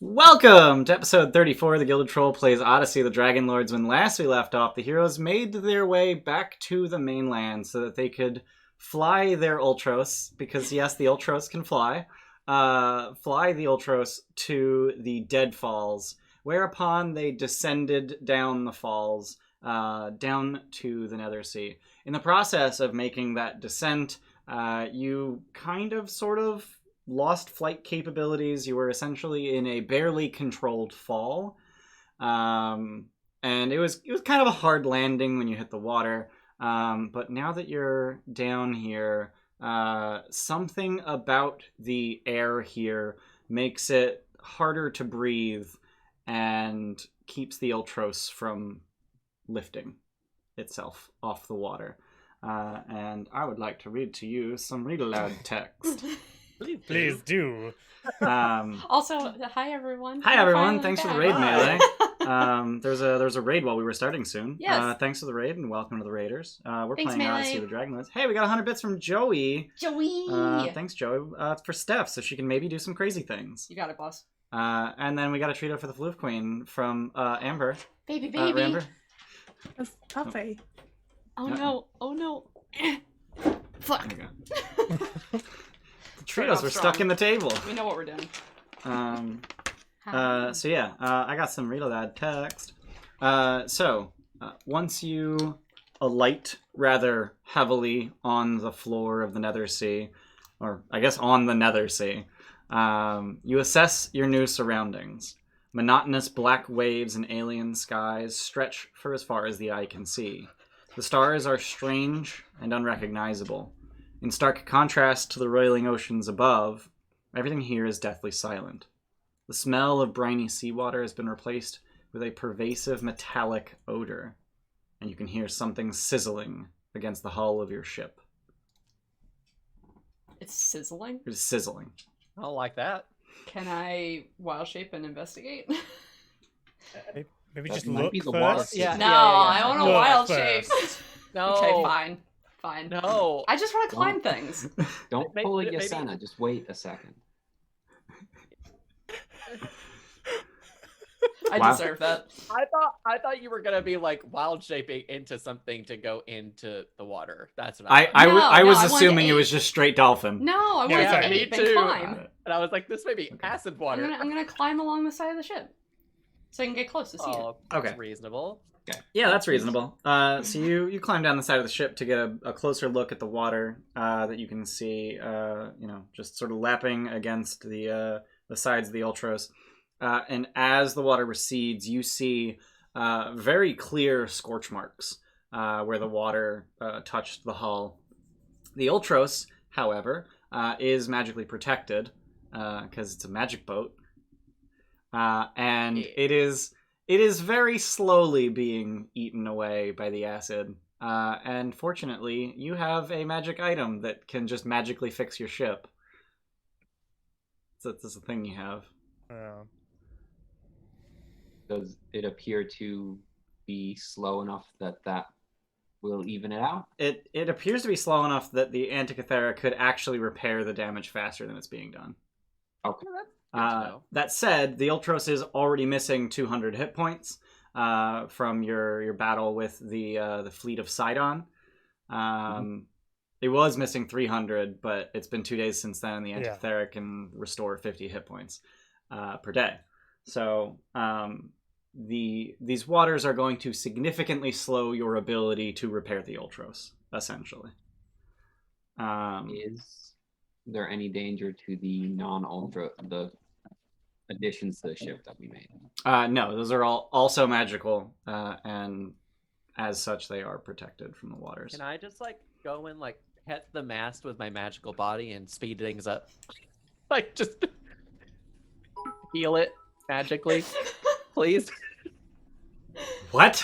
Welcome to episode 34 of the Gilded Troll Plays Odyssey of the Dragonlords. When last we left off, the heroes made their way back to the mainland so that they could fly their Ultros, because yes, the Ultros can fly, fly the Ultros to the Deadfalls, whereupon they descended down the falls, down to the Nether Sea. In the process of making that descent, you sort of lost flight capabilities. You were essentially in a barely controlled fall, and it was kind of a hard landing when you hit the water. But now that you're down here, something about the air here makes it harder to breathe and keeps the Ultros from lifting itself off the water. And I would like to read to you some read aloud text. Please do. Also, hi everyone. Hi everyone. Thanks for the raid, Melee. Hi. There's a raid while we were starting soon. Yes. Thanks for the raid and welcome to the Raiders. We're Thanks, playing Melee. Odyssey of the Dragonlords. Hey, we got 100 bits from Joey. Joey. Thanks, Joey. It's for Steph, so she can maybe do some crazy things. You got it, boss. And then we got a treat for the Floof Queen from Amber. Baby. Amber. That's puppy. Oh no. Oh no. Fuck. There we go. The Tritos were stuck in the table. We know what we're doing. So yeah, I got some read aloud text. Once you alight rather heavily on the floor of the Nether Sea, or I guess on the Nether Sea, you assess your new surroundings. Monotonous black waves and alien skies stretch for as far as the eye can see. The stars are strange and unrecognizable. In stark contrast to the roiling oceans above, everything here is deathly silent. The smell of briny seawater has been replaced with a pervasive metallic odor, and you can hear something sizzling against the hull of your ship. It's sizzling? It's sizzling. I don't like that. Can I wild shape and investigate? Maybe That just might look be the first. water. Yeah. No, I want to Look wild first. shape. No. Okay, fine. Fine. No. I just want to climb things. Don't Maybe- pull a maybe- Yasena, just wait a second. I Wow. deserve that. I thought you were gonna be like wild shaping into something to go into the water. That's what I thought. No, was no, I wanted assuming to it was just straight dolphin. No, I want Yeah, to exactly. ape Me and too. climb. And I was like, this may be Okay. acid I'm water. gonna climb along the side of the ship, so I can get close to see it. Oh, that's Okay. reasonable. Yeah, that's reasonable. So you climb down the side of the ship to get a closer look at the water that you can see, just sort of lapping against the sides of the Ultros. And as the water recedes, you see very clear scorch marks where the water touched the hull. The Ultros, however, is magically protected because it's a magic boat, and Yeah. it is very slowly being eaten away by the acid. And fortunately, you have a magic item that can just magically fix your ship. So that's a thing you have. Does it appear to be slow enough that will even it out? It appears to be slow enough that the Antikythera could actually repair the damage faster than it's being done. Okay. Well, that's good to know. That said, the Ultros is already missing 200 hit points from your battle with the fleet of Sidon. It was missing 300, but it's been 2 days since then. The Antikythera can restore 50 hit points per day. So these waters are going to significantly slow your ability to repair the Ultros, essentially. Is there any danger to the non-ultra, the additions to the ship that we made? No, those are all also magical, and as such, they are protected from the waters. Can I just like go and like pet the mast with my magical body and speed things up? Like just heal it magically, please. What?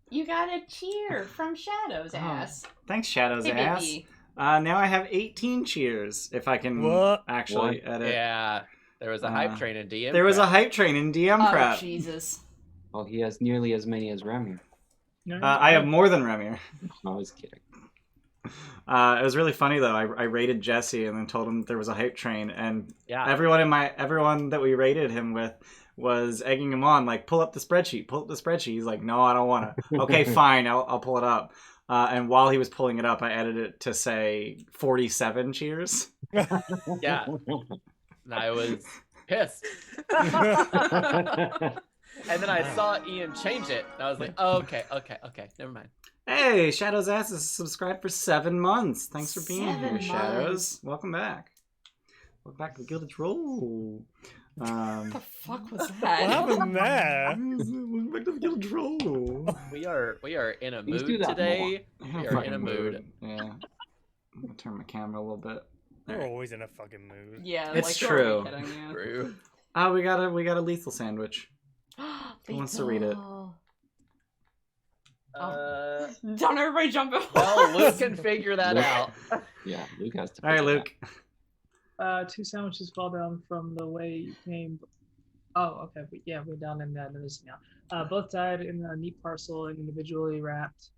You got a cheer from Shadow's ass. Thanks, Shadow's Hey, ass. baby. Now I have 18 cheers, if I can What? actually edit. Yeah, there was a hype train in DM. There was a prep. hype train in DM Oh, prep. Jesus. Well, he has nearly as many as Remy. I have more than Remir. I was kidding. It was really funny though. I rated Jesse and then told him there was a hype train, and Yeah. everyone that we rated him with was egging him on, like, pull up the spreadsheet, pull up the spreadsheet. He's like, no, I don't want to. Okay, fine, I'll pull it up. And while he was pulling it up, I edited it to say 47 cheers. Yeah. And I was pissed. And then I saw Ian change it. And I was like, oh, okay, never mind. Hey, Shadow's Ass is subscribed for 7 months. Thanks for being 7 here, Shadows. months. Welcome back. Welcome back to the Gilded Troll. What the fuck was What that? happened there? Welcome back to the Gilded Troll. We are in a Please mood do that today. I'm We are fucking in a mood. Yeah. I'm gonna turn my camera a little bit. We're always in a fucking mood. Yeah, It's like, are we true. kidding you? True. We got a lethal sandwich. Who wants to read it? Don't everybody jump in. Well, Luke can figure that out. Yeah, Luke has to. All right, figure Luke. 2 sandwiches fall down from the way you came. Oh, okay. We're down in Nether Sea now. Both died in a neat parcel and individually wrapped.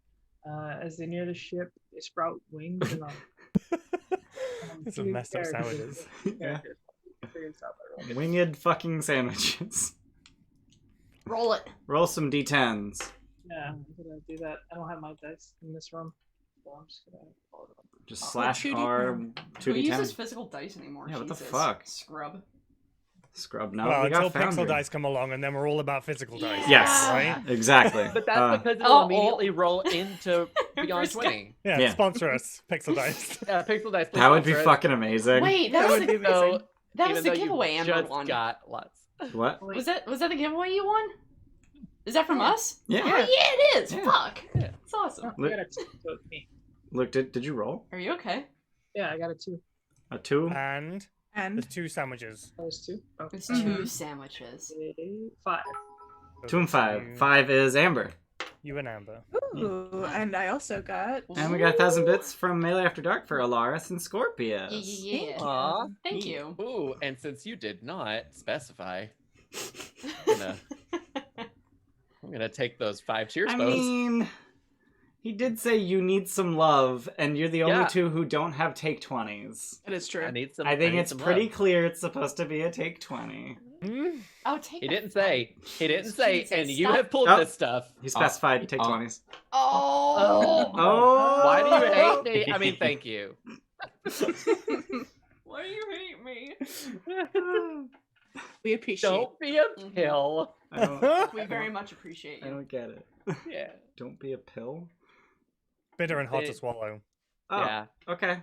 As they near the ship, they sprout wings and It's a messed up sandwiches. Yeah. Winged fucking sandwiches. Roll it. Roll some d10s. Yeah, I'm gonna do that. I don't have my dice in this room, so I'm just gonna follow it up. Just slash 2d10. R Who uses 2d10. physical dice anymore? Yeah, what the Jesus. fuck? Scrub. Scrub. No, Well, we got until Foundry. Pixel Dice come along, and then we're all about physical dice. Yes. Right? Exactly. But that's because it'll Oh, immediately roll into Beyond First 20. Yeah, Yeah. sponsor us, Pixel Dice. Pixel Dice. please That would be sponsor us. fucking amazing. Wait, that was would the, be So, amazing. that even was the though you giveaway Amber just won. got lots. What? Was that the giveaway you won? Is that from us? Yeah. Oh yeah, it is. Yeah. Fuck. Yeah. It's awesome. I got a 2, so it's me. Look, did you roll? Are you okay? Yeah, I got a 2. A 2? And there's Mm. the 2 sandwiches. That was 2. Oh. It's Mm-hmm. 2 sandwiches. 5. 2 and 5. You- 5 is Amber. You and Amber. Mm. Uh, Ooh, and I also got. And we got 1,000 bits from Melee After Dark for Alaris and Scorpius. Yeah. Aw. Thank you. Ooh, and since you did not specify, I'm gonna take those 5 cheers I bows. mean, he did say you need some love, and you're the only Yeah. 2 who don't have take 20s. It is true. I need some. I think need it's some pretty love. clear it's supposed to be a take 20. Hmm? Oh, take He the didn't say. He didn't say. Jesus, And you stop. have pulled Oh. this stuff. He specified take oh. 20s. Oh. Oh! Why do you hate me? I mean, thank you. Why do you hate me? We appreciate. Don't be a pill. I don't, We very much appreciate I you. don't get it. Yeah. Don't be a pill? Bitter and hot to It- swallow. Oh, Yeah. okay.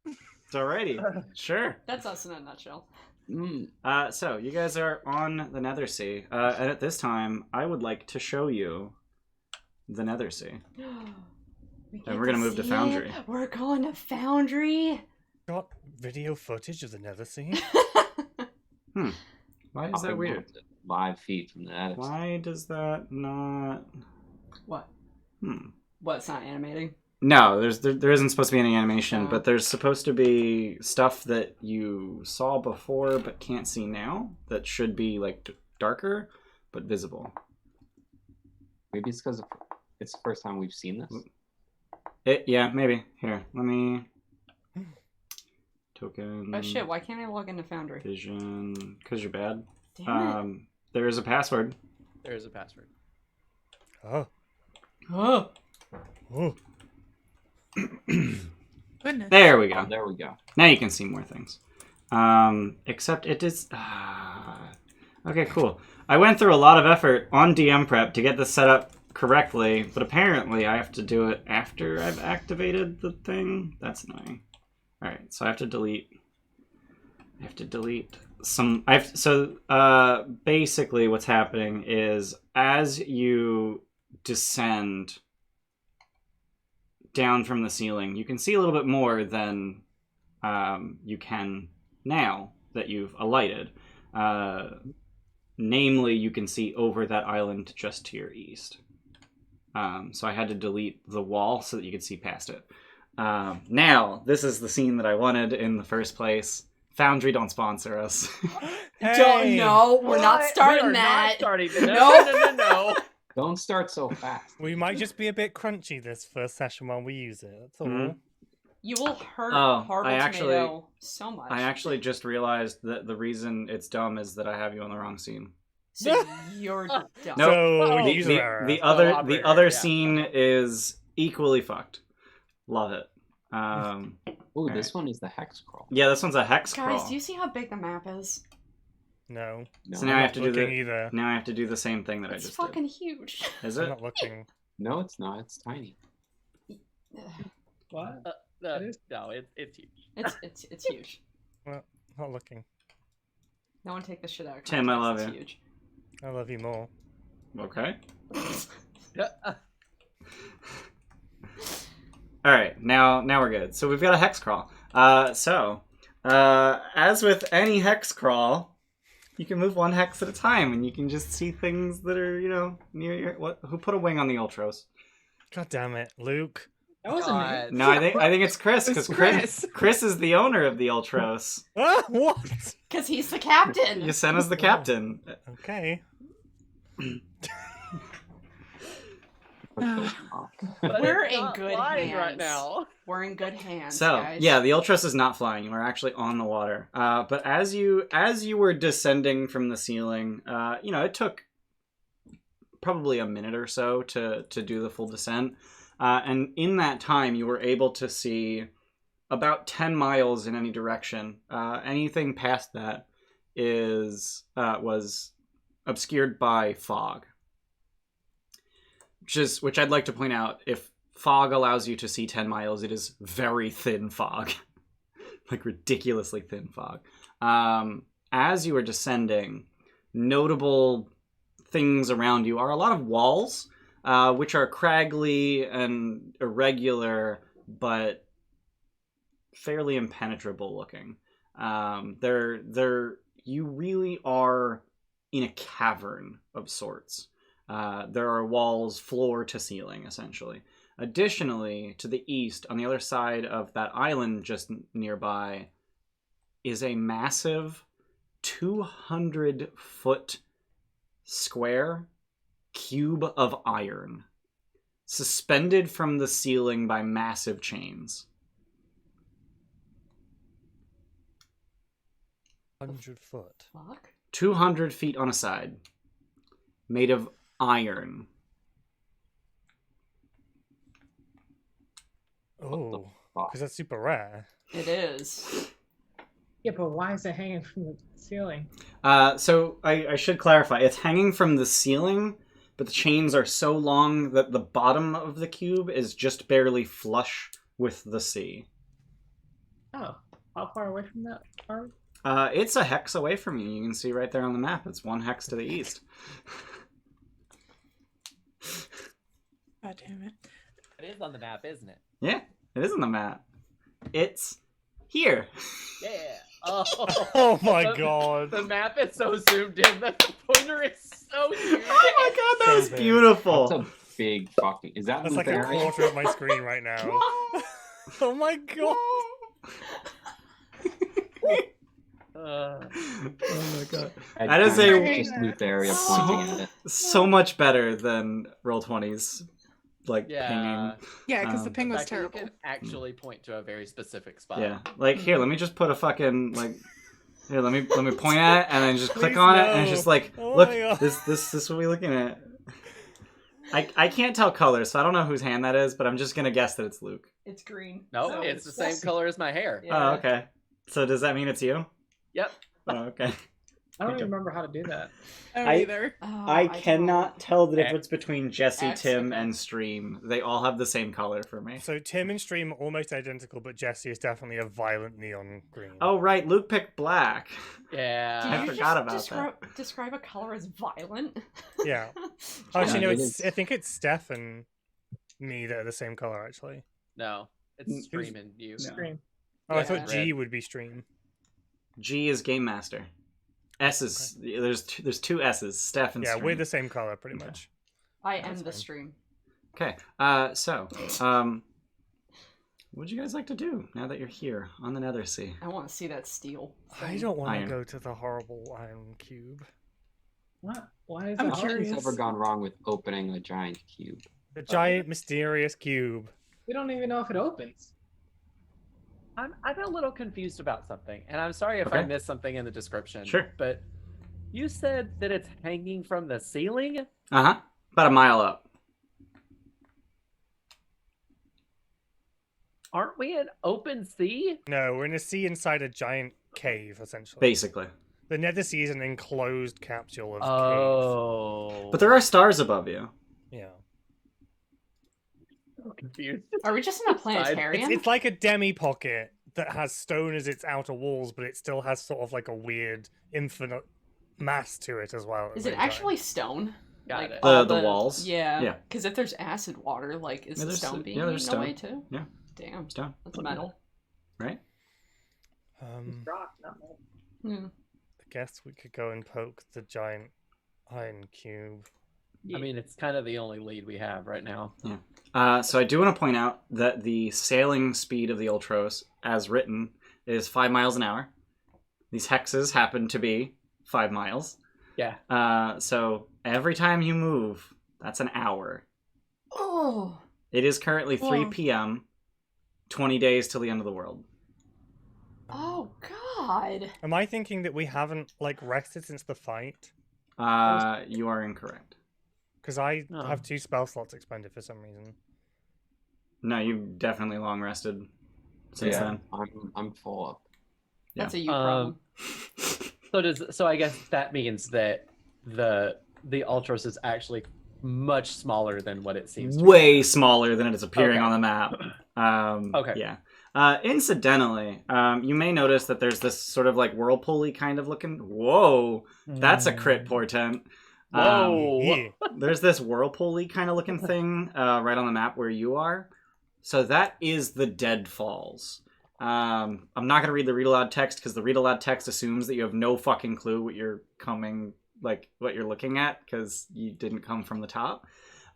It's alrighty. Sure. That's us in a nutshell. So, you guys are on the Nether Sea. And at this time, I would like to show you the Nether Sea. And we're gonna move to Foundry. We're going to Foundry. Got video footage of the Nether Sea. Why is that weird? Live feed from the attic. Why does that not... What? Hmm. What? It's not animating. No, there isn't supposed to be any animation, Oh. but there's supposed to be stuff that you saw before but can't see now that should be like darker but visible. Maybe it's because it's the first time we've seen this. Yeah, maybe. Here, let me... Token... Oh shit! Why can't I log into Foundry? Vision... Because you're bad. Damn There is a password. There is a password. Oh. it! Oh. Oh. Goodness. There we go. Oh, there we go. Now you can see more things. Except it is... Okay, cool. I went through a lot of effort on DM prep to get this set up correctly, but apparently I have to do it after I've activated the thing. That's annoying. Alright, so I have to delete... some... basically what's happening is as you descend down from the ceiling, you can see a little bit more than you can now that you've alighted. Namely, you can see over that island just to your east. So I had to delete the wall so that you could see past it. Now, this is the scene that I wanted in the first place. Foundry don't sponsor us. Don't know. We're not What? starting We are that. Not starting Nope. No. Don't start so fast. We might just be a bit crunchy this first session while we use it. That's all. Mhm. You will hurt Oh, Horrible I actually- Tomato so much. I actually just realized that the reason it's dumb is that I have you on the wrong scene. So you're dumb. No, So Oh, user error. the Oh, other operator, yeah. scene is equally fucked. Love it. Oh, this one is the Hex Crawl. Yeah, this one's a hex Guys, crawl. do you see how big the map is? No. No, So now I'm I not have to do looking the either. now I have to do the same thing that I It's just fucking huge. did. Is I'm it? not looking. no, it's not. It's tiny. What? No, It is- it's huge. It's huge. Not looking. No one take this shit out of Tim, I context, love it's you. huge. I love you more. Okay. Yeah. All right, now we're good. So we've got a hex crawl. As with any hex crawl, you can move one hex at a time, and you can just see things that are, near your. What? Who put a wing on the Ultros? God damn it, Luke. That wasn't me. God. No, I think it's Chris, because It's Chris is the owner of the Ultros. Ah, what? Because he's the captain. Yasena's the captain. Okay. But We're it's in not good flying hands right now. We're in good hands, So guys. yeah, the Ultros is not flying. You are actually on the water. But as you were descending from the ceiling, it took probably a minute or so to do the full descent. And in that time, you were able to see about 10 miles in any direction. Anything past that was obscured by fog. Which I'd like to point out, if fog allows you to see 10 miles, it is very thin fog. Like ridiculously thin fog. As you are descending, notable things around you are a lot of walls, which are craggly and irregular, but fairly impenetrable looking. You really are in a cavern of sorts. There are walls floor to ceiling, essentially. Additionally, to the east, on the other side of that island just nearby, is a massive 200-foot square cube of iron, suspended from the ceiling by massive chains. 100 foot. Fuck. 200 feet on a side, made of iron. Oh, fuck? because that's super rare. It is. Yeah, but why is it hanging from the ceiling? So I should clarify. It's hanging from the ceiling, but the chains are so long that the bottom of the cube is just barely flush with the sea. Oh, how far away from that are we? It's a hex away from you. You can see right there on the map. It's one hex to the east. God damn it. It is on the map, isn't it? Yeah, it is on the map. It's here. Yeah. Oh, Oh my The- god. The map is so zoomed in that the pointer is so huge. Oh my god, that So was big. beautiful. That's a big fucking. Is that That's like a Lutherian? quarter of my screen right now. Oh my god. Uh, Oh my god. At That is times, a- it's just Lutheria pointing at it. So much better than Roll20's like yeah. pinging. Yeah, because the Um, ping was Fact that terrible. You can actually point to a very specific spot. Yeah. Like here, let me just put a fucking like here, let me point at it and then just click Please on it and no. it's just like Oh look, my God. this is what we're looking at. I can't tell colors, so I don't know whose hand that is, but I'm just gonna guess that it's Luke. It's green. No, so it's the same color as my hair. Yeah. Oh, okay. So does that mean it's you? Yep. Oh, okay. I don't even remember how to do that. I don't I- either. Oh, I don't- cannot tell the X. difference between Jesse, X, Tim, okay. and Stream. They all have the same color for me. So Tim and Stream are almost identical, but Jesse is definitely a violent neon green. Oh right, Luke picked black. Yeah. Did I you forgot just about that. describe a color as violent? Yeah. Actually, no, it it's, is. I think it's Steph and me that are the same color, actually. No, it's streaming you. No. Scream. Oh, I Yeah. thought G Red. would be Stream. G is Game Master. S is there's two S's. Steph and Yeah, Stream. we're the same color, pretty much. I am That's the fine. stream. Okay. So, what would you guys like to do now that you're here on the Nether Sea? I want to see that steel. I thing. don't want Iron. to go to the horrible iron cube. What? Why is I'm that? Nothing's curious. ever gone wrong with opening a giant cube. The giant mysterious cube. We don't even know if it opens. I'm a little confused about something, and I'm sorry if I Okay. missed something in the description. Sure. But you said that it's hanging from the ceiling? Uh-huh. About a mile up. Aren't we in open sea? No, we're in a sea inside a giant cave, essentially. Basically. The Nether Sea is an enclosed capsule of cave. Oh. But there are stars above you. Yeah. I'm confused. Are we just in a planetarium? It's like a demi-pocket that has stone as its outer walls, but it still has sort of like a weird infinite mass to it as well. at the Is it same time. actually stone? Got Like, it. all The walls? Yeah. Yeah. Because if there's acid water, like, is Yeah, the there's- stone being yeah, there's eaten stone. away too? Yeah. Damn. Stone. That's metal. Right? Rock, not metal. Hmm. I guess we could go and poke the giant iron cube. I mean, it's kind of the only lead we have right now. So I do want to point out that the sailing speed of the Ultros, as written, is 5 miles an hour. These hexes happen to be 5 miles. Yeah. So every time you move, that's an hour. Oh. It is currently 3 Whoa. p.m., 20 days till the end of the world. Oh, God. Am I thinking that we haven't like rested since the fight? You are incorrect. Because I Oh. have 2 spell slots expended for some reason. No, you've definitely long rested since then. I'm full up. Yeah. That's a you problem. So I guess that means that the Ultros is actually much smaller than what it seems to be. Way smaller than it is appearing Okay. on the map. Okay. Yeah. Incidentally, you may notice that there's this sort of like whirlpool-y kind of looking. Whoa, that's a crit portent. Whoa. Yeah. There's this whirlpool-y kind of looking thing right on the map where you are. So that is the Deadfalls. I'm not going to read the read aloud text because the read aloud text assumes that you have no fucking clue what you're looking at because you didn't come from the top.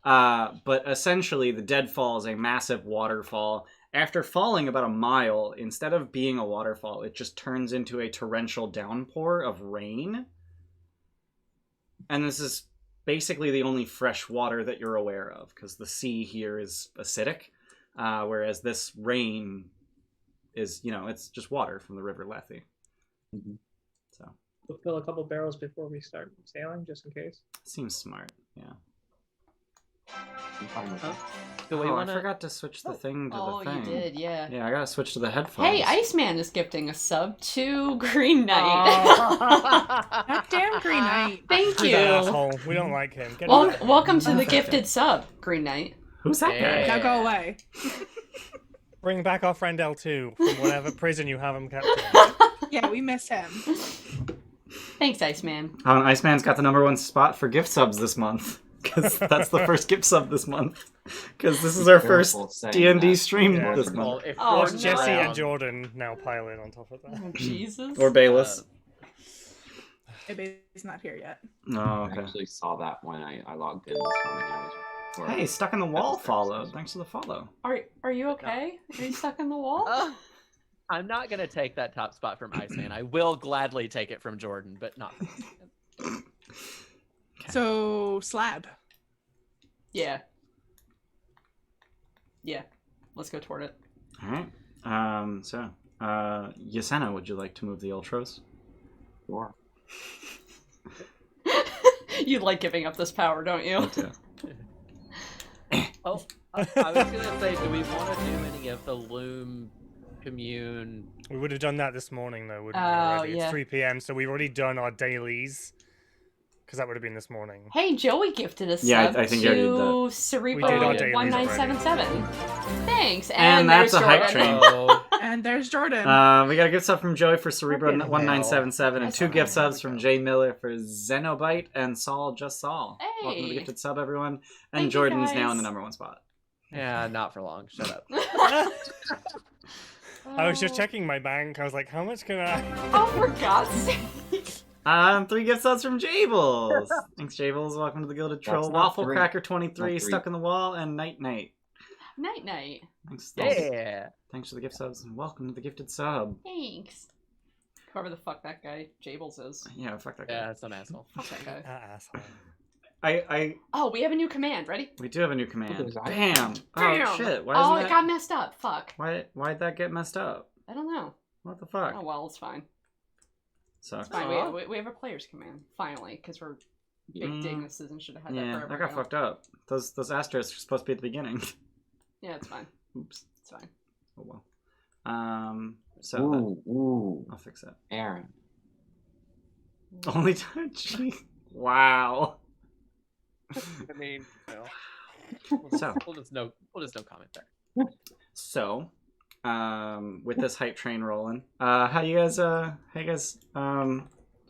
But essentially, the Deadfall is a massive waterfall. After falling about a mile, instead of being a waterfall, it just turns into a torrential downpour of rain. And this is basically the only fresh water that you're aware of, because the sea here is acidic, whereas this rain is, it's just water from the River Lethe. Mm-hmm. So, We'll fill a couple barrels before we start sailing, just in case. seems smart, yeah. I'm fine with that. Do we Oh, want I forgot to switch the thing to Oh, the thing. you did, yeah. Yeah, I gotta switch to the headphones. Hey, Iceman is gifting a sub to Green Knight. God damn Green Knight. Thank He's an you. asshole. We don't like him. Get him out. Welcome to the gifted sub, Green Knight. Who's that guy? Yeah. Now go away. Bring back our friend L2 from whatever prison you have him kept in. Yeah, we miss him. Thanks, Iceman. Iceman's got the #1 spot for gift subs this month. Because that's the first gift sub this month. Because this is our first Careful saying D&D that. stream Yeah. this month. Well, if Oh, Jordan's no. Jesse around- and Jordan now pile in on top of that. Oh, Jesus. Or Bayless. Maybe he's not here yet. Oh, I okay. actually saw that when I logged in this morning. Hey, Stuck in the Wall followed. Thanks for the follow. Are you okay? Are you stuck in the wall? I'm not going to take that top spot from Iceman. I will gladly take it from Jordan, but not from Iceman. So, slab. Yeah. Yeah. Let's go toward it. Alright. Yasena, would you like to move the Ultros? Sure. You like giving up this power, don't you? Oh, I was going to say, do we want to do any of the Loom Commune? We would have done that this morning, though, wouldn't we? Oh, Already? yeah. It's 3 p.m., so we've already done our dailies. Because that would have been this morning. Hey, Joey gifted a sub Yeah, I think you already did to We Cerebro did our dailies 1977. Thanks. And there's that's a hype Jordan. train. Oh, And there's Jordan. We got a gift sub from Joey for Cerebro Fucking 1977 and hell. 2 gift subs from Jay Miller for Xenobite and Saul Just Saul. Welcome to the Hey. gifted sub, everyone. And Thank you, Jordan's now guys. in the #1 spot. yeah, not for long. Shut up. I was just checking my bank. I was like, how much can I... Oh, for God's sake. 3 gift subs from Jables. Thanks, Jables. Welcome to the Gilded Troll. not Waffle 3. Cracker 23, Not 3. Stuck in the Wall, and Night Night. Night night. Thanks, Yeah. thanks for the gift subs, and welcome to the gifted sub. Thanks. Whoever the fuck that guy Jables is. Yeah, fuck that guy. Yeah, some asshole. Fuck that guy. asshole. Oh, we have a new command. Ready? We do have a new command. there's Bam! Damn. Oh shit! Why Oh, isn't it got messed up. Fuck. Why'd that get messed up? I don't know. What the fuck? Oh well, it's fine. Sucks. It's fine. Aw. We have a player's command finally because we're big Mm. dignesses and should have had that Yeah, forever that got ago. fucked up. Those asterisks are supposed to be at the beginning. Yeah, it's fine. Oops. It's fine. Oh well. So Ooh, I'll fix that. Aaron. Only time. Gee. Wow. I mean, So. we'll just no comment there. So, with this hype train rolling, how you guys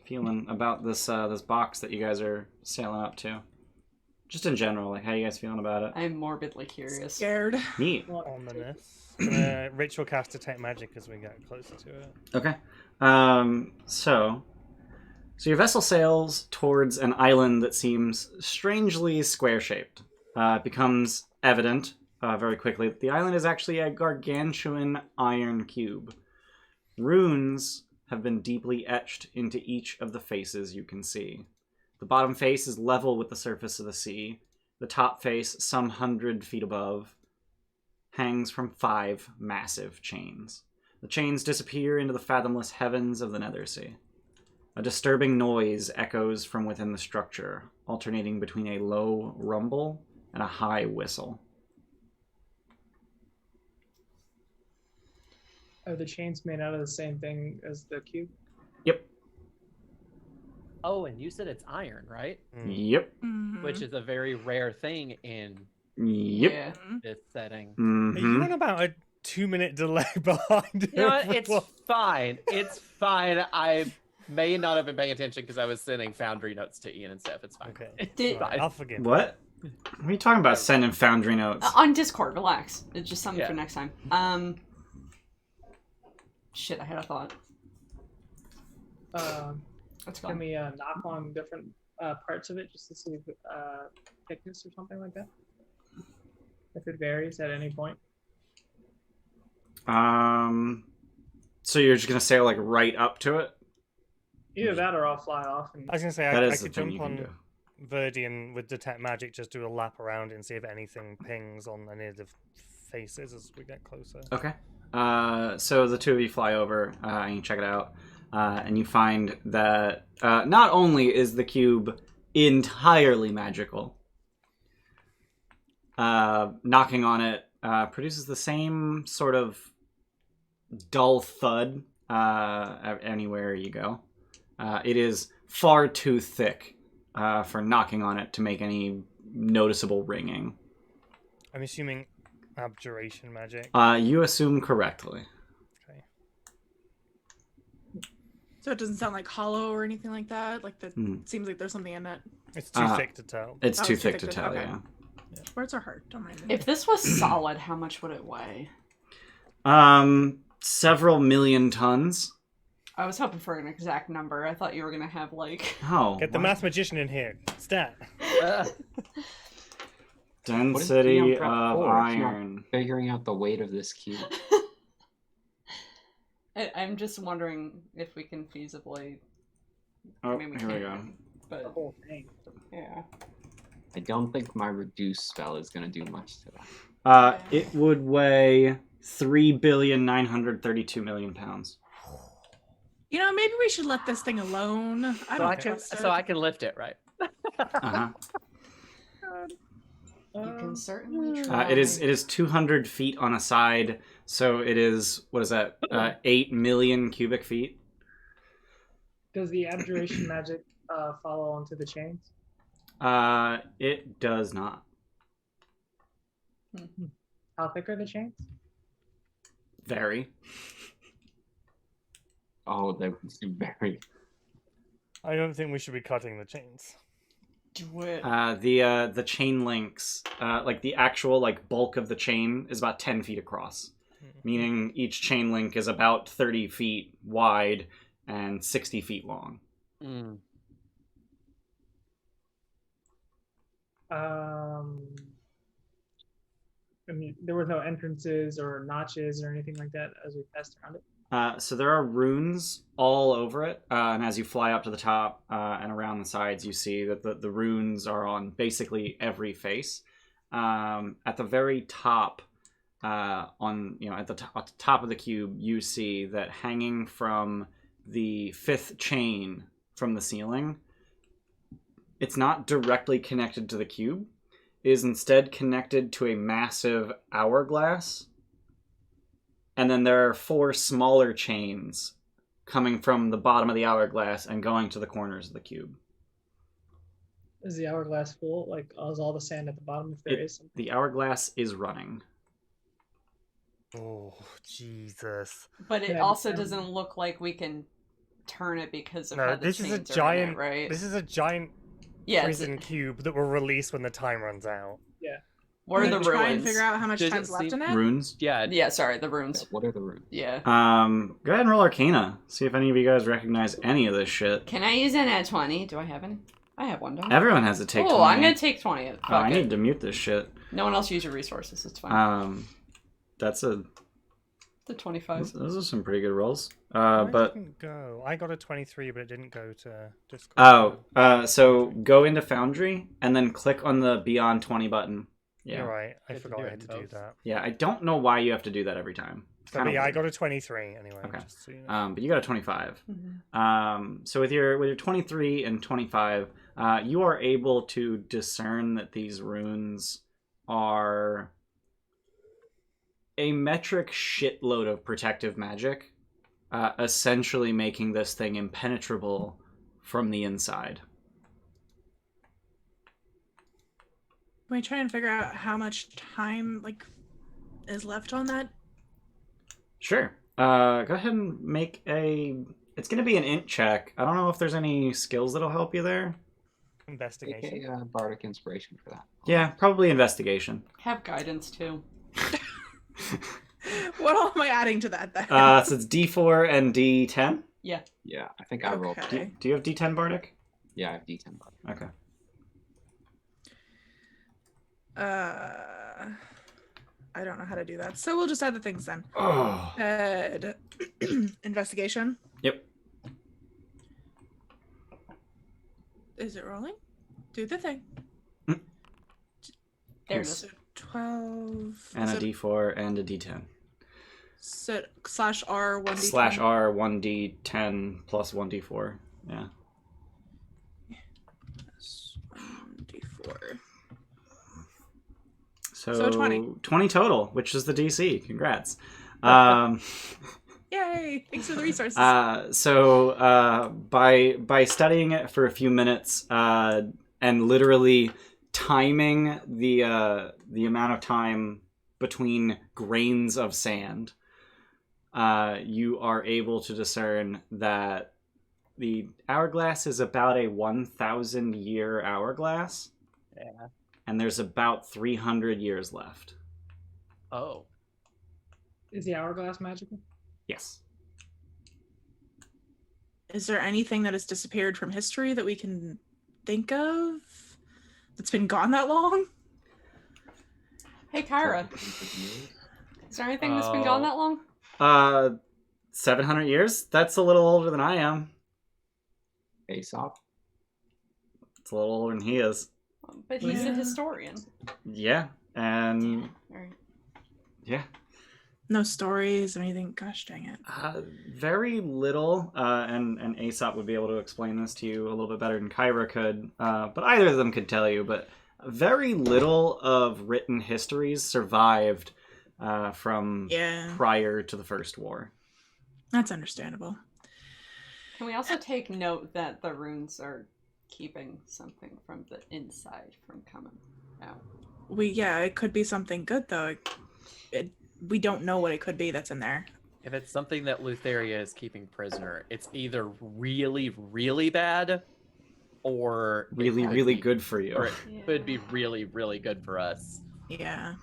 feeling about this box that you guys are sailing up to? Just in general, like how you guys feeling about it? I'm morbidly curious. Scared. Neat. Ominous. Rachel cast Detect Magic as we get closer to it. Okay. So your vessel sails towards an island that seems strangely square-shaped. It becomes evident very quickly that the island is actually a gargantuan iron cube. Runes have been deeply etched into each of the faces you can see. The bottom face is level with the surface of the sea. The top face, some 100 feet above, hangs from 5 massive chains. The chains disappear into the fathomless heavens of the Nether Sea. A disturbing noise echoes from within the structure, alternating between a low rumble and a high whistle. Are the chains made out of the same thing as the cube? Yep. Oh, and you said it's iron, right? Yep. Mhm. Which is a very rare thing in Yep. Yeah. this setting. Are you Mm-hmm. on about a 2-minute delay behind? You know what? It's everyone? fine. It's fine. I may not have been paying attention because I was sending Foundry notes to Ian and stuff. It's fine. Okay. It's Did- fine. I'll forgive. What? What are you talking about? Sending Foundry notes? On Discord, relax. It's just something Yeah. for next time. Shit, I had a thought. Can Let's go. we knock on different parts of it just to see if thickness or something like that? If it varies at any point. So you're just gonna sail like right up to it? Either that or I'll fly off and I was gonna say That I is the could thing jump you can on do. Verdian with Detect Magic, just do a lap around it and see if anything pings on any of the faces as we get closer. Okay. So the two of you fly over and you check it out, and you find that not only is the cube entirely magical, knocking on it produces the same sort of dull thud anywhere you go. It is far too thick for knocking on it to make any noticeable ringing. I'm assuming abjuration magic. You assume correctly. Okay. So it doesn't sound like hollow or anything like that. Like that seems like there's something in it. It's too thick to tell. It's Oh, too it's too thick to thick to tell, tell. yeah. Words are hard. Don't mind me. If this was solid, how much would it weigh? Several million tons. I was hoping for an exact number. I thought you were gonna have like. Oh. Get the what? math magician in here. Stat. Density What is of Neon Prep for? It's not iron. Figuring out the weight of this cube. I'm just wondering if we can feasibly. Oh, I mean, here we can't, go. the But whole thing. yeah. I don't think my reduce spell is going to do much to that. It would weigh 3,932,000,000 pounds. You know, maybe we should let this thing alone. I don't trust it. So I can lift it, right? Uh-huh. You can certainly try. It is 200 feet on a side, so it is, what is that, 8 million cubic feet? Does the abjuration magic follow onto the chains? It does not. How thick are the chains? Very. Oh, that was very. I don't think we should be cutting the chains. Do it. The chain links, like the actual like bulk of the chain is about 10 feet across, meaning each chain link is about 30 feet wide and 60 feet long. Mm. I mean, there were no entrances or notches or anything like that as we passed around it. So there are runes all over it, and as you fly up to the top and around the sides, you see that the runes are on basically every face. At the very top, at the top of the cube, you see that hanging from the 5th chain from the ceiling, it's not directly connected to the cube. It is instead connected to a massive hourglass. And then there are 4 smaller chains coming from the bottom of the hourglass and going to the corners of the cube. Is the hourglass full? Like, is all the sand at the bottom if there is something? The hourglass is running. Oh, Jesus. But it Yeah, also but- doesn't look like we can turn it because of No, how the this is a chains are in giant. it, right? This is a giant Yeah. prison cube that will release when the time runs out. What are I'm the gonna try and ruins? figure out how much Does it time's left seem- in it. Runes? Yeah. Yeah, sorry, the runes. What are the runes? Yeah. Go ahead and roll Arcana. See if any of you guys recognize any of this shit. Can I use an at 20? Do I have any? I have one, don't I? Everyone has to take 20. I'm gonna take 20. Fuck I it. need to mute this shit. No one else use your resources. It's fine. That's a... The 25. Those are some pretty good rolls. Why But... didn't go? I got a 23, but it didn't go to Discord. So go into Foundry and then click on the Beyond 20 button. Yeah. You're right. I Had to forgot do I it had to in do both. that. Yeah, I don't know why you have to do that every time. So, but yeah, I got a 23 anyway. Okay. Just so you know. But you got a 25. Mm-hmm. So with your 23 and 25, you are able to discern that these runes are a metric shitload of protective magic, essentially making this thing impenetrable from the inside. Can we try and figure out how much time is left on that? Sure. Go ahead and make a... It's going to be an int check. I don't know if there's any skills that'll help you there. Investigation. Okay, bardic inspiration for that. Yeah, probably investigation. Have guidance too. What all am I adding to that then? So it's D4 and D10. Yeah, I think I rolled. Okay. Do you have D10 Bardic? Yeah, I have D10 bardic. Okay. I don't know how to do that, so we'll just add the things then. Oh. Investigation. Yep. Is it rolling? Do the thing. There it Here's- is. So 12. And is a it- D4 and a D10. So slash R 1d10. Slash R 1D10 plus 1D4. Yeah. 1d4. So, 20. 20 total, which is the DC. Congrats. Yay! Thanks for the resources. By studying it for a few minutes and literally timing the amount of time between grains of sand, you are able to discern that the hourglass is about a 1,000-year hourglass. Yeah. And there's about 300 years left. Oh. Is the hourglass magical? Yes. Is there anything that has disappeared from history that we can think of that's been gone that long? Hey, Kyra. Is there anything that's been gone that long? 700 years? That's a little older than I am. Aesop. It's a little older than he is. But he's a Yeah. historian. Yeah, and Alright. yeah. No stories or anything. Gosh dang it. Very little, and Aesop would be able to explain this to you a little bit better than Kyra could, but either of them could tell you, but very little of written histories survived from Yeah, prior to the First War. that's understandable. Can we also take note that the runes are keeping something from the inside from coming out? It could be something good though. We don't know what it could be that's in there. If it's something that Lutheria is keeping prisoner, it's either really, really bad, or it Really, could really be- good for you. Or it could be really, really good for us. Yeah,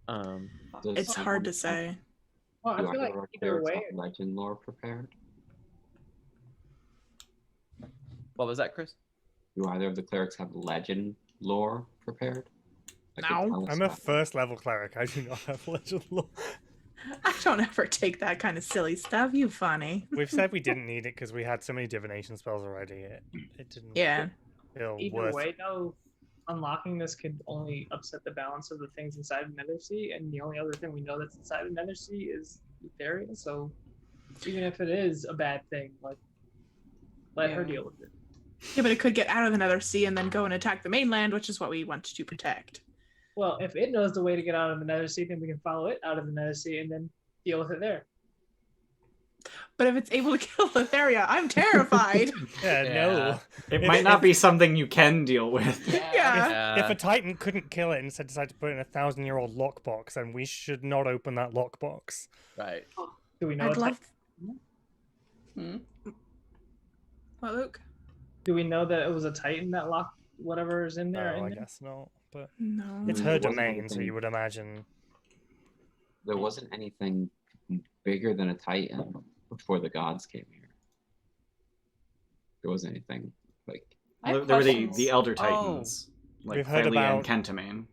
Does it's hard to someone- say. Well, I Do feel like either of either our way, clerics have legend lore prepared? What was that, Chris? Do either of the clerics have legend lore prepared? That could No. tell us I'm a about it? first level cleric. I do not have legend lore. I don't ever take that kind of silly stuff. You funny. We've said we didn't need it because we had so many divination spells already. It didn't Yeah. feel either worth way though, unlocking this could only upset the balance of the things inside the Nether Sea, and the only other thing we know that's inside the Nether Sea is Thylea. So even if it is a bad thing, like let her Yeah. deal with it. Yeah, but it could get out of the Nether Sea and then go and attack the mainland, which is what we want to protect. Well, if it knows the way to get out of the Nether Sea, then we can follow it out of the Nether Sea and then deal with it there. But if it's able to kill Thylea, I'm terrified. Yeah, no. Yeah. It If- might not if- be something you can deal with. Yeah. If a Titan couldn't kill it and instead decided to put it in a 1,000-year-old lockbox, then we should not open that lockbox. Right. Do we know? I'd it's love. Hmm? What, Luke? Do we know that it was a Titan that locked whatever is in No, there? I in there? guess not. But No. it's Mm, her it wasn't domain, so anything- you would imagine. There wasn't anything bigger than a Titan before the gods came here. There wasn't anything like. I have There were questions. the Elder Titans, like We've heard Thylea and about- Kentamane.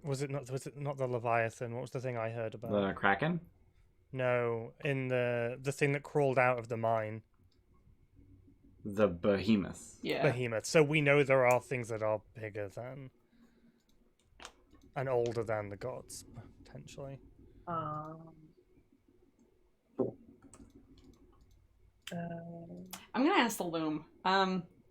Was it not the Leviathan? What was the thing I heard about? The Kraken? No, in the thing that crawled out of the mine, The Behemoth. Yeah. Behemoth. So we know there are things that are bigger than and older than the gods, potentially. Um, I'm gonna ask the loom.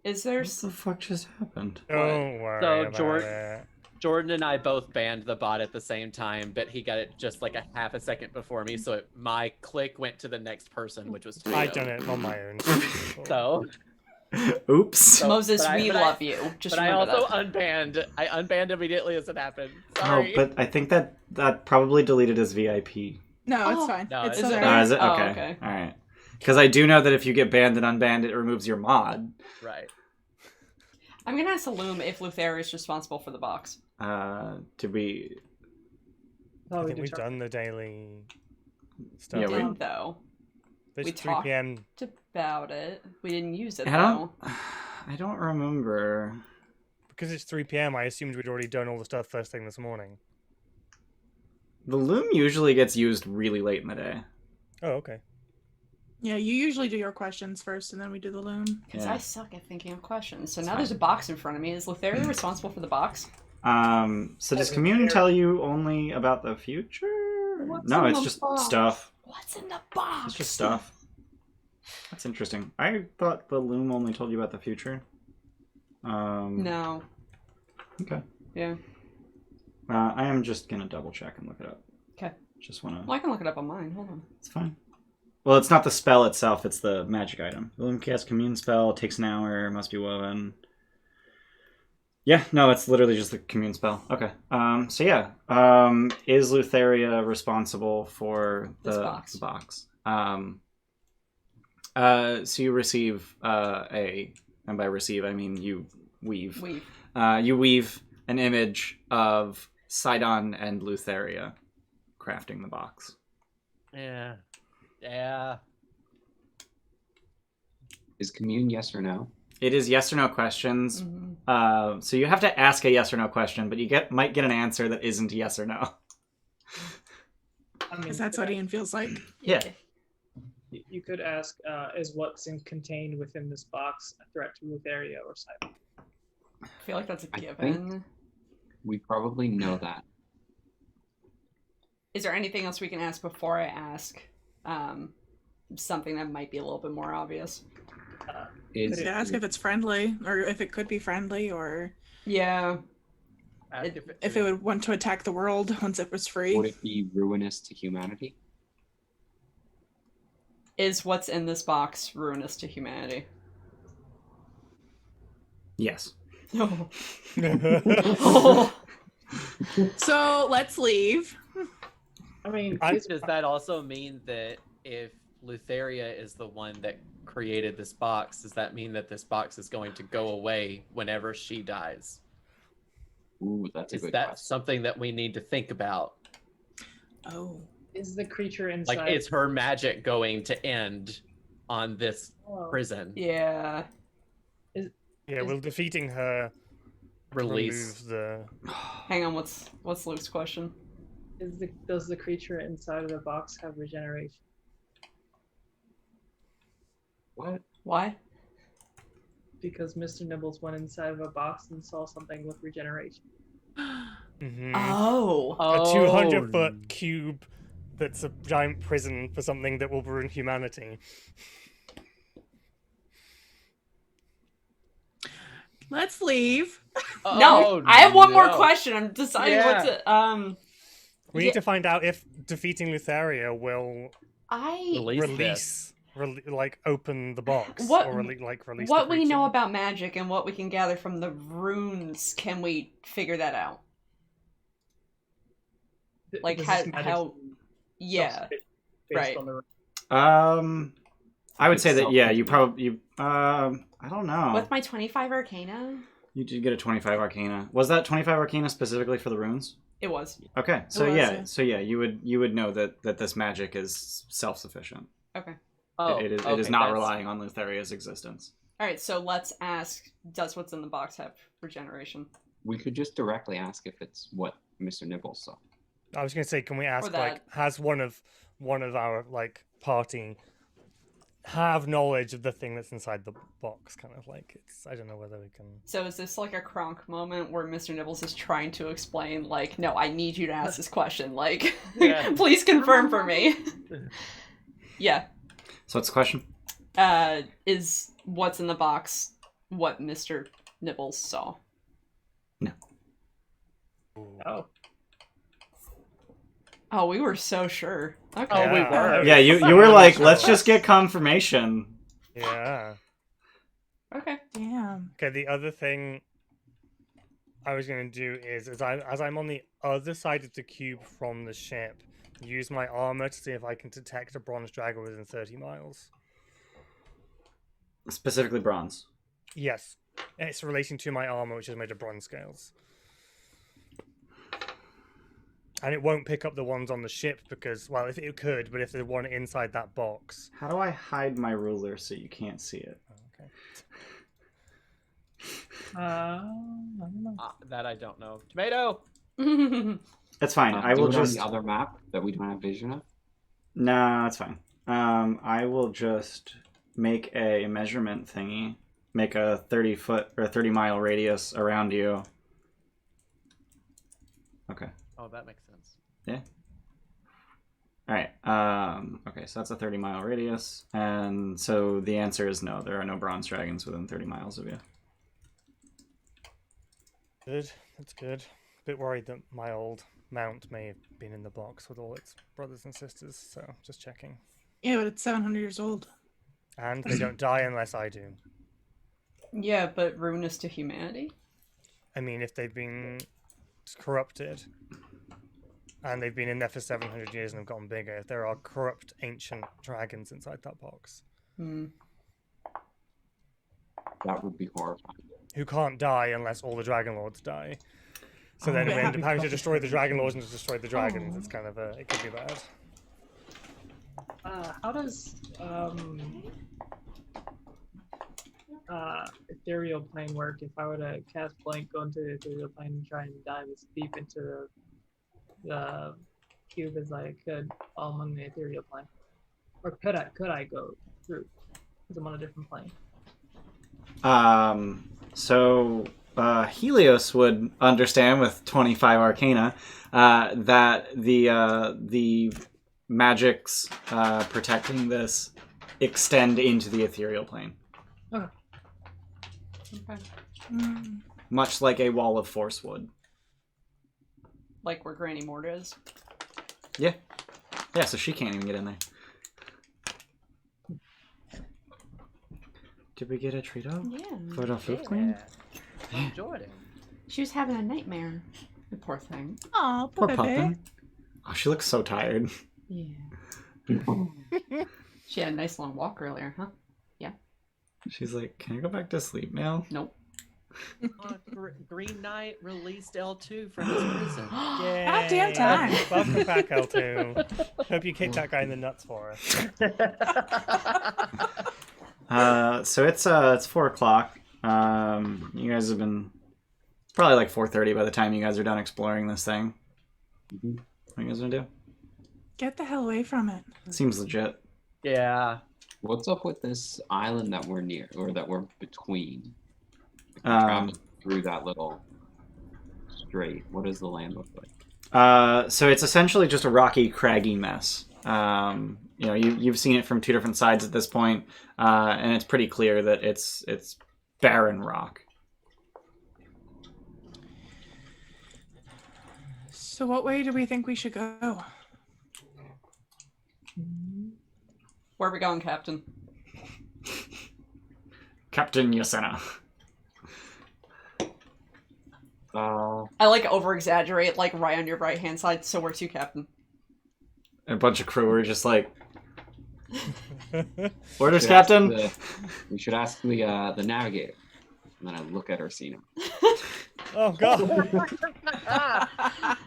Is there What the fuck just happened? Don't worry So, about George- it. Jordan and I both banned the bot at the same time, but he got it just like a half a second before me, so my click went to the next person, which was I Toledo. done it on my own. So, Oops. So- Moses, but I- we but I- love you. Just but I remember also that. unbanned. I unbanned immediately as it happened. Oh, Sorry. but I think that probably deleted his VIP. No, it's Oh. fine. No, it's is still it? there. Is it? Oh, Okay. okay. All right. Because I do know that if you get banned and unbanned, it removes your mod. Right. I'm gonna ask the loom if Luthera is responsible for the box. Did we? oh, I we think we've determined. done the daily stuff. Yeah, We we- didn't though. It's we 3 talked- p.m. About it. We didn't use it I though. don't. I don't remember. Because it's 3 p.m., I assumed we'd already done all the stuff first thing this morning. The loom usually gets used really late in the day. Oh, okay. Yeah, you usually do your questions first, and then we do the loom. Because Yeah. I suck at thinking of questions. So It's now there's a box in front of me. Is Luthera responsible for the box? So does Commune tell you only about the future? What's No, in it's the just box? stuff. What's in the box? It's just stuff. That's interesting. I thought the loom only told you about the future. No. Okay. Yeah. I am just gonna double check and look it up. Okay. Just wanna. Well, I can look it up on mine. Hold on. It's fine. Well, it's not the spell itself; it's the magic item. The loom casts commune spell. Takes an hour. Must be woven. Yeah. No, it's literally just the commune spell. Okay. So yeah. Is Lutheria responsible for This the box. box? So you receive and by receive I mean you weave. Weave. You weave an image of Sidon and Lutheria crafting the box. Yeah. Yeah. Is commune yes or no? It is yes or no questions. Mhm. So you have to ask a yes or no question, but you might get an answer that isn't yes or no. I mean, Because that's what Ian feels like. Yeah. you could ask, is what's contained within this box a threat to Lutheria or Sidon? I feel like that's a I given. We probably know that. Is there anything else we can ask before I ask something that might be a little bit more obvious? Is Could ask if it's friendly, or if it could be friendly, or Yeah. Ask if it would want to attack the world once it was free. would it be ruinous to humanity? Is what's in this box ruinous to humanity? Yes. No. So let's leave. I mean, Does that also mean that if Lutheria is the one that created this box, does that mean that this box is going to go away whenever she dies? Ooh, that's a Is good that question. something that we need to think about? Oh. is the creature inside? Like, is her magic going to end on this Oh, prison? Yeah. Yeah, well, defeating her Release. remove the. Hang on, what's Luke's question? does the creature inside of the box have regeneration? What? Why? because Mr. Nibbles went inside of a box and saw something with regeneration. Oh. A 200-foot cube that's a giant prison for something that will ruin humanity. Let's leave. No, I have one more question. I'm deciding what to. We need to find out if defeating Lutheria will open the box. What- or release what the we know creature. about magic and what we can gather from the runes. Can we figure that out? Like Was this magic how? Yeah. based right. on the I would say that yeah, Itself. I don't know. With my 25 Arcana, You did get a 25 Arcana. Was that 25 Arcana specifically for the runes? it was. Okay, so was, yeah, yeah. so yeah, you would know that this magic is self-sufficient. Okay. It is not relying on Lutheria's existence. All right. So let's ask: does what's in the box have regeneration? We could just directly ask if it's what Mr. Nibbles saw. I was going to say, can we ask, that. like, has one of our, like, party have knowledge of the thing that's inside the box? Kind of like, I don't know whether we can... So is this like a Kronk moment where Mr. Nibbles is trying to explain, like, no, I need you to ask this question, like, Yeah. please confirm for me. Yeah. So what's the question? Is what's in the box what Mr. Nibbles saw? Oh. Oh, we were so sure. Okay. Oh, we Yeah. were. Yeah, you were like, let's just get confirmation. Yeah. Okay. Damn. Okay, the other thing I was going to do is, as I'm on the other side of the cube from the ship, use my armor to see if I can detect a bronze dragon within 30 miles. Specifically bronze. Yes. It's relating to my armor, which is made of bronze scales. And it won't pick up the ones on the ship because, well, if it could, but if there's one inside that box. How do I hide my ruler so you can't see it? Okay. I don't know. That I don't know. Tomato. That's fine. I Do will it on just... the other map that we don't have vision of. Nah, that's fine. I will just make a measurement thingy. Make a 30-foot or 30-mile radius around you. Okay. Oh, that makes sense. Yeah. All right. Okay, so that's a 30-mile radius, and so the answer is no. There are no bronze dragons within 30 miles of you. Good. That's good. A bit worried that my old mount may have been in the box with all its brothers and sisters, so just checking. Yeah, but it's 700 years old. And they don't die unless I do. Yeah, but ruinous to humanity? I mean, if they've been corrupted, and they've been in there for 700 years and have gotten bigger, if there are corrupt ancient dragons inside that box, That would be horrifying. who can't die unless all the Dragonlords die. So then we end up having to destroy the Dragonlords and to destroy the dragons. It's kind of it could be bad. How does ethereal plane work? If I were to cast blank, go into the ethereal plane and try and dive as deep into the cube as I could while I'm on the ethereal plane, or could I go through because I'm on a different plane? So Helios would understand with 25 Arcana that the magics protecting this extend into the ethereal plane. Okay. Much like a wall of force would. Like where Granny Mort is? Yeah. Yeah, so she can't even get in there. Did we get a Trito? Yeah. For the food queen? Yeah. Jordan. She was having a nightmare. The poor thing. Oh, Poor poor baby. Pumpkin. Oh, she looks so tired. Yeah. She had a nice long walk earlier, huh? She's like, can I go back to sleep now? Nope. Green Knight released L2 from his prison. Yay. About damn time. Welcome back, L2. Hope you kicked that guy in the nuts for us. So it's 4 o'clock. You guys have been probably like 4:30 by the time you guys are done exploring this thing. Mhm. What are you guys gonna do? Get the hell away from it. Seems legit. Yeah. What's up with this island that we're near, or that we're between? Like, we're Um, traveling through that little strait. What does the land look like? So it's essentially just a rocky, craggy mess. You know, you've seen it from two different sides at this point, and it's pretty clear that it's barren rock. So what way do we think we should go? Where are we going, Captain? Captain Yasena. I like over exaggerate, like right on your right hand side. So where to, Captain? And a bunch of crew were just like, orders, we should Captain. We should ask the navigator. And then I look at Orsino. Oh god.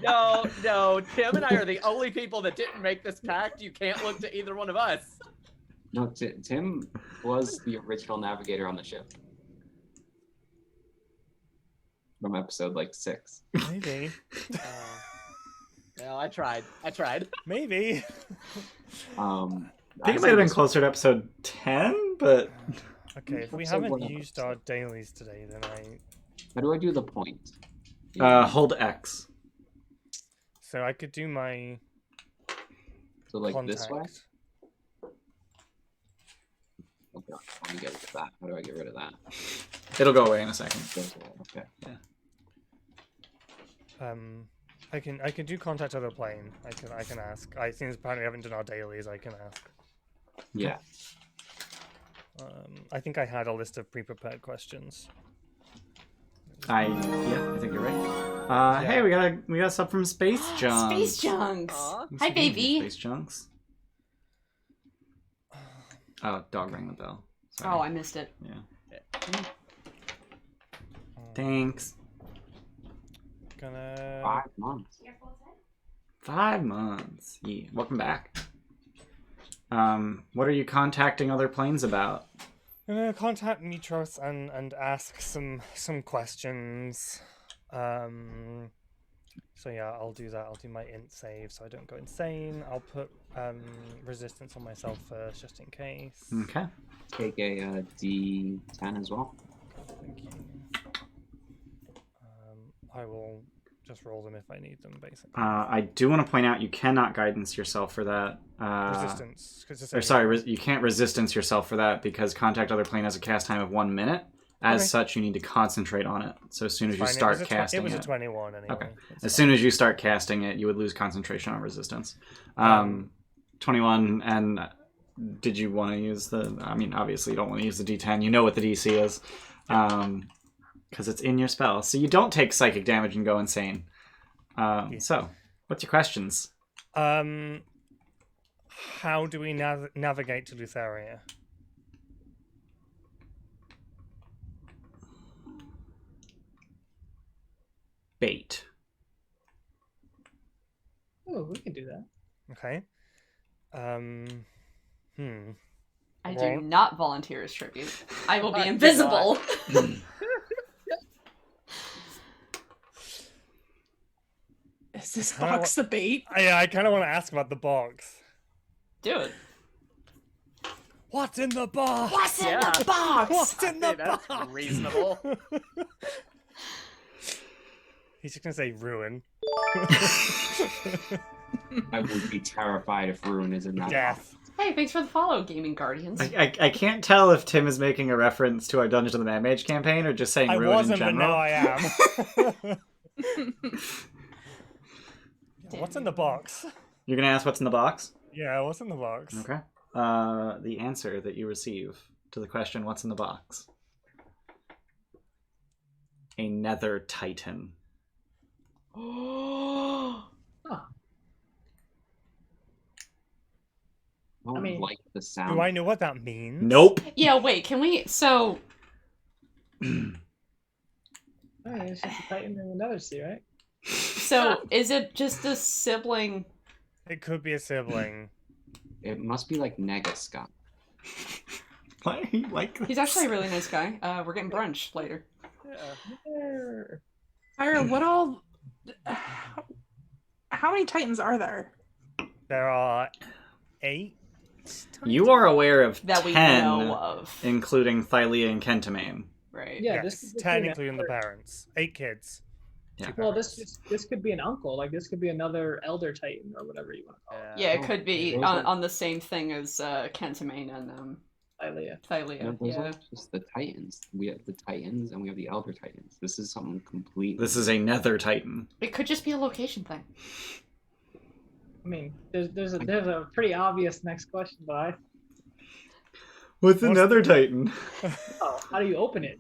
No, Tim and I are the only people that didn't make this pact. You can't look to either one of us. No, Tim was the original navigator on the ship. From episode like 6. Maybe. No, I tried. Maybe. I think it might have been closer to episode 10, but Okay, if we So haven't what used our dailies today, then How do I do the point? hold X. So I could do my So like contact. this way? Okay, let me get rid of that. How do I get rid of that? It'll go away in a second. Okay. I can do contact other plane. I can ask. Since apparently we haven't done our dailies, I can ask. Yeah. I think I had a list of pre-prepared questions. I think you're right. Hey, we got a sub from Space Junks. Space Junks. Aw. Hi, baby. Space Junks. Oh, dog rang the bell. Oh, Sorry. I missed it. Yeah. Thanks. Gonna 5 months. 5 months. Yeah. Welcome back. What are you contacting other planes about? gonna contact Mitros and ask some questions. So yeah, I'll do that. I'll do my int save so I don't go insane. I'll put resistance on myself first just in case. Okay. Take a D10 as well. Thank you. I will just roll them if I need them, basically. I do want to point out you cannot guidance yourself for that. Resistance. 'Cause it's Or a- sorry, you can't resistance yourself for that because contact other plane has a cast time of 1 minute. As Okay. such, you need to concentrate on it. So as soon as you Fine, start it was casting it was a it, 21 anyway. Okay. It's as fine. soon as you start casting it, you would lose concentration on resistance. 21, and did you want to use the? I mean, obviously you don't want to use the D10. You know what the DC is, because it's in your spell. So you don't take psychic damage and go insane. So, what's your questions? How do we navigate to Lutheria? Bait. Oh, we can do that. Okay. I do Well- not volunteer as tribute. I will be I do invisible. Is this Kinda box the bait? I kind of want to ask about the box. Do it. What's in the box? What's in Yeah. the box? What's in the Okay, that's box? reasonable. He's just gonna say ruin. I would be terrified if Ruin is in that. Death. Hey, thanks for the follow, Gaming Guardians. I can't tell if Tim is making a reference to our Dungeons of the Mad Mage campaign or just saying I ruin wasn't, in but general. now I am. What's in the box? You're gonna ask what's in the box? Yeah, what's in the box? Okay. The answer that you receive to the question, what's in the box? A Nether Titan. I don't I mean- like the sound. Do I know what that means? Nope. Yeah, wait, can we... So, Oh, yeah, it's just a Titan in the Nether Sea, right? is it just a sibling? It could be a sibling. It must be like Negascott. Why are you like this? He's actually a really nice guy. We're getting brunch later. There. Ira, what all? How many Titans are there? There are 8. You are aware of that we 10, know of. including Thylea and Kentamane. Right. Yeah, Yes, this could 10 be including the another- parents. 8 kids. Yeah. 2 Well, parents. this could be an uncle. Like this could be another elder titan or whatever you want to call it. Yeah, it Oh, could be those on, are- on the same thing as Kentamane and Thylea. Thylea. No, those Yeah. are just the Titans. We have the Titans and we have the Elder Titans. This is something completely. This is a Nether Titan. It could just be a location thing. I mean, there's a pretty obvious next question, but What's a What's- Nether Titan? how do you open it?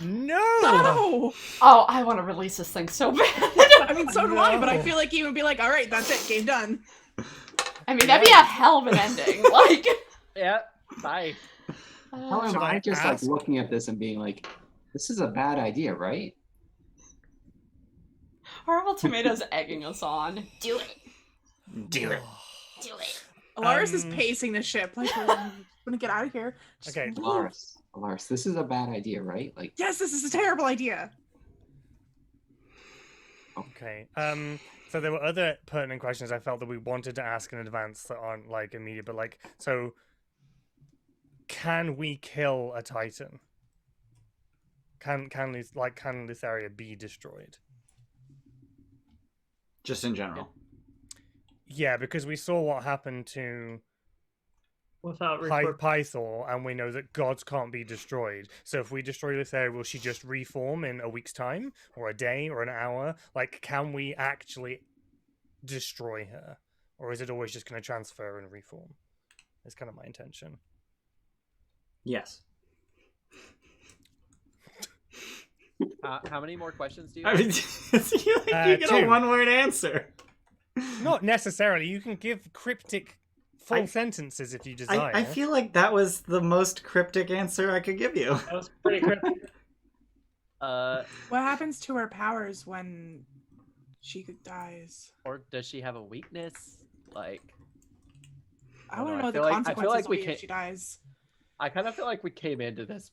No! No! Oh, I want to release this thing so bad. I mean, so do I, but I No. feel like he would be like, all right, that's it, game done. I mean, that'd be a hell of an ending. Like, Yeah. Bye. How am Should I I just ask? like looking at this and being like, this is a bad idea, right? Horrible Tomatoes egging us on. Do it. Do it. Do it. Alaris is Um, pacing the ship, like, we're gonna get out of here. Just Okay. move. Alaris, this is a bad idea, right? Like, Yes, this is a terrible idea. Okay. So there were other pertinent questions I felt that we wanted to ask in advance that aren't like immediate, but like, so can we kill a Titan? Can this area be destroyed? Just in general. Yeah, because we saw what happened to Without Pythor, and we know that gods can't be destroyed. So if we destroy this area, will she just reform in a week's time, or a day, or an hour? Like, can we actually destroy her, or is it always just going to transfer and reform? That's kind of my intention. Yes. How many more questions do you I have? mean, you get a 2. one-word answer. Not necessarily. You can give cryptic full I- sentences if you desire. I feel like that was the most cryptic answer I could give you. That was pretty cryptic. What happens to her powers when she dies? or does she have a weakness? Like, I don't want to know, know I the feel like- I feel consequences like will we be can't- if she dies. I kind of feel like we came into this.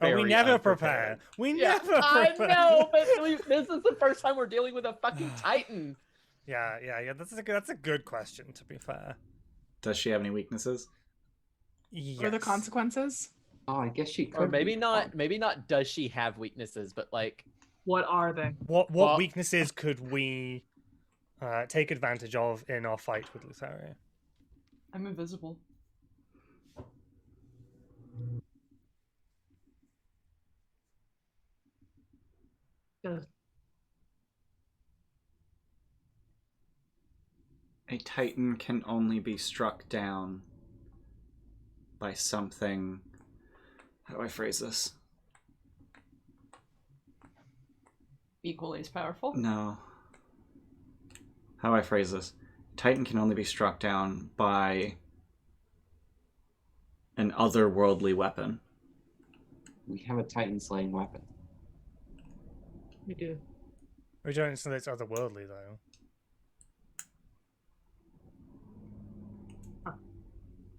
Oh, we very never unprepared. prepare. We Yeah, never I prepare. know, but this is the first time we're dealing with a fucking Titan. Yeah. That's a good question. To be fair. Does she have any weaknesses? Yes. What are the consequences? oh, I guess she could. Or maybe be not. fun. Maybe not. Does she have weaknesses? But like, What are they? What Well- weaknesses could we take advantage of in our fight with Lothario? I'm invisible. Uh, A Titan can only be struck down by something. How do I phrase this? Equally as powerful. No. How do I phrase this? Titan can only be struck down by an otherworldly weapon. We have a Titan slaying weapon. we do. We don't say it's otherworldly though.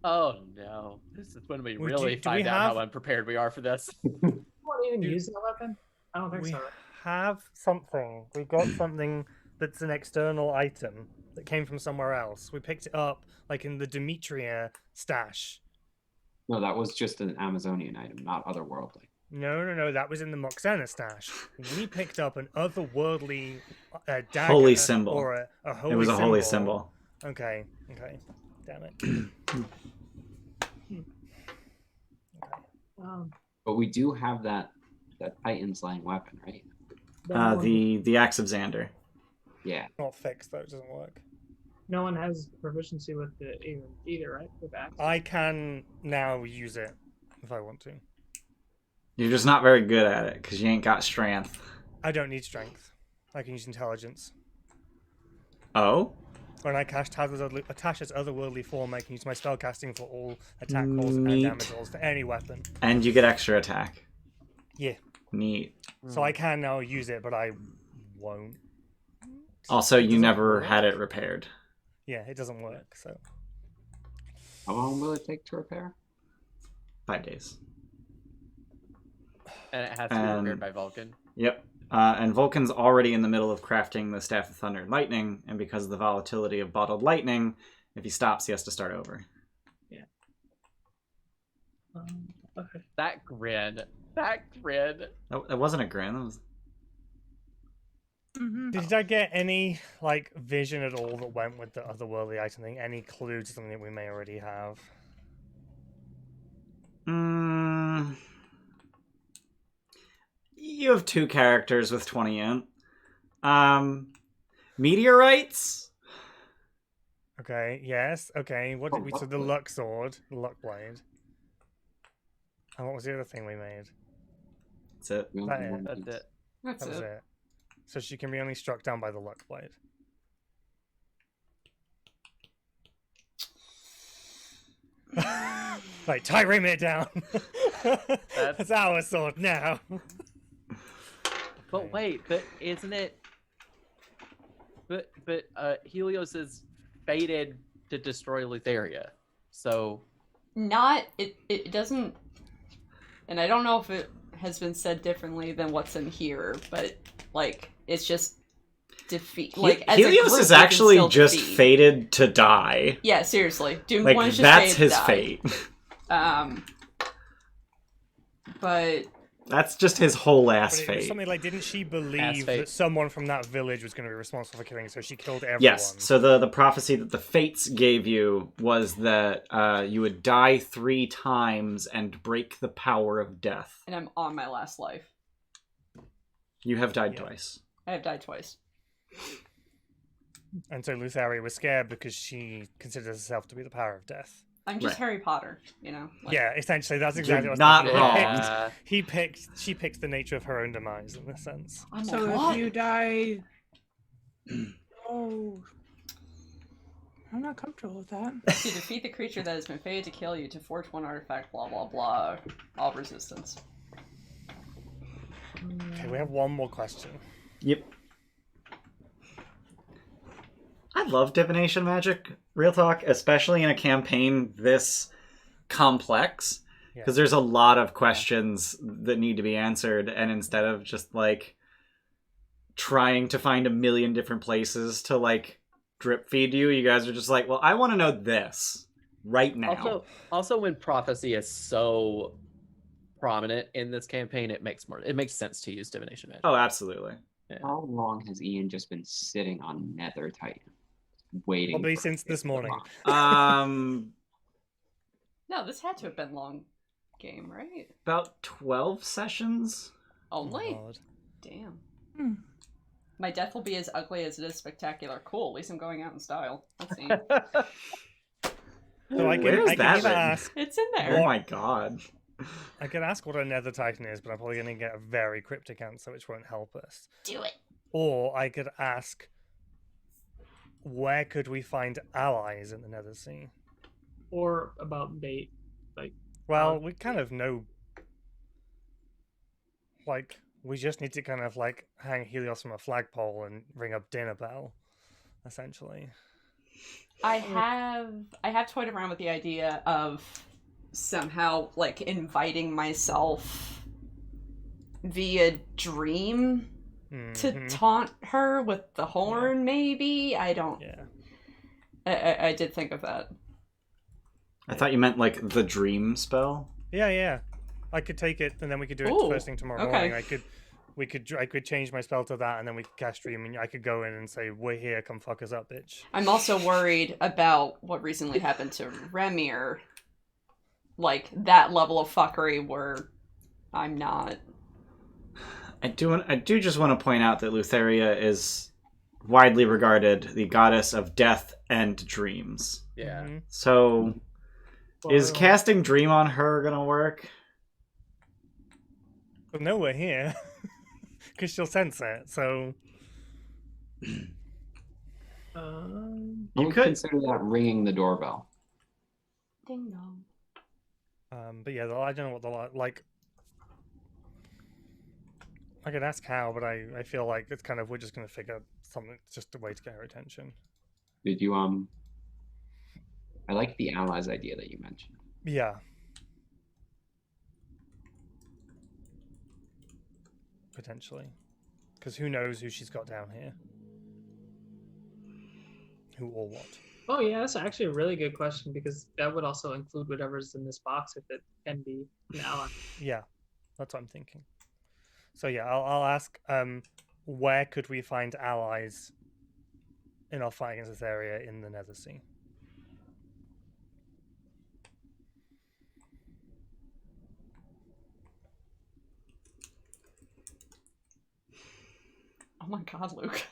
oh no, this is when we Would really you- do find we out have- how unprepared we are for this. You want to even You- use that weapon? I don't think We so. have something. We got something that's an external item that came from somewhere else. We picked it up like in the Demetria stash. No, that was just an Amazonian item, not otherworldly. No, that was in the Moxena stash. We picked up an otherworldly dagger. Holy symbol. Or a holy It was a symbol. holy symbol. Okay. Damn it. But we do have that Titan slaying weapon, right? Then one- The Axe of Xander. Yeah. Not fixed though, it doesn't work. no one has proficiency with the either, right? With axe. I can now use it if I want to. You're just not very good at it because you ain't got strength. I don't need strength. I can use intelligence. Oh? When I cast Tasha's otherworldly form, I can use my spellcasting for all attack rolls and Neat. damage rolls for any weapon. And you get extra attack. Yeah. Neat. So I can now use it, but I won't. Also, It you doesn't never work. had it repaired. Yeah, it doesn't work. So How long will it take to repair? 5 days. And it has to be repaired by Vulcan. Yep. And Vulcan's already in the middle of crafting the Staff of Thunder and Lightning, and because of the volatility of bottled lightning, if he stops, he has to start over. Okay. That grin. That grin. That wasn't a grin. That was... Mhm. Did I get any like vision at all that went with the otherworldly item thing? Any clue to something that we may already have? You have 2 characters with 20 int. Meteorites? Okay, yes, okay. What did we so the luck sword, the luck blade. And what was the other thing we made? That's it. We only That have it. one That's piece. it. That's That was it. it. So she can be only struck down by the luck blade. Right, Tyrame it down. That's our sword now. But wait, but isn't it? But Helios is fated to destroy Lutheria, so Not it doesn't, and I don't know if it has been said differently than what's in here, but like it's just defeat. Like as a Helios group, is we can actually still just defeat. fated to die. Yeah, seriously, Doom Like 1 is just that's fated his to die. fate. But That's just his whole ass But it was fate. something like, didn't she believe fate. that someone from that village was going to be responsible for killing, so she killed everyone? Yes. So the prophecy that the Fates gave you was that you would die 3 times and break the power of death. and I'm on my last life. You have died Yeah. twice. I have died twice. And so Lutheria was scared because she considers herself to be the power of death. I'm just Right. Harry Potter, you know. Like, Yeah, essentially, that's exactly You're what not I was thinking. wrong. She picked the nature of her own demise in this sense. I'm So like, what? if you die, oh, I'm not comfortable with that. To defeat the creature that has been fated to kill you, to forge one artifact, blah blah blah. All resistance. Okay, we have one more question. Yep. I love divination magic, real talk, especially in a campaign this complex. Yeah. Because there's a lot of questions that need to be answered, and instead of just like trying to find a million different places to like drip feed you, you guys are just like, well, I want to know this right now. Also, when prophecy is so prominent in this campaign, it makes sense to use divination magic. Oh, absolutely. How long has Ian just been sitting on Nether Titan, waiting? Probably for since it this to morning. launch? No, this had to have been long game, right? About 12 sessions. Only? God. Damn. Hmm. My death will be as ugly as it is spectacular. Cool, at least I'm going out in style. Let's see. So I can, Where's I can that either written? ask It's in Oh there. my god. I can ask what a Nether Titan is, but I'm probably going to get a very cryptic answer, which won't help us. Do it. Or I could ask, where could we find allies in the Nether Sea? Or about bait. Like, Well, we kind of know. Like, we just need to kind of like hang Helios from a flagpole and ring up dinner bell, essentially. I have toyed around with the idea of somehow like inviting myself via dream to Mhm. taunt her with the horn, maybe? I don't. Yeah. I did think of that. I thought you meant like the dream spell. Yeah. I could take it, and then we could do it Ooh, first thing tomorrow okay. morning. I could change my spell to that, and then we could cast Dream, and I could go in and say, "We're here, come fuck us up, bitch." I'm also worried about what recently happened to Remir. Like, that level of fuckery where I'm not. I do just want to point out that Lutheria is widely regarded the goddess of death and dreams. Yeah. Mhm. So, is well, casting dream on her gonna work? But no, we're here because she'll sense it. So I You would could. consider that ringing the doorbell. Ding dong. But yeah, I don't know what like. I could ask how, but I feel like it's kind of we're just gonna figure something, just a way to get her attention. Did you I like the allies idea that you mentioned. Yeah. Potentially, because who knows who she's got down here, who or what. Oh yeah, that's actually a really good question because that would also include whatever's in this box if it can be an ally. Yeah, that's what I'm thinking. So yeah, I'll ask. Where could we find allies in our fight against this area in the Nether Sea? Oh my god, Luke.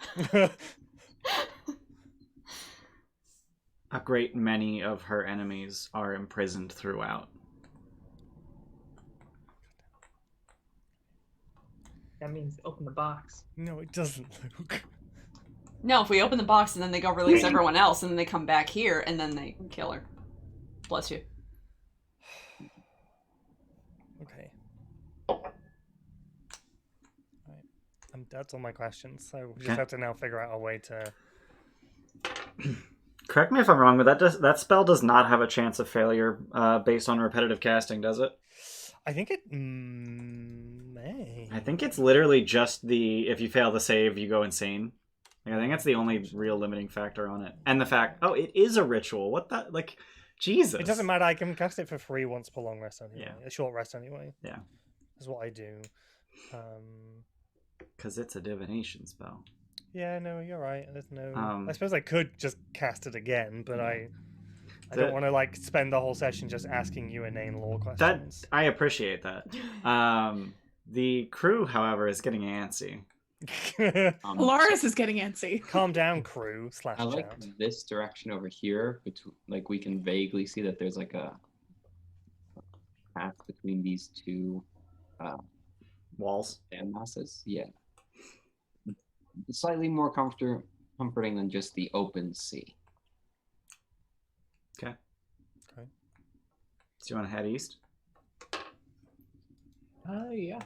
A great many of her enemies are imprisoned throughout. That means open the box. No, it doesn't, Luke. No, if we open the box and then they go release everyone else and then they come back here and then they kill her. Bless you. Okay. Right. That's all my questions. So we just Okay. have to now figure out a way to. Correct me if I'm wrong, but that spell does not have a chance of failure based on repetitive casting, does it? I think it may. I think it's literally just if you fail the save, you go insane. Like, I think that's the only real limiting factor on it. And the fact, it is a ritual. What the, like, Jesus. It doesn't matter. I can cast it for free once per long rest anyway. Yeah. A short rest anyway. Yeah. Is what I do. Because it's a divination spell. Yeah, no, you're right. There's no. Um, I suppose I could just cast it again, but I don't want to like spend the whole session just asking you inane lore questions. I appreciate that. The crew, however, is getting antsy. Alaris is getting antsy. Calm down, crew / I like chat. this direction over here. Like we can vaguely see that there's like a path between these two Walls. land masses. Yeah, slightly more comforting than just the open sea. Okay. Okay. So you want to head east? Yeah.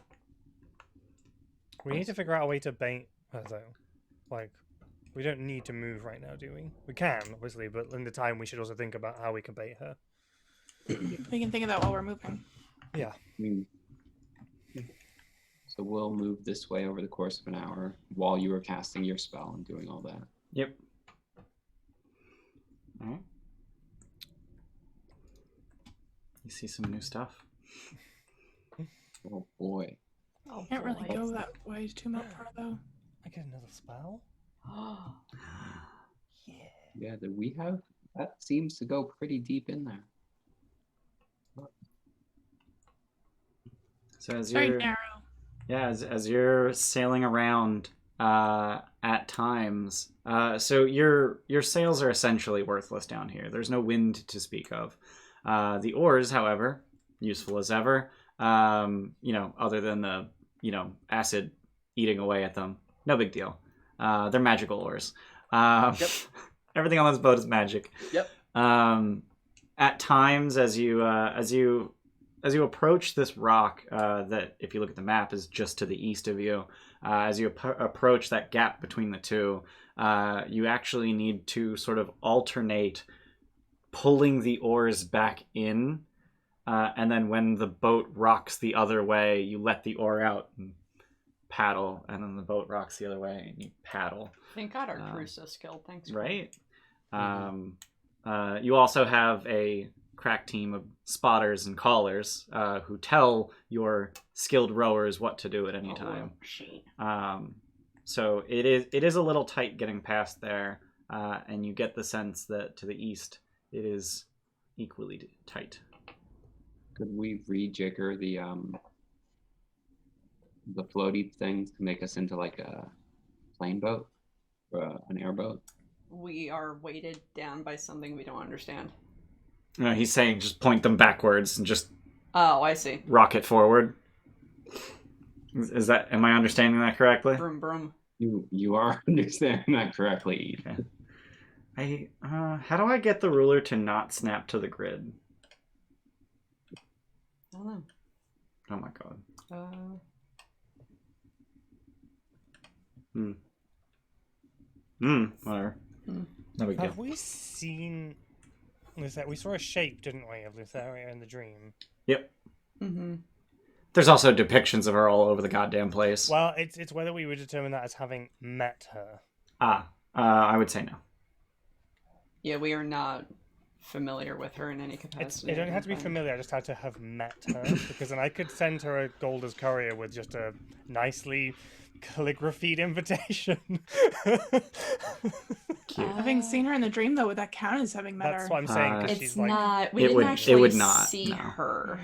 We need to figure out a way to bait her though. Like, we don't need to move right now, do we? We can, obviously, but in the time we should also think about how we can bait her. We can think of that while we're moving. Yeah. I mean, so we'll move this way over the course of an hour while you are casting your spell and doing all that. Yep. All right. You see some new stuff. Oh boy. Oh, Can't really boy. go that way too much far though. I get another spell? Yeah. Yeah, that we have. That seems to go pretty deep in there. So as Very you're narrow. as you're sailing around at times, so your sails are essentially worthless down here. There's no wind to speak of. The oars, however, useful as ever. Other than the acid eating away at them, no big deal. They're magical oars. Yep. Everything on this boat is magic. Yep. At times, as you approach this rock, that if you look at the map is just to the east of you, as you approach that gap between the two, you actually need to sort of alternate pulling the oars back in, and then when the boat rocks the other way, you let the oar out and paddle, and then the boat rocks the other way and you paddle. Thank God our crew's so skilled. Thanks. Right. You also have a crack team of spotters and callers who tell your skilled rowers what to do at any time. So it is a little tight getting past there, and you get the sense that to the east it is equally tight. Could we rejigger the floaty thing to make us into like a plane boat or an airboat? We are weighted down by something we don't understand. No, he's saying just point them backwards and just Oh, I see. rocket forward. Is that? Am I understanding that correctly? Broom, broom. You are understanding that correctly. Okay. How do I get the ruler to not snap to the grid? I don't know. Oh my god. Whatever. No big deal. Have we seen Lutheria? We saw a shape, didn't we, of Lutheria in the dream? Yep. Mm-hmm. There's also depictions of her all over the goddamn place. Well, it's whether we would determine that as having met her. I would say no. Yeah, we are not familiar with her in any It capacity. don't have to be familiar. I just had to have met her because then I could send her a gold as courier with just a nicely calligraphied invitation. Cute. Having seen her in the dream, though, would that count as having met That's her? what I'm saying. 'Cause It's she's like, not. We It didn't would- it actually would not, see no. her,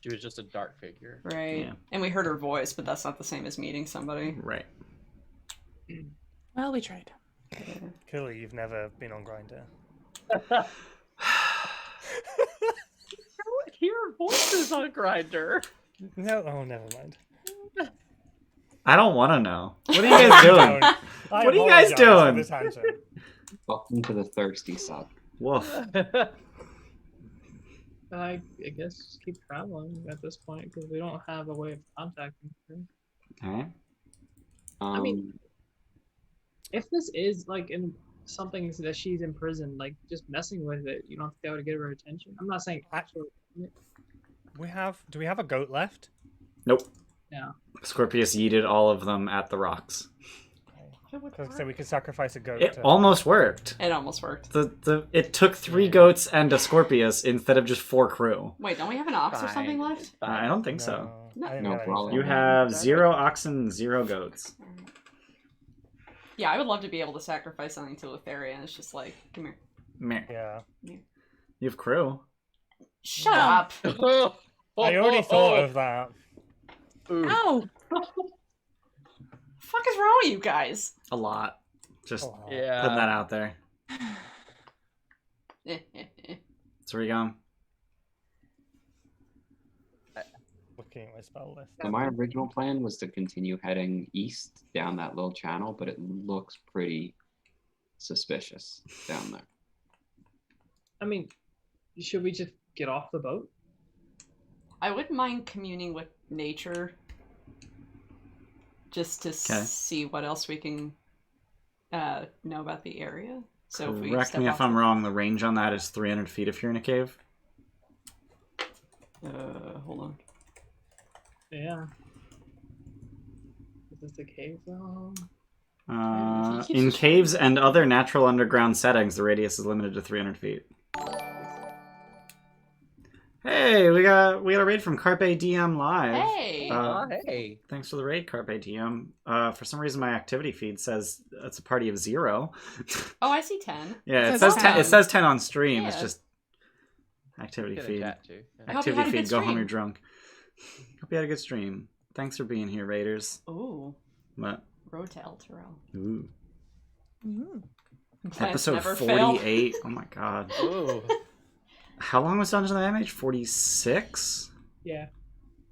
She was just a dark figure. right? Yeah. And we heard her voice, but that's not the same as meeting somebody. Right. Well, we tried. clearly you've never been on Grindr. Hear voices on Grinder. No, oh, never mind. I don't want to know. What are you guys doing? I What are you guys apologize for doing? this tangent. Welcome to the thirsty sub. Woof. I guess just keep traveling at this point because we don't have a way of contacting her. Okay. I mean, if this is like in something that she's imprisoned, like just messing with it, you don't think that would get her attention. I'm not saying actually. Do we have a goat left? Nope. Yeah. Scorpius yeeted all of them at the rocks. So we could sacrifice a goat. It almost worked. It almost worked. It took 3 goats and a Scorpius instead of just 4 crew. Wait, don't we have an ox or something Fine. left? I don't think so. No. I didn't No have any problem. You goat. have 0 oxen, 0 goats. Yeah, I would love to be able to sacrifice something to Thylea, and it's just like, come here. Meh. Yeah. You have crew. Shut No. up. I already thought of that. Ooh. Oh, Fuck is wrong with you guys? A lot. Just Oh, Yeah. putting that out there. So where you going? Looking at my spell list. So my original plan was to continue heading east down that little channel, but it looks pretty suspicious down there. I mean, should we just get off the boat? I wouldn't mind communing with nature just to see what else we can know about the area. So if we Correct step me off if I'm wrong, the range on that is 300 feet if you're in a cave. Hold on. Yeah. Is this the cave zone? In caves and other natural underground settings, the radius is limited to 300 feet. Hey, we got a raid from Carpe Diem Live. Hey! Hey. Thanks for the raid, Carpe Diem. For some reason, my activity feed says it's a party of 0. Oh, I see 10. Yeah, it It says says 10. 10. It says 10 on stream. It's Yeah. just activity Get a feed. chat too. Yeah. Hope you Activity had a feed. good Go home. stream. You're drunk. Hope you had a good stream. Thanks for being here, Raiders. Ooh, What? Road to El Terrell. Ooh. Plants Episode never fail. 48. Oh my god. Ooh. How long was Dungeons and Damage? 46? Yeah.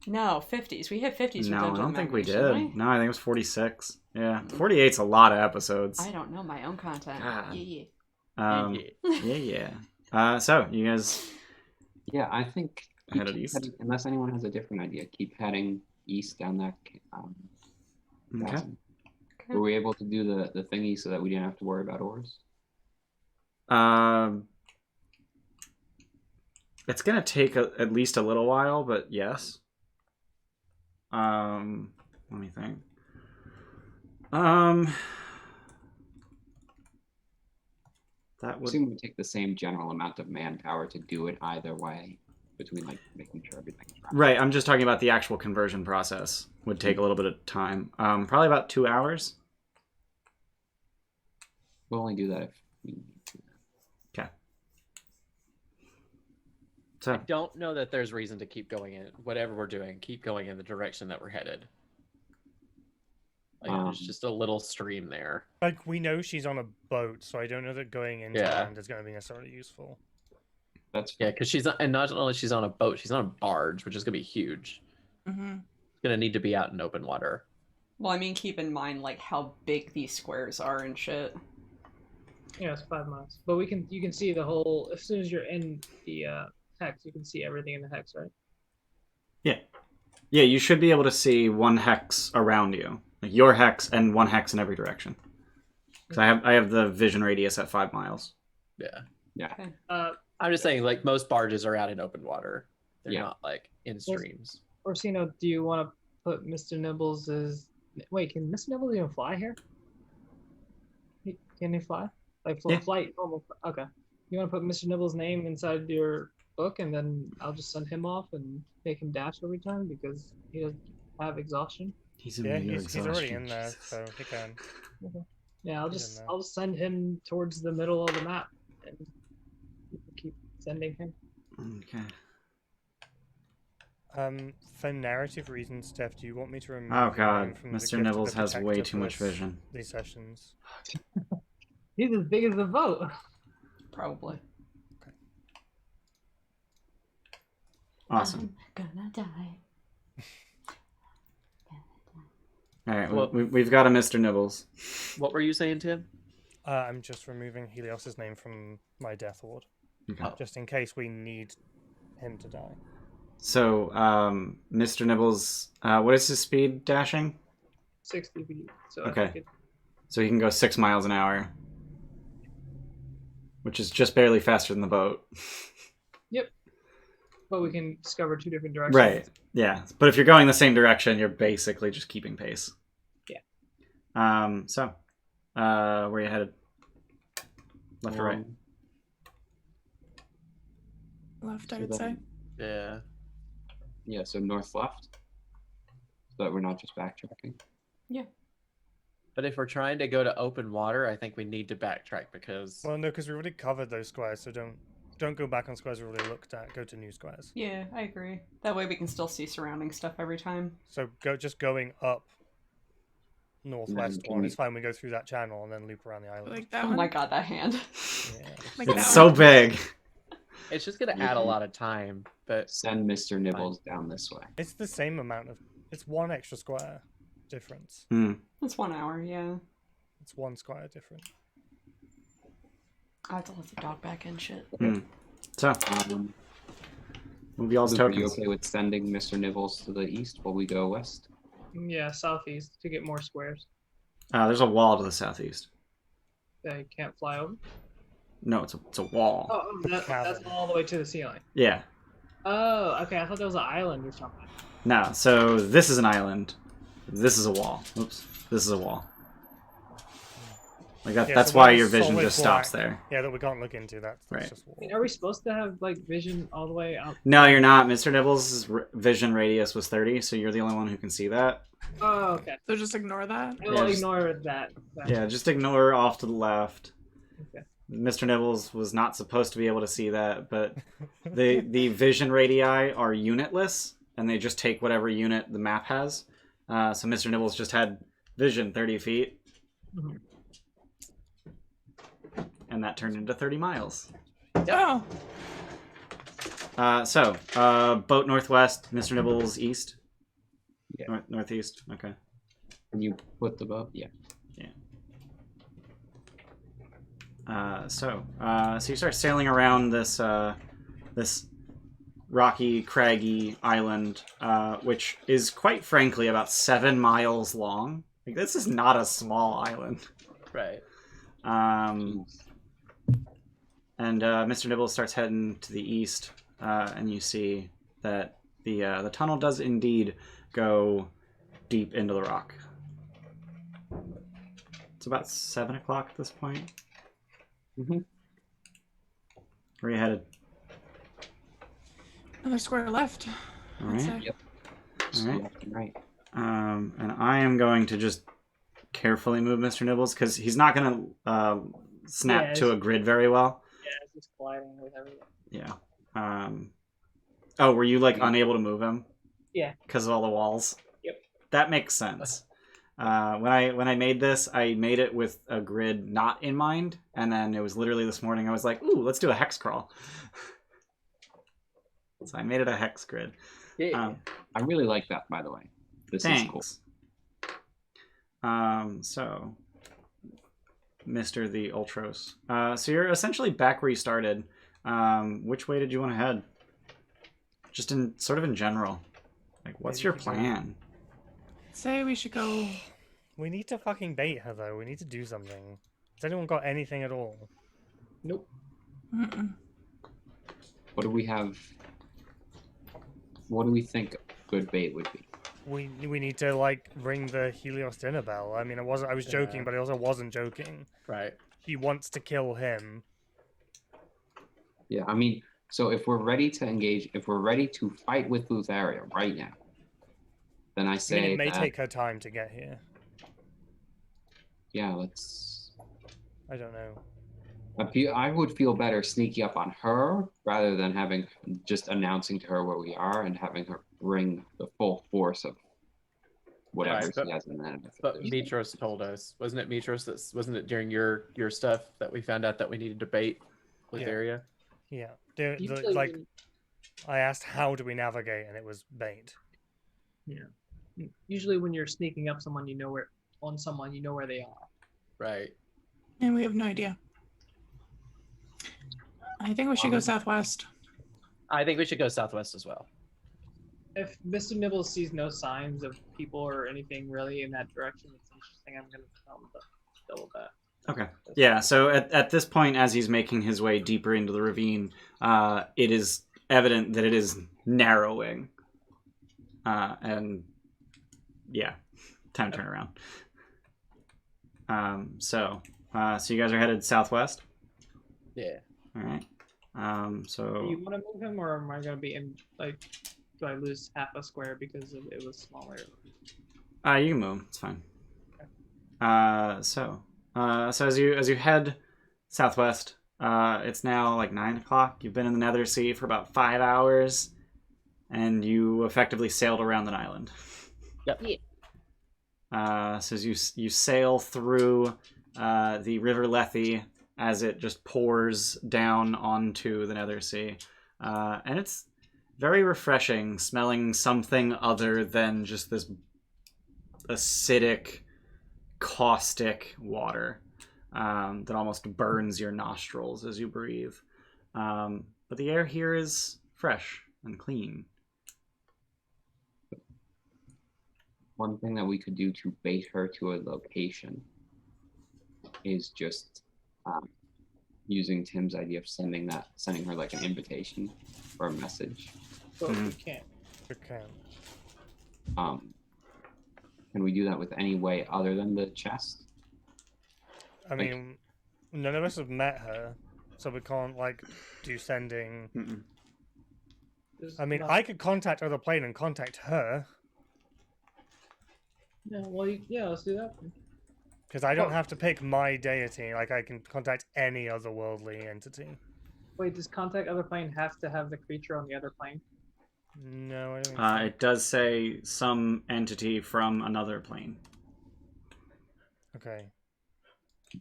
No, 50s. We hit 50s. No, I with don't think we Dungeons and did. No, I think it was 46. Yeah, 48's a lot of episodes. I don't know my own content. God. Yeah. Yeah. So, you guys... Yeah, I think you Headed keep east. heading- unless anyone has a different idea, keep heading east down that. Okay. chasm. Were we able to do the thingy so that we didn't have to worry about ores? It's gonna take at least a little while, but yes. Let me think. That I would... assume it would take the same general amount of manpower to do it either way, between like making sure everything's right. Right, I'm just talking about the actual conversion process. Would take a little bit of time. Probably about 2 hours. We'll only do that if we need to. Okay. So, I don't know that there's reason to keep going in whatever we're doing. Keep going in the direction that we're headed. Like there's just a little stream there. Like, we know she's on a boat, so I don't know that going into Yeah. land is going to be necessarily useful. That's Yeah, because and not only she's on a boat, she's on a barge, which is gonna be huge. Mm-hmm. It's gonna need to be out in open water. Well, I mean, keep in mind like how big these squares are and shit. Yeah, it's 5 miles. But you can see the whole as soon as you're in the hex, you can see everything in the hex, right? yeah, you should be able to see 1 hex around you. Like your hex and 1 hex in every direction. Because I have the vision radius at 5 miles. Yeah. Uh I'm just saying, like most barges are out in open water. They're Yeah. not like in streams. Orsino, do you want to put Mr. Nibbles as... Wait, can Mr. Nibbles even fly here? Can he fly? Like Yeah. flight, normal. Okay. You want to put Mr. Nibble's name inside your book, and then I'll just send him off and make him dash every time because he doesn't have exhaustion. He's Yeah, immune to he's already exhaustion, in there, Jesus. so he can. Okay. Yeah, He's in there. I'll just send him towards the middle of the map, and keep sending him. Okay. For narrative reasons, Steph, do you want me to remove Oh your name god, from the Mr. gift of Nibbles the has way protector too much for vision. these sessions? He's as big as the boat. Probably. Awesome. I'm gonna die. All right, Well- we've got a Mr. Nibbles. What were you saying, Tim? I'm just removing Helios's name from my death ward, Okay. just in case we need him to die. So, Mr. Nibbles, what is his speed dashing? 60 feet. So Okay. I think So he can go 6 miles an hour, which is just barely faster than the boat. but we can discover 2 different directions. Right. Yeah. But if you're going the same direction, you're basically just keeping pace. Yeah. So, where are you headed? Left or right? Left, I So would that- say. Yeah. Yeah, so north left. So that we're not just backtracking. But if we're trying to go to open water, I think we need to backtrack because Well, no, because we already covered those squares, so don't go back on squares we already looked at. Go to new squares. Yeah, I agree. That way we can still see surrounding stuff every time. So just going up northwest can one we- is fine. We go through that channel and then loop around the island. Like that Oh one. my god, that hand. Yeah. Like It's that so one. big. it's just gonna add a lot of time. But Send Mr. Nibbles down this way. It's the same amount of. It's 1 extra square difference. Hmm. That's 1 hour, yeah. It's 1 square difference. I have to let the dog back in shit. So, move y'all's Luke, are you tokens. okay with sending Mr. Nibbles to the east while we go west? Yeah, southeast to get more squares. There's a wall to the southeast. They can't fly over. No, it's a wall. Oh, that's all the way to the ceiling. Yeah. Oh, okay. I thought that was an island or something. No, so this is an island. This is a wall. Oops. This is a wall. Like that. Yeah, that's so why that your is vision solid just stops black. there. Yeah, that we can't look into. That's Right. just wall. Are we supposed to have like vision all the way out? No, you're not. Mr. Nibbles' vision radius was 30, so you're the only one who can see that. Oh, okay. So just ignore that. I will Yeah, just- ignore that. Yeah, just ignore off to the left. Okay. Mr. Nibbles was not supposed to be able to see that, but the vision radii are unitless, and they just take whatever unit the map has. So Mr. Nibbles just had vision 30 feet, Mhm. and that turned into 30 miles. Oh, Boat northwest, Mr. Nibbles east. Yeah. Northeast. Okay. Can you put the boat? Yeah. So you start sailing around this this rocky, craggy island, which is quite frankly about 7 miles long. Like, this is not a small island. right. And Mr. Nibbles starts heading to the east, and you see that the tunnel does indeed go deep into the rock. It's about 7 o'clock at this point. Mm-hmm. Where are you headed? another square left. All I'd right. say. Yep. So Alright. left and right. And I am going to just carefully move Mr. Nibbles because he's not going to snap Yeah, to a grid very well. Yeah, it's just colliding with everything. Yeah. Oh, were you like unable to move him? Yeah. Because of all the walls. Yep. That makes sense. When I made this, I made it with a grid not in mind, and then it was literally this morning I was like, "Ooh, let's do a hex crawl." So I made it a hex grid. Yeah. I really like that, by the way. This is cool. Thanks. So, Mr. the Ultros. So you're essentially back where you started. Which way did you want to head? Just in general. Like, what's Maybe your we should go- plan? Say we should go. We need to fucking bait her though. We need to do something. Has anyone got anything at all? Nope. Mm-mm. What do we have? What do we think good bait would be? we need to like ring the Helios dinner bell. I mean, I was joking, Yeah. but I also wasn't joking. Right. He wants to kill him. Yeah, I mean, so if we're ready to engage, if we're ready to fight with Thylea right now, then I I mean, say it may that, take her time to get here. yeah, let's. I don't know. I would feel better sneaking up on her rather than having just announcing to her where we are and having her bring the full force of whatever Right, she has in that. But Mitros told us, wasn't it Mitros? Wasn't it during your stuff that we found out that we needed to bait with Yeah. area? Yeah, Usually like when- I asked how do we navigate, and it was bait. Usually when you're sneaking up someone, you know where they are. Right. And we have no idea. I think we should go southwest. I think we should go southwest as well. If Mr. Nibbles sees no signs of people or anything really in that direction, it's interesting. I'm gonna tell him to double that. Okay. Yeah, so at this point, as he's making his way deeper into the ravine, it is evident that it is narrowing. And yeah, time to turn around. So you guys are headed southwest? Yeah. All right. Do So you want to move him, or am I gonna be in like? Do I lose half a square because it was smaller? you can move. It's fine. So as you head southwest, it's now like 9 o'clock. You've been in the Nether Sea for about 5 hours, and you effectively sailed around an island. Yep. Yeah. So as you sail through the River Lethe as it just pours down onto the Nether Sea, and it's very refreshing, smelling something other than just this acidic, caustic water that almost burns your nostrils as you breathe. But the air here is fresh and clean. One thing that we could do to bait her to a location is just using Tim's idea of sending her like an invitation or a message. But we Mhm. can't. Okay. Can we do that with any way other than the chest? I mean, none of us have met her, so we can't like do sending. Mm-mm. There's I mean, not- I could contact other plane and contact her Yeah. Well, yeah. Let's do that. because I don't have to pick my deity. Like I can contact any otherworldly entity. Wait, does contact other plane have to have the creature on the other plane? No, I don't think so. It does say some entity from another plane. Okay.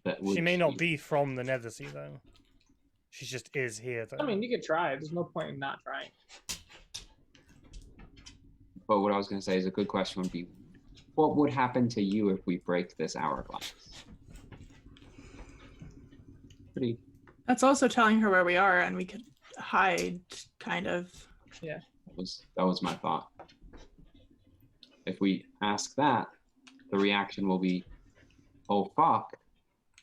That She would may not be from the Nether Sea though. She just is here though. I mean, you could try. There's no point in not trying. But what I was going to say is a good question would be, what would happen to you if we break this hourglass? Pretty. That's also telling her where we are, and we could hide, kind of. That was my thought. If we ask that, the reaction will be, "Oh fuck,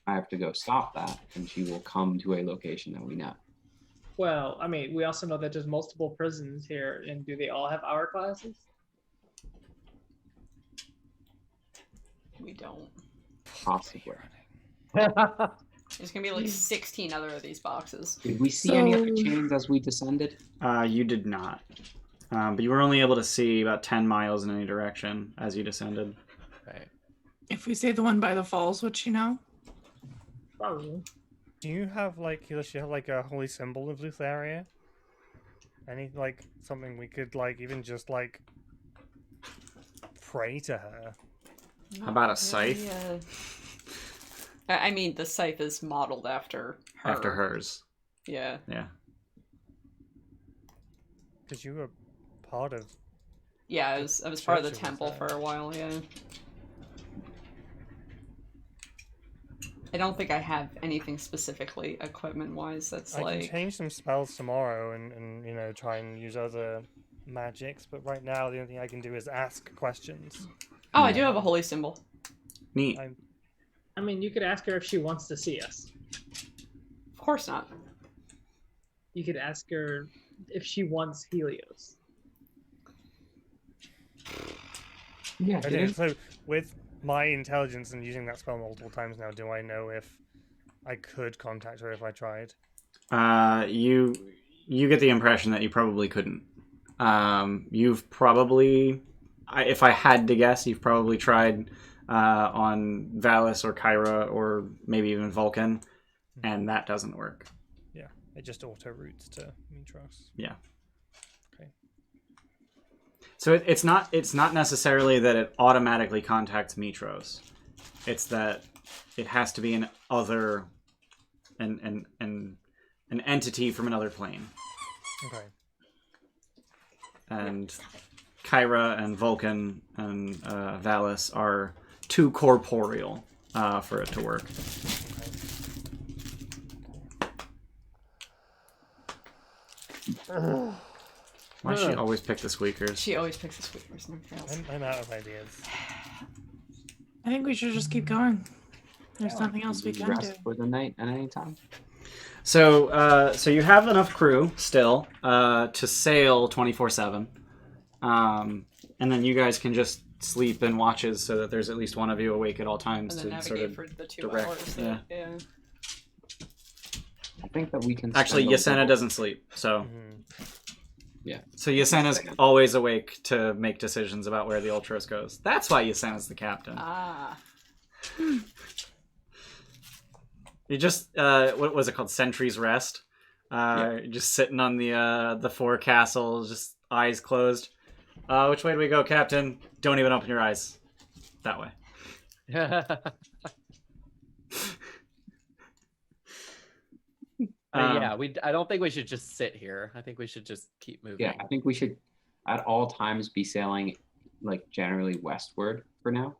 I have to go stop that," and she will come to a location that we know. Well, I mean, we also know that there's multiple prisons here, and do they all have hourglasses? We don't. Possibly. There's gonna be like 16 other of these boxes. Did we see any other So- chains as we descended? You did not. But you were only able to see about 10 miles in any direction as you descended. Right. If we say the one by the falls, would she know? Probably. Do you have like does she have like a holy symbol of Thylea? Any like something we could like even just like pray to her? How about a scythe? Yeah. I mean, the scythe is modeled after her. After hers. Yeah. Yeah. Because you were part of. Yeah, I was part of the Church of temple for Messiah. a while, yeah. I don't think I have anything specifically equipment-wise that's I like... can change some spells tomorrow and you know try and use other magics, but right now the only thing I can do is ask questions. Oh, I do have a holy symbol. Neat. I mean, you could ask her if she wants to see us. Of course not. You could ask her if she wants Helios. Yeah, I do. So with my intelligence and using that spell multiple times now, do I know if I could contact her if I tried? You get the impression that you probably couldn't. You've probably, if I had to guess, you've probably tried on Valis or Kyra or maybe even Vulcan, and that doesn't work. Yeah, it just auto routes to Mitros. Yeah. Okay. So it's not necessarily that it automatically contacts Mitros. It's that it has to be an other, an entity from another plane. Okay. And Kyra and Vulcan and Valis are too corporeal for it to work. Why does she always pick the squeakers? She always picks the squeakers, never fails. I'm out of ideas. I think we should just keep going. There's nothing else we can do. Rest for the night at any time. So, so you have enough crew still to sail 24/7, and then you guys can just sleep in watches so that there's at least one of you awake at all times And then to sort navigate of for the 2 direct. hours. Yeah. Yeah. I think that we can. Actually, spend a Yasena little- doesn't sleep, so Yeah. so Yasena's always awake to make decisions about where the Ultros goes. That's why Yasena's the captain. Ah. You just what was it called? Sentry's Rest. Just sitting on the forecastle, just eyes closed. Which way do we go, Captain? Don't even open your eyes. That way. Yeah, I don't think we should just sit here. I think we should just keep moving. Yeah, I think we should at all times be sailing like generally westward for now.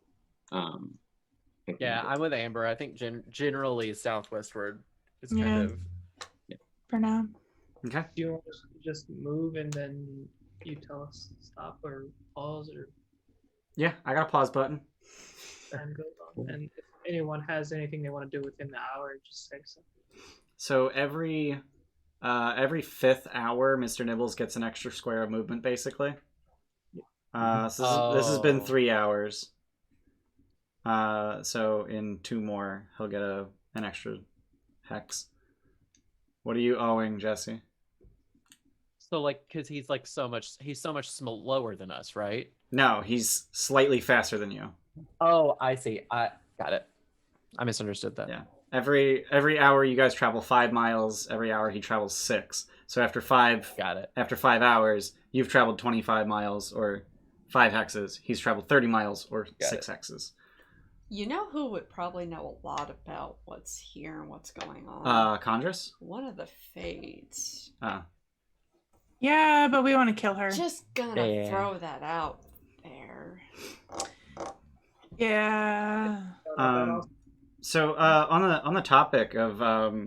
Yeah, I'm with Amber. I think generally southwestward is kind Yeah. of. For now. Okay. Do you want to just move and then you tell us to stop or pause or Yeah, I got a pause button. time goes on? And if anyone has anything they want to do within the hour, just say something. So every 5th hour, Mr. Nibbles gets an extra square of movement, basically. So this has been 3 hours. So in 2 more, he'll get an extra hex. What are you owing, Jesse? So like, because he's so much slower than us, right? No, he's slightly faster than you. Oh, I see. I got it. I misunderstood that. Yeah. Every hour you guys travel 5 miles. Every hour he travels 6. So after 5 hours, you've traveled 25 miles or 5 hexes. He's traveled 30 miles or 6 hexes. You know who would probably know a lot about what's here and what's going on? Condrus? One of the Fates. Yeah, but we want to kill her. Just gonna throw that out there. Yeah. So on the topic of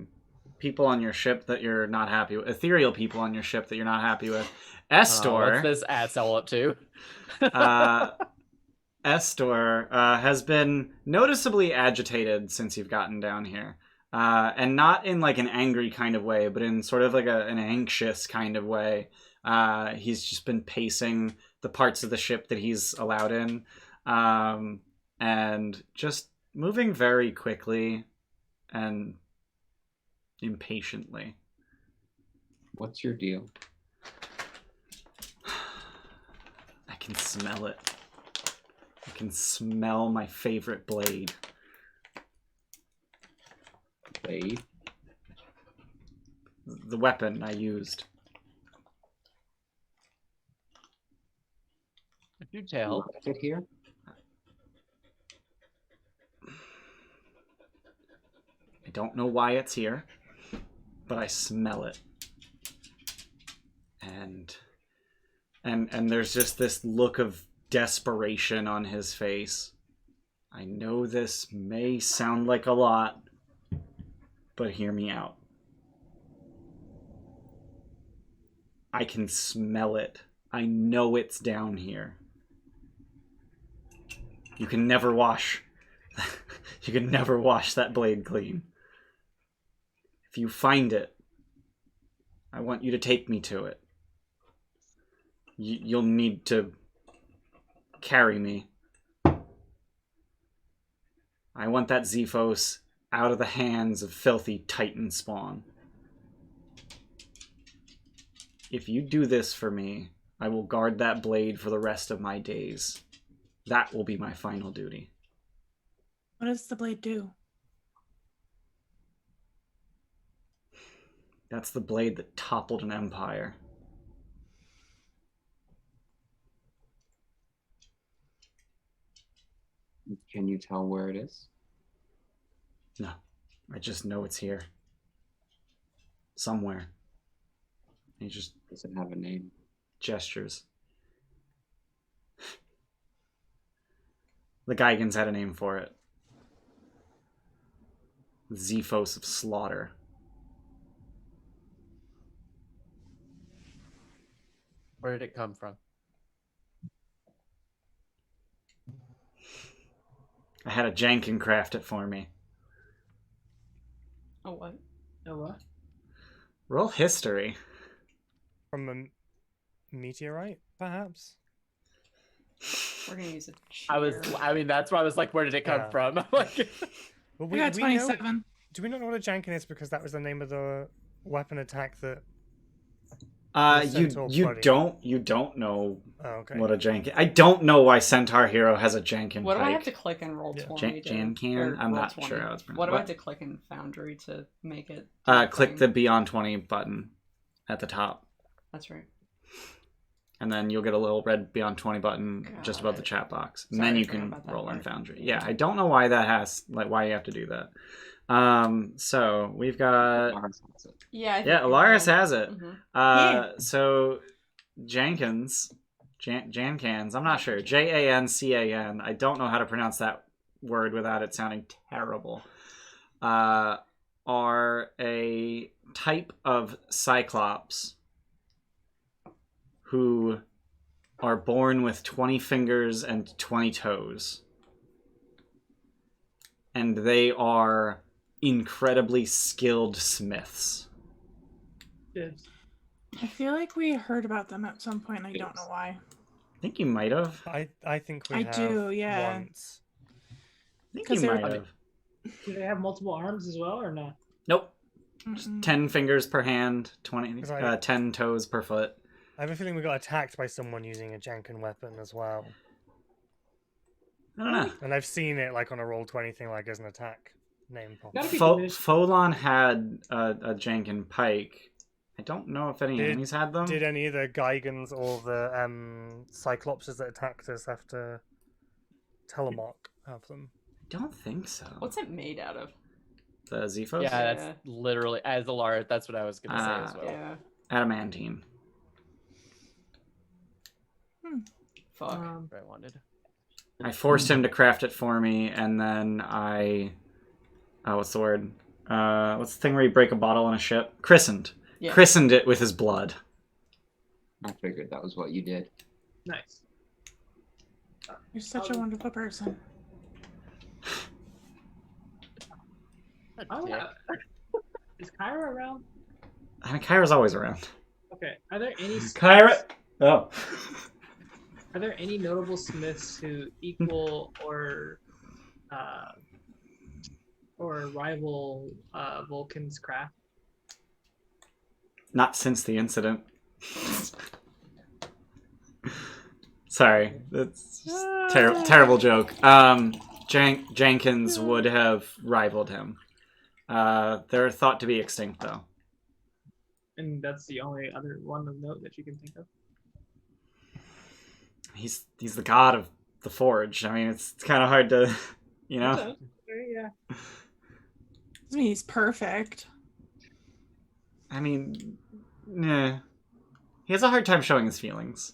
people on your ship that you're not happy with, ethereal people on your ship that you're not happy with, Estor. What's this asshole up to? Estor has been noticeably agitated since you've gotten down here. And not in like an angry kind of way, but in sort of like an anxious kind of way. He's just been pacing the parts of the ship that he's allowed in. And just moving very quickly and impatiently. What's your deal? I can smell it. I can smell my favorite blade. Blade? The weapon I used. Do tell. Left it here? I don't know why it's here, but I smell it. And there's just this look of desperation on his face. I know this may sound like a lot, but hear me out. I can smell it. I know it's down here. You can never wash you can never wash that blade clean. If you find it, I want you to take me to it. You'll need to carry me I want that Zephos out of the hands of filthy Titan spawn. If you do this for me, I will guard that blade for the rest of my days. That will be my final duty. What does the blade do? That's the blade that toppled an empire. Can you tell where it is? No, I just know it's here. Somewhere. He just Does it have a name? gestures. The Geigans had a name for it. Zephos of Slaughter. Where did it come from? I had a Jankin craft it for me. Oh, what? Oh, what? Roll history. From a meteorite, perhaps? We're gonna use a I mean, that's why I was like, where did it come Yeah. from? I'm like, Well, I got 27. Do we not know what a jankin is because that was the name of the weapon attack that... You Centaur you buddy. don't know Oh, okay. what a Jankin. I don't know why Centaur Hero has a Jankin What do I have pike. to click in roll Yeah. 20? Jankin? or I'm roll not 20? sure how it's pronounced. What do I have to click in Foundry to make it? Click the Beyond 20 button at the top, That's right. and then you'll get a little red Beyond 20 button just above the chat box, and Sorry, then I you forgot can about that roll in part. Foundry. Yeah, I don't know why that has why you have to do that. So we've got Lars has it. Yeah. I think yeah, you're Alaris right. has it. Mhm. So Jankins, Jankans, I'm not sure. Jancan. I don't know how to pronounce that word without it sounding terrible. Are a type of Cyclops who are born with 20 fingers and 20 toes. And they are incredibly skilled smiths. Dibs. I feel like we heard about them at some point, and I don't know why. I think you might have. I think we I have do, yeah. once. I think 'Cause you they're- might have. Do they have multiple arms as well, or not? Nope. Mm-mm. 10 fingers per hand, 20, Because I- 10 toes per foot. I have a feeling we got attacked by someone using a jankin weapon as well. I don't know. And I've seen it like on a roll 20 thing, like as an attack name pop. Gotta be Fo- diminished. Folon had a Jankin pike. I don't know if any Did- enemies had them. Did any of the Geigans or the Cyclopses that attacked us after Telemark have them? I don't think so. What's it made out of? The Zephos? yeah, Yeah. that's literally as a Lar. That's what I was gonna say as well. Yeah. Adamantine. Fuck. What I wanted. I forced him to craft it for me, and then what's the word? What's the thing where you break a bottle on a ship? Christened. Yeah. Christened it with his blood. I figured that was what you did. Nice. You're such a wonderful person. Oh, Yeah. is Kyra around? I mean, Kyra's always around. Okay. Are there any Kyra! Oh. Are there any notable smiths who equal or rival Vulcan's craft? Not since the incident. Sorry, that's just terrible joke. Jenkins would have rivaled him. They're thought to be extinct, though. And that's the only other one of note that you can think of. He's the god of the forge. I mean, it's kind of hard to, you know. Yeah. I mean, he's perfect. I mean, nah. He has a hard time showing his feelings.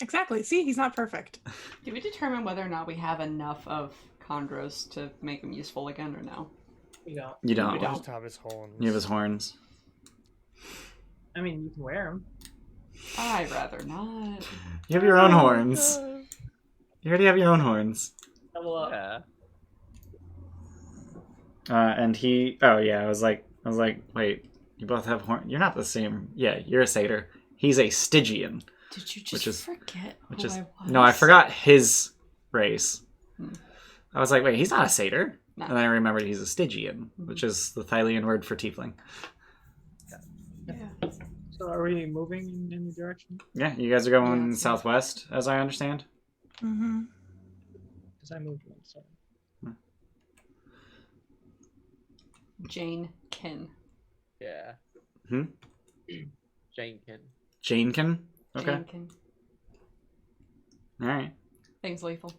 Exactly. See, he's not perfect. Did we determine whether or not we have enough of Chondros to make him useful again, or no? You don't. You don't. We don't. Just have his horns. You have his horns. I mean, you can wear them. I'd rather not. You have your own horns. You already have your own horns. Level up. Yeah. And he. Oh yeah, I was like, wait, you both have horns. You're not the same. Yeah, you're a satyr. He's a Stygian. Did you just Which is- forget Which who is I was? no, I forgot his race. I was like, wait, he's not a satyr. No. And then I remembered he's a Stygian, which is the Thylean word for tiefling. Yeah. So are we moving in any direction? Yeah, you guys are going Yeah. southwest, as I understand. Mm-hmm. Because I moved one, so. Jane Kin. Yeah. Hmm? Janekin. Janekin? Okay. Jane Kin. All right. Things lethal.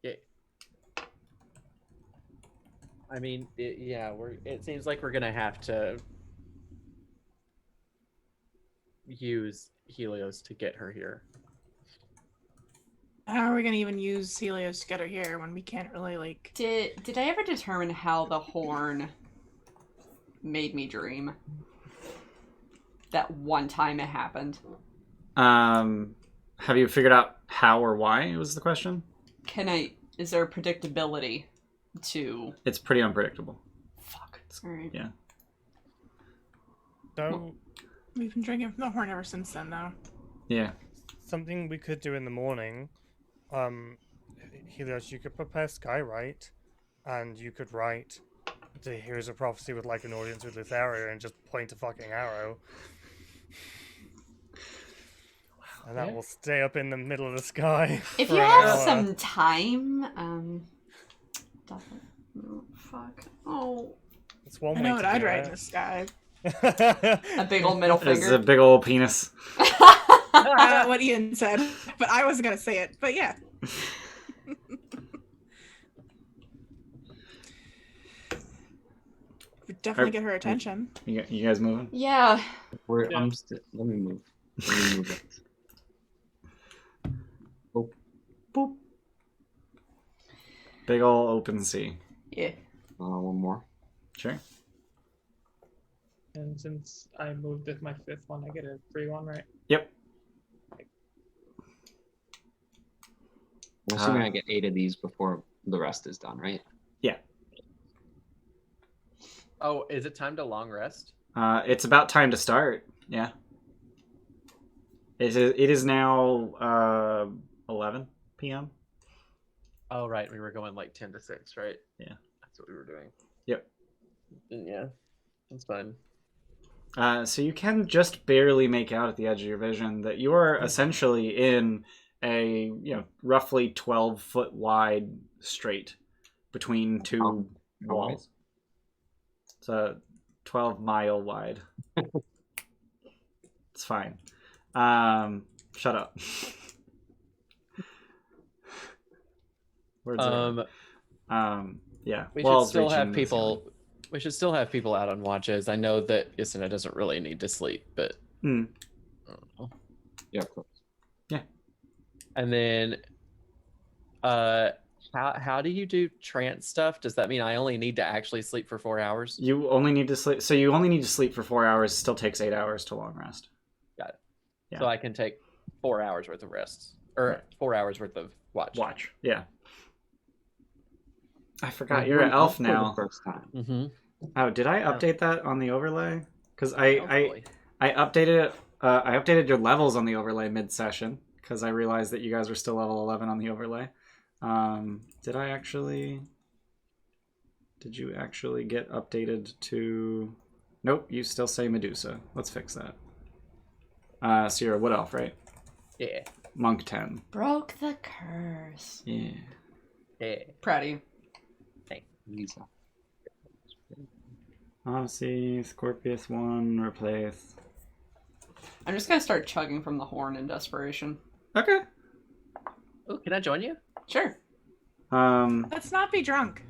Yeah. I mean, it seems like we're gonna have to use Helios to get her here. How are we gonna even use Helios to get her here when we can't really like? Did I ever determine how the horn made me dream? That one time it happened. Have you figured out how or why was the question? Is there predictability to... It's pretty unpredictable. Fuck. Alright. Yeah. So, We've been drinking from the horn ever since then, though. Yeah. something we could do in the morning, Helios, you could prepare Skywrite, and you could write the Heroes of Prophecy with like an audience with this area and just point a fucking arrow. And that will stay up in the middle of the sky. If for you an have hour. some time, fuck. Oh, It's one I way know to what I'd do write it. in the sky. a big old middle It's a finger. big old penis. What Ian said, but I wasn't gonna say it. But yeah. Would definitely get her attention. You guys moving? Yeah. Let me move. Let me move it. Oh, Boop. Big ol' open sea. Yeah. one more. Sure. And since I moved with my fifth one, I get a free one, right? Yep. I'm assuming I get 8 of these before the rest is done, right? Yeah. Oh, is it time to long rest? It's about time to start. Yeah. It is now 11 p.m. Oh, right. We were going like 10 to 6, right? Yeah. That's what we were doing. Yep. Yeah. That's fine. So you can just barely make out at the edge of your vision that you are essentially in a roughly 12-foot wide strait between two walls. It's a 12-mile wide. It's fine. Shut up. Words are- yeah. We walls should still reaching have the people. ceiling. We should still have people out on watches. I know that Isina doesn't really need to sleep, but. Hmm. I don't know. Yeah, of course. And then, how do you do trance stuff? Does that mean I only need to actually sleep for 4 hours? You only need to sleep. So you only need to sleep for 4 hours. Still takes 8 hours to long rest. Got it. Yeah. So I can take 4 hours worth of rests, or Right. 4 hours worth of watch. Watch. Yeah. I forgot Well, you're an elf for the now. first time. Mm-hmm. Oh, did I update that on the overlay? Because I Hopefully. updated it. I updated your levels on the overlay mid-session because I realized that you guys were still level 11 on the overlay. Did I actually? Did you actually get updated to? Nope, you still say Medusa. Let's fix that. So you're a wood elf, right? Yeah. Monk 10. Broke the curse. Yeah. Yeah. Proud of you. Lisa. Odyssey, Scorpius 1, replace. I'm just gonna start chugging from the horn in desperation. Okay. Oh, can I join you? Sure. Let's not be drunk.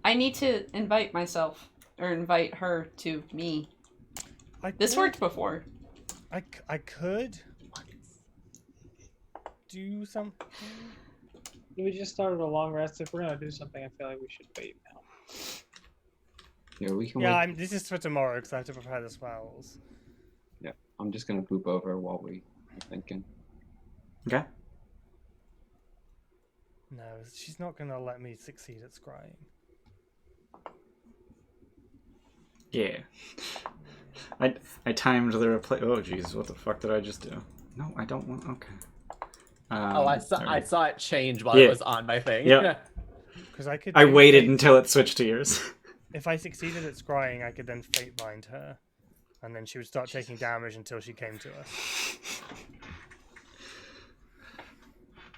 I need to invite myself, or invite her to me. This worked before. I could do something. We just started a long rest. If we're gonna do something, I feel like we should wait now. Yeah, we can Yeah, wait. this is for tomorrow because I have to prepare the spells. Yeah, I'm just gonna poop over while we are thinking. Okay. No, she's not gonna let me succeed at scrying. Yeah. I timed the replay. Oh jeez, what the fuck did I just do? No, I don't want. Okay. I saw it change while Yeah. it was on my thing. Yeah. Because I could. I do waited fate- until it switched to yours. If I succeeded at scrying, I could then fate bind her, and then she would start taking damage until she came to us.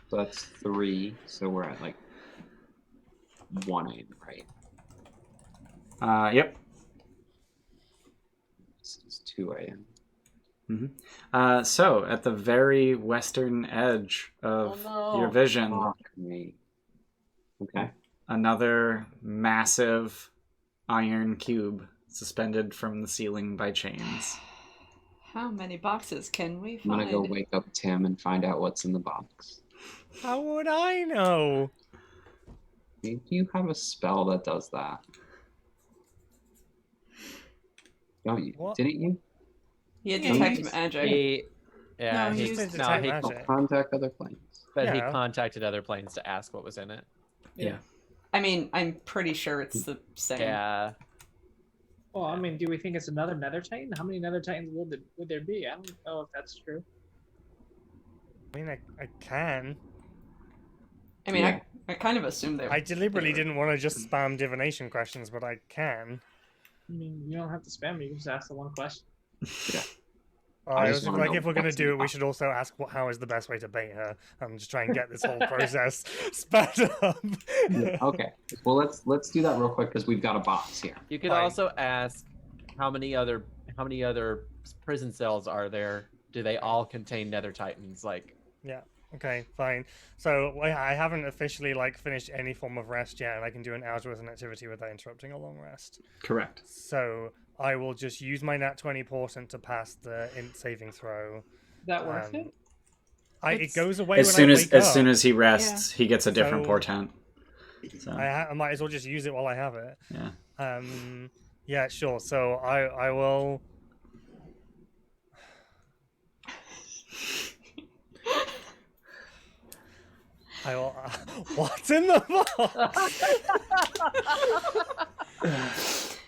So that's 3. So we're at like 1 AM, right? Yep. This is 2 AM. So, at the very western edge of Oh, no. your vision, Fuck me. Okay. another massive iron cube suspended from the ceiling by chains. How many boxes can we I'm find? gonna go wake up Tim and find out what's in the box. How would I know? Do you have a spell that does that? Don't you? What? Didn't you? He had Yeah, detect he's- magic. No, He he's- Detect magic. Contact other planes. but he Yeah. contacted other planes to ask what was in it. Yeah. I mean, I'm pretty sure it's the same. Yeah. Well, I mean, do we think it's another Nether Titan? How many Nether Titans would there be? I don't know if that's true. I mean, I can. I mean, Yeah. I kind of assumed they. I deliberately didn't want to just spam divination questions, but I can. I mean, you don't have to spam me. You can just ask the one question. I just was wanna like, know if we're gonna what's in do the it, we box. should also ask how is the best way to bait her, and just try and get this whole process sped up. Okay. Well, let's do that real quick because we've got a box here. You could Fine. also ask how many other prison cells are there? Do they all contain Nether Titans? Like, Yeah. Okay. Fine. So I haven't officially finished any form of rest yet, and I can do an hours worth of activity without interrupting a long rest. Correct. So I will just use my nat 20 portent to pass the int saving throw. That worth Um, it? It It's- goes away As when soon I as wake as up. soon as he rests, he gets a different So- portent. So, I might as well just use it while I have it. yeah. Yeah, sure. So I will. I will. What's in the box?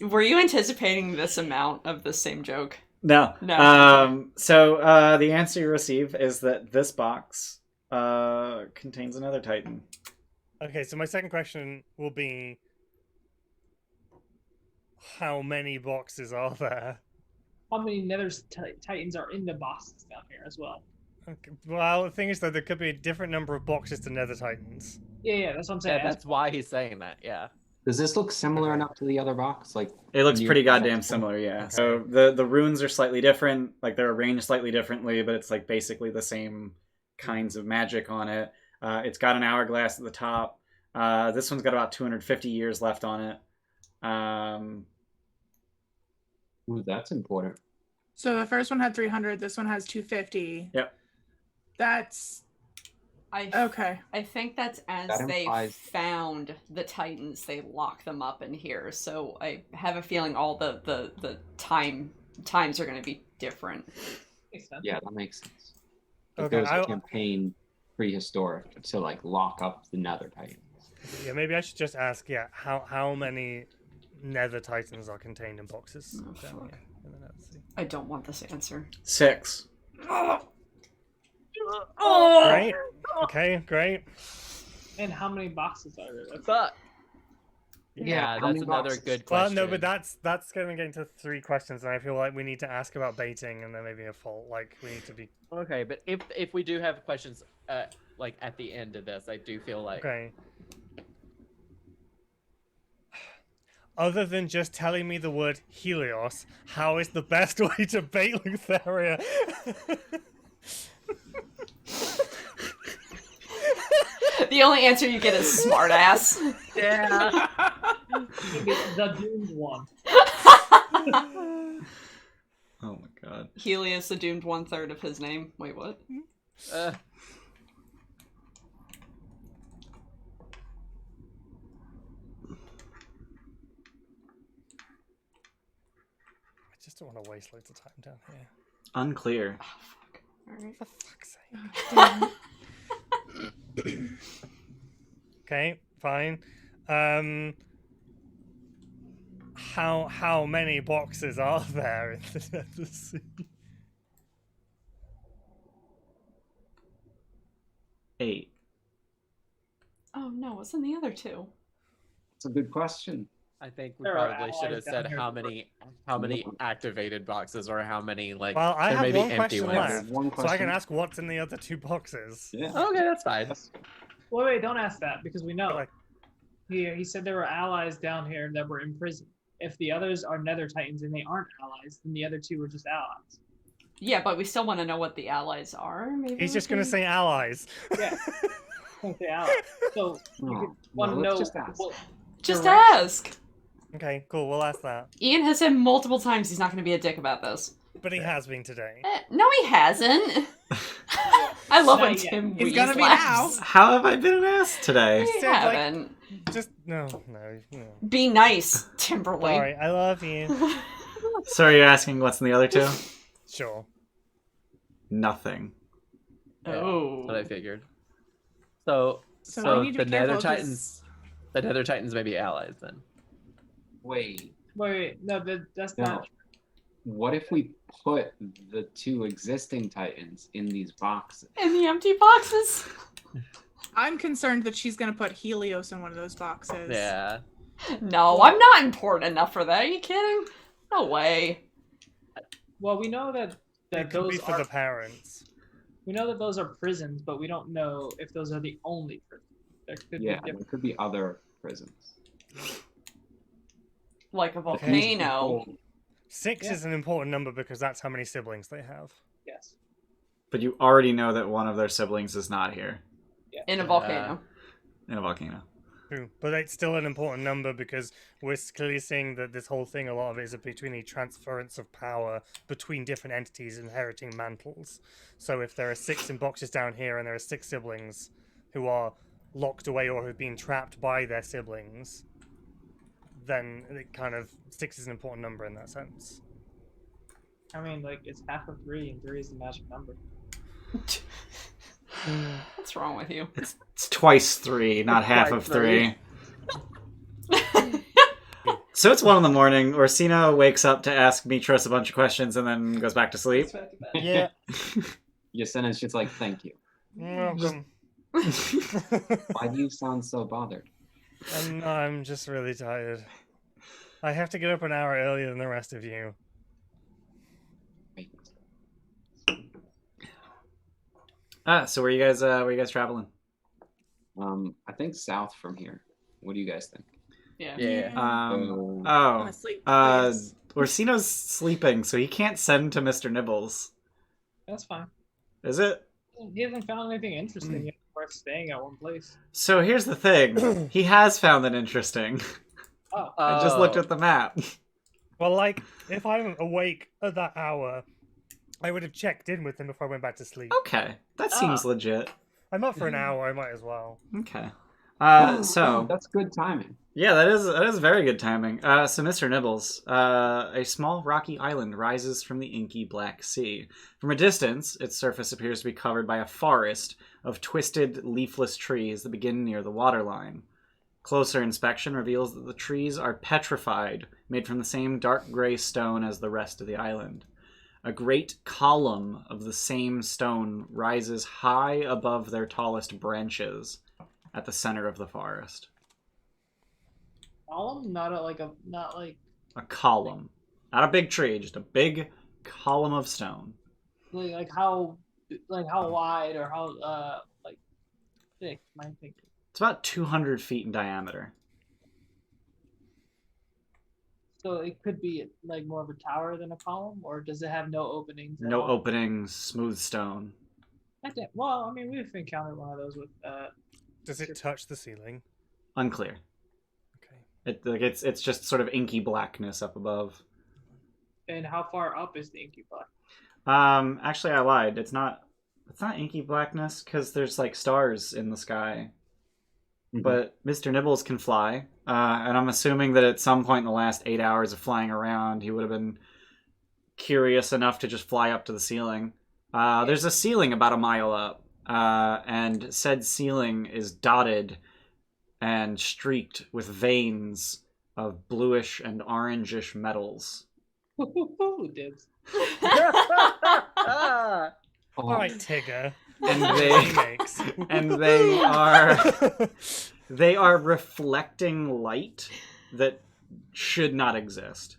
Were you anticipating this amount of the same joke? No. No. So the answer you receive is that this box contains another Titan. Okay, so my second question will be: how many boxes are there? How many Nether Titans are in the boxes down here as well? Okay, well, the thing is, though, there could be a different number of boxes to Nether Titans. Yeah, that's what I'm saying. yeah, that's why he's saying that. Yeah. Does this look similar Okay. enough to the other box? Like It looks near- pretty goddamn similar, yeah. Okay. So the runes are slightly different, like they're arranged slightly differently, but it's like basically the same kinds of magic on it. It's got an hourglass at the top. This one's got about 250 years left on it. Ooh, that's important. So the first one had 300. This one has 250. Yep. That's I okay. I think that's as That they implies- found the Titans, they lock them up in here. So I have a feeling all the times are going to be different. Makes sense. Yeah, that makes sense. If Okay, there was a I- campaign prehistoric to lock up the Nether Titans. Yeah, maybe I should just ask. Yeah, how many Nether Titans are contained in boxes? Oh, down fuck. here in the Nether Sea? I don't want this answer. 6. Great. Okay, great. And how many boxes are there? That's But Yeah, yeah, how that's many another boxes? good Well, question. no, but that's going to get into 3 questions, and I feel like we need to ask about baiting, and then maybe a fault. Like we need to be Okay, but if we do have questions, like at the end of this, I do feel like okay. Other than just telling me the word Helios, how is the best way to bait Lutheria? The only answer you get is smartass. yeah. the doomed one. Oh my god. Helios, the doomed 1/3 of his name. Wait, what? I just don't want to waste loads of time down here. Unclear. Oh, fuck. Alright. For fuck's sake. Damn. Okay, fine. How many boxes are there in the Nether Sea? What's in the other two? It's a good question. I think we There are probably should have allies down said here how many activated boxes or how many like Well, I there have may be one empty question ones. left, One so I question. can ask what's in the other 2 boxes. Yeah. Okay, that's fine. Wait, don't ask that because we know. Like- He said there were allies down here that were in prison. If the others are Nether Titans and they aren't allies, then the other 2 were just allies. Yeah, but we still want to know what the allies are. Maybe He's we just gonna can- say allies. Yeah. Okay, allies. So you No, could no, want to let's know. just ask. what Just direction- ask. Okay, cool. We'll ask that. Ian has said multiple times he's not going to be a dick about this. But he has been today. No, he hasn't. I love when Not yet. Tim He's Wees gonna be laughs. How have I been an ass today? You said, like- haven't. Just no. Be nice, Timberlake. Sorry, I love you. So you're asking what's in the other 2? Sure. Nothing. Yeah, Oh. that's what I figured. So So we need to the be Nether careful 'cause- Titans, the Nether Titans may be allies then. Wait. Wait, no, that's No. not. What if we put the 2 existing Titans in these boxes? In the empty boxes? I'm concerned that she's gonna put Helios in one of those boxes. Yeah. No, I'm not important enough for that. Are you kidding? No way. Well, we know that It could be those for are. the parents. We know that those are prisons, but we don't know if those are the only prisons. There could Yeah, be there different. could be other prisons. Like a Okay. volcano. 6 Yeah. is an important number because that's how many siblings they have. Yes. But you already know that one of their siblings is not here In a volcano. in a volcano. True. But it's still an important number because we're clearly seeing that this whole thing, a lot of it is between the transference of power between different entities inheriting mantles. So if there are 6 in boxes down here and there are 6 siblings who are locked away or have been trapped by their siblings, then it kind of 6 is an important number in that sense. I mean, like, it's half of 3, and 3 is the magic number. What's wrong with you? It's twice 3, not half of Twice 3. So it's 1 a.m. Orsino wakes up to ask Mitros a bunch of questions and then goes back to sleep. Yeah. Yasena's just like, thank you. Welcome. Why do you sound so bothered? I'm just really tired. I have to get up an hour earlier than the rest of you. Wait. So where you guys traveling? I think south from here. What do you guys think? Yeah. Yeah. Oh, Honestly, please. Orsino's sleeping, so he can't send to Mr. Nibbles. That's fine. Is it? He hasn't found anything interesting yet worth staying at one place. So here's the thing. He has found it interesting. Oh, I just looked at the map. Well, like, if I'm awake at that hour, I would have checked in with him before I went back to sleep. Okay, that seems legit. I'm up for an hour, I might as well. Okay. Oh, So that's good timing. yeah, that is very good timing. So Mr. Nibbles, a small rocky island rises from the inky Black Sea. From a distance, its surface appears to be covered by a forest of twisted, leafless trees that begin near the waterline. Closer inspection reveals that the trees are petrified, made from the same dark gray stone as the rest of the island. A great column of the same stone rises high above their tallest branches at the center of the forest. column, not like A column. Not a big tree, just a big column of stone. like how wide or how like thick. Am I thinking? It's about 200 feet in diameter. So it could be like more of a tower than a column, or does it have no openings? at No all? openings, smooth stone. Well, I mean, we've encountered one of those with. Does it touch the ceiling? Unclear. Okay. It's just sort of inky blackness up above. And how far up is the incubator? Actually, I lied. It's not inky blackness because there's like stars in the sky. But Mr. Nibbles can fly, and I'm assuming that at some point in the last 8 hours of flying around, he would have been curious enough to just fly up to the ceiling. There's a ceiling about a mile up, and said ceiling is dotted and streaked with veins of bluish and orangish metals. Dibs. All right, Tigger. And He they makes. and they are They are reflecting light that should not exist.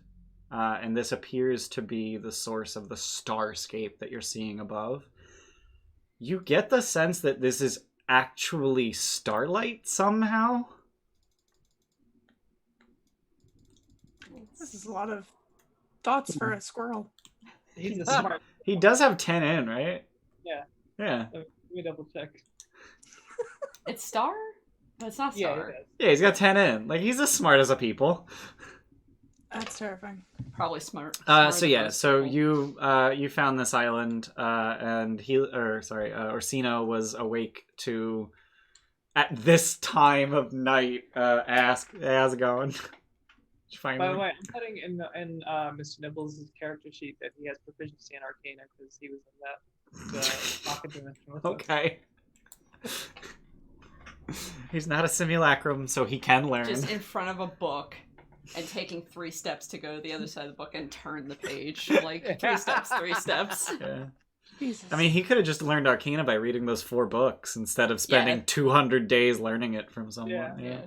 And this appears to be the source of the starscape that you're seeing above. You get the sense that this is actually starlight somehow. This is a lot of thoughts for a squirrel. He's a smart. He does have 10 in, right? Yeah. Yeah. Let me double check. It's Star? But it's not Yeah, Star. it is. Yeah, he's got 10 in. Like, he's as smart as a people. That's terrifying. Probably smart. So you found this island, and Orsino was awake to, at this time of night, ask, "Hey, how's it going?" By the way, I'm putting in Mr. Nibbles' character sheet that he has proficiency in Arcana because he was in that pocket dimension with us. Okay. He's not a simulacrum, so he can learn. Just in front of a book and taking 3 steps to go to the other side of the book and turn the page. Like, 3 steps, 3 steps. Yeah. Jesus. I mean, he could have just learned Arcana by reading those 4 books instead of spending 200 days learning it from someone. Yeah.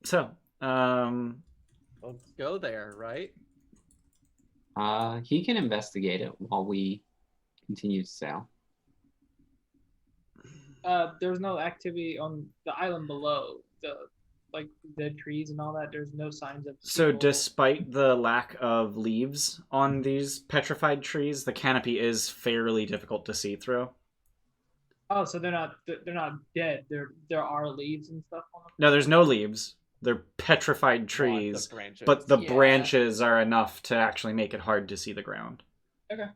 So, Let's go there, right? He can investigate it while we continue to sail. There's no activity on the island below. The trees and all that. There's no signs of. So people. despite the lack of leaves on these petrified trees, the canopy is fairly difficult to see through. Oh, so they're not dead. There are leaves and stuff on them. No, there's no leaves. They're petrified Lots trees, of branches. but the Yeah. branches are enough to actually make it hard to see the ground. Okay.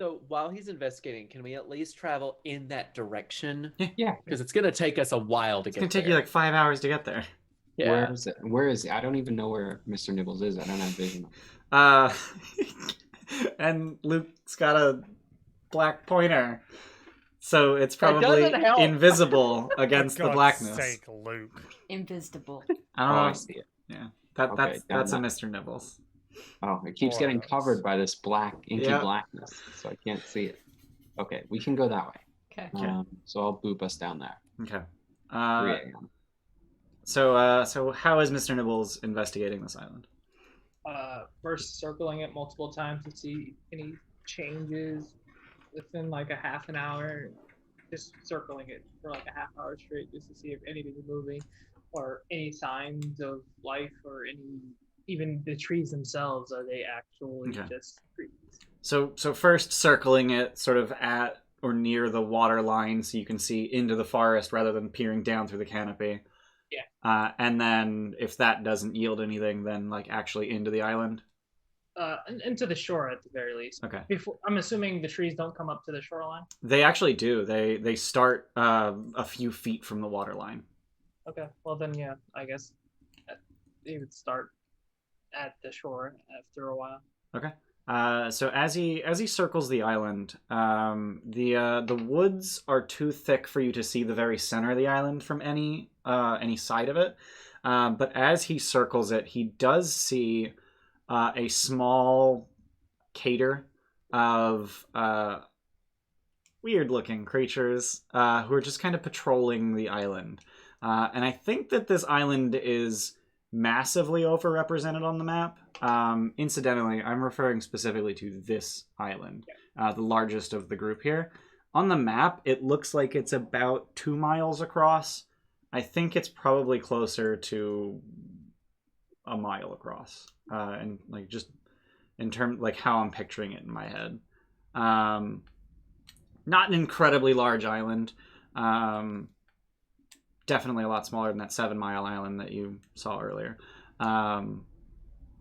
So while he's investigating, can we at least travel in that direction? Yeah. Because it's gonna take us a while to It's get gonna take there. you like 5 hours to get there. Yeah. Where is it? Where is he? I don't even know where Mr. Nibbles is. I don't have vision. Uh, and Luke's got a black pointer, so it's probably doesn't help. invisible against For the God's blackness. sake, Luke. Invisible. I Oh, don't I know. see it. Yeah, Okay, that's a down Mr. Nibbles. Oh, it keeps Boy, getting that's- covered by this black, inky Yeah. blackness, so I can't see it. Okay, we can go that way. Okay. Okay. So I'll boop us down there. Okay. 3 a.m. So how is Mr. Nibbles investigating this island? First circling it multiple times to see any changes within like a half an hour. Just circling it for like a half hour straight just to see if anything's moving or any signs of life or even the trees themselves. Are they actually Okay. just trees? So first circling it sort of at or near the water line so you can see into the forest rather than peering down through the canopy. Yeah. And then if that doesn't yield anything, then like actually into the island. Into the shore at the very least. Okay. Before, I'm assuming the trees don't come up to the shoreline. They actually do. They start a few feet from the water line. Okay. Well then, yeah, I guess they would start at the shore after a while. Okay. So as he circles the island, the woods are too thick for you to see the very center of the island from any side of it. But as he circles it, he does see a small cater of weird-looking creatures who are just kind of patrolling the island. And I think that this island is massively overrepresented on the map. Incidentally, I'm referring specifically to this island, the largest of the group here. On the map, it looks like it's about 2 miles across. I think it's probably closer to a mile across, and like just in terms like how I'm picturing it in my head. Not an incredibly large island. Definitely a lot smaller than that 7 Mile island that you saw earlier.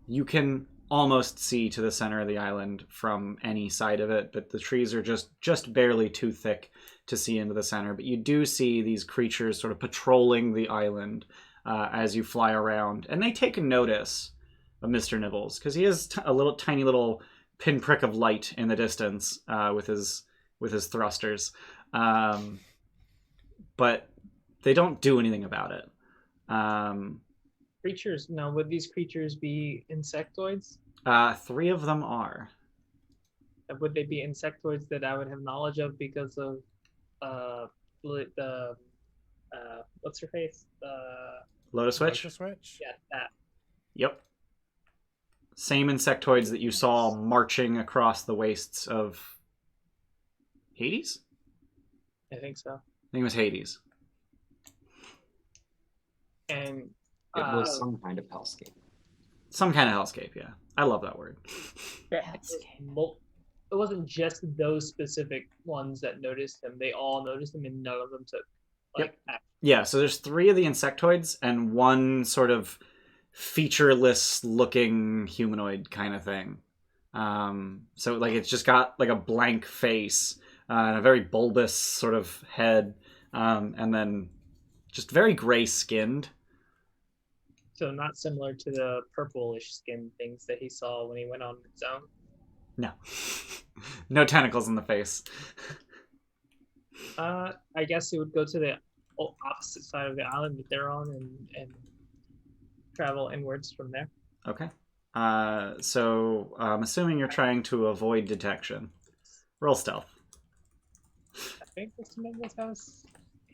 You can almost see to the center of the island from any side of it, but the trees are just barely too thick to see into the center. But you do see these creatures sort of patrolling the island as you fly around, and they take notice of Mr. Nibbles because he has a tiny little pinprick of light in the distance with his thrusters, but they don't do anything about it. Creatures? No, would these creatures be insectoids? 3 of them are. Would they be insectoids that I would have knowledge of because of the what's her face? Lotus Switch? Lotus Switch? Yeah, that. Yep. Same insectoids that you saw marching across the wastes of Hades? I think so. I think it was Hades. And It was some kind of hellscape. Some kind of hellscape, yeah. I love that word. it wasn't just those specific ones that noticed him. They all noticed him, and none of them took action. Yeah, so there's 3 of the insectoids and 1 sort of featureless looking humanoid kind of thing. So like it's just got like a blank face and a very bulbous sort of head, and then just very gray skinned. So not similar to the purplish skin things that he saw when he went on his own. No. No tentacles in the face. I guess he would go to the opposite side of the island that they're on and travel inwards from there. Okay. So I'm assuming you're trying to avoid detection. Roll stealth. I think this Nimbus has.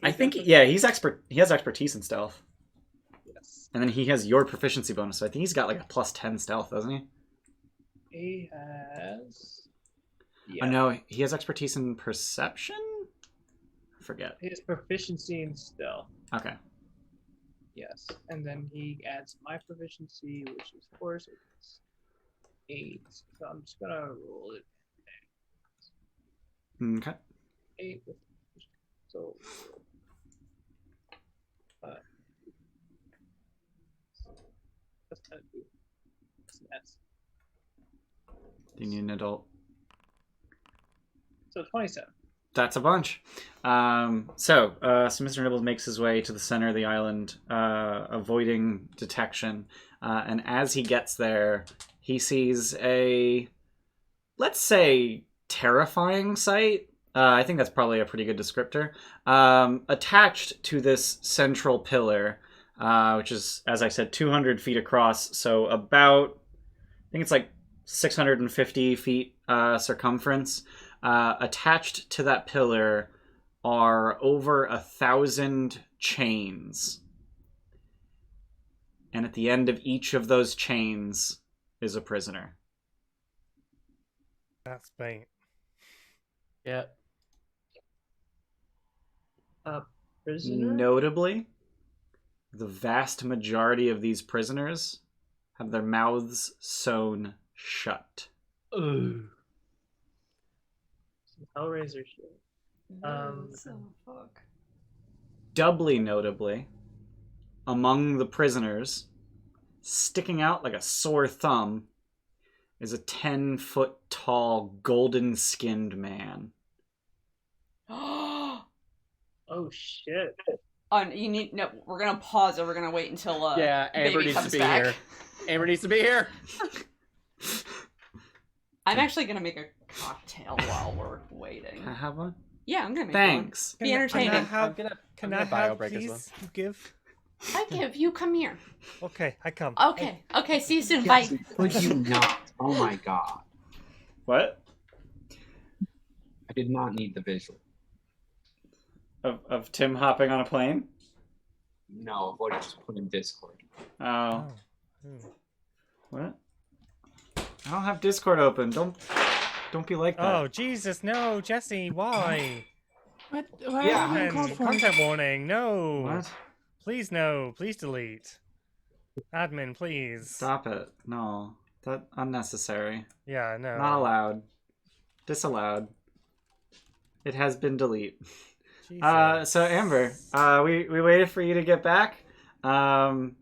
I think, yeah, he's expert. He has expertise in stealth. Yes. And then he has your proficiency bonus, so I think he's got like a +10 stealth, doesn't he? He has. Oh no, he has expertise in perception? I forget. He has proficiency in stealth. Okay. Yes. And then he adds my proficiency, which is 4, so it's 8. So I'm just gonna roll it. Okay. 8 with so that's gonna be that's Do you need an adult? so 27. That's a bunch. So Mr. Nibbles makes his way to the center of the island, avoiding detection. And as he gets there, he sees a, let's say, terrifying sight. I think that's probably a pretty good descriptor. Attached to this central pillar, which is, as I said, 200 feet across. So about, I think it's like 650 feet circumference. Attached to that pillar are over 1,000 chains. And at the end of each of those chains is a prisoner. That's bait. Yeah. Prisoner? Notably, the vast majority of these prisoners have their mouths sewn shut. Ooh. Some Hellraiser shit. Fuck. Doubly notably, among the prisoners, sticking out like a sore thumb, is a 10-foot tall, golden-skinned man. Oh shit. You need no. We're gonna pause it. We're gonna wait until Yeah, Amber baby needs to comes be back. here. Amber needs to be here. I'm actually gonna make a cocktail while we're waiting. Can I have one? Yeah, I'm gonna make Thanks. Be entertaining. Can I have, I'm gonna can I'm I gonna bio have break as please? well. You give? one. I give you. Come here. Okay, I come. Okay. See you soon. Bye. Could you not? Oh my god. What? I did not need the visual. Of Tim hopping on a plane? No, of what I just put in Discord. Oh. Oh. Hmm. What? I don't have Discord open. Don't be like that. Oh, Jesus, no, Jesse, why? What? Why Yeah, are you And called for? content warning, no. What? Please, no. Please delete. Admin, please. Stop it. No. That unnecessary. Yeah, no. Not allowed. Disallowed. It has been delete. Jesus. So Amber, we waited for you to get back. And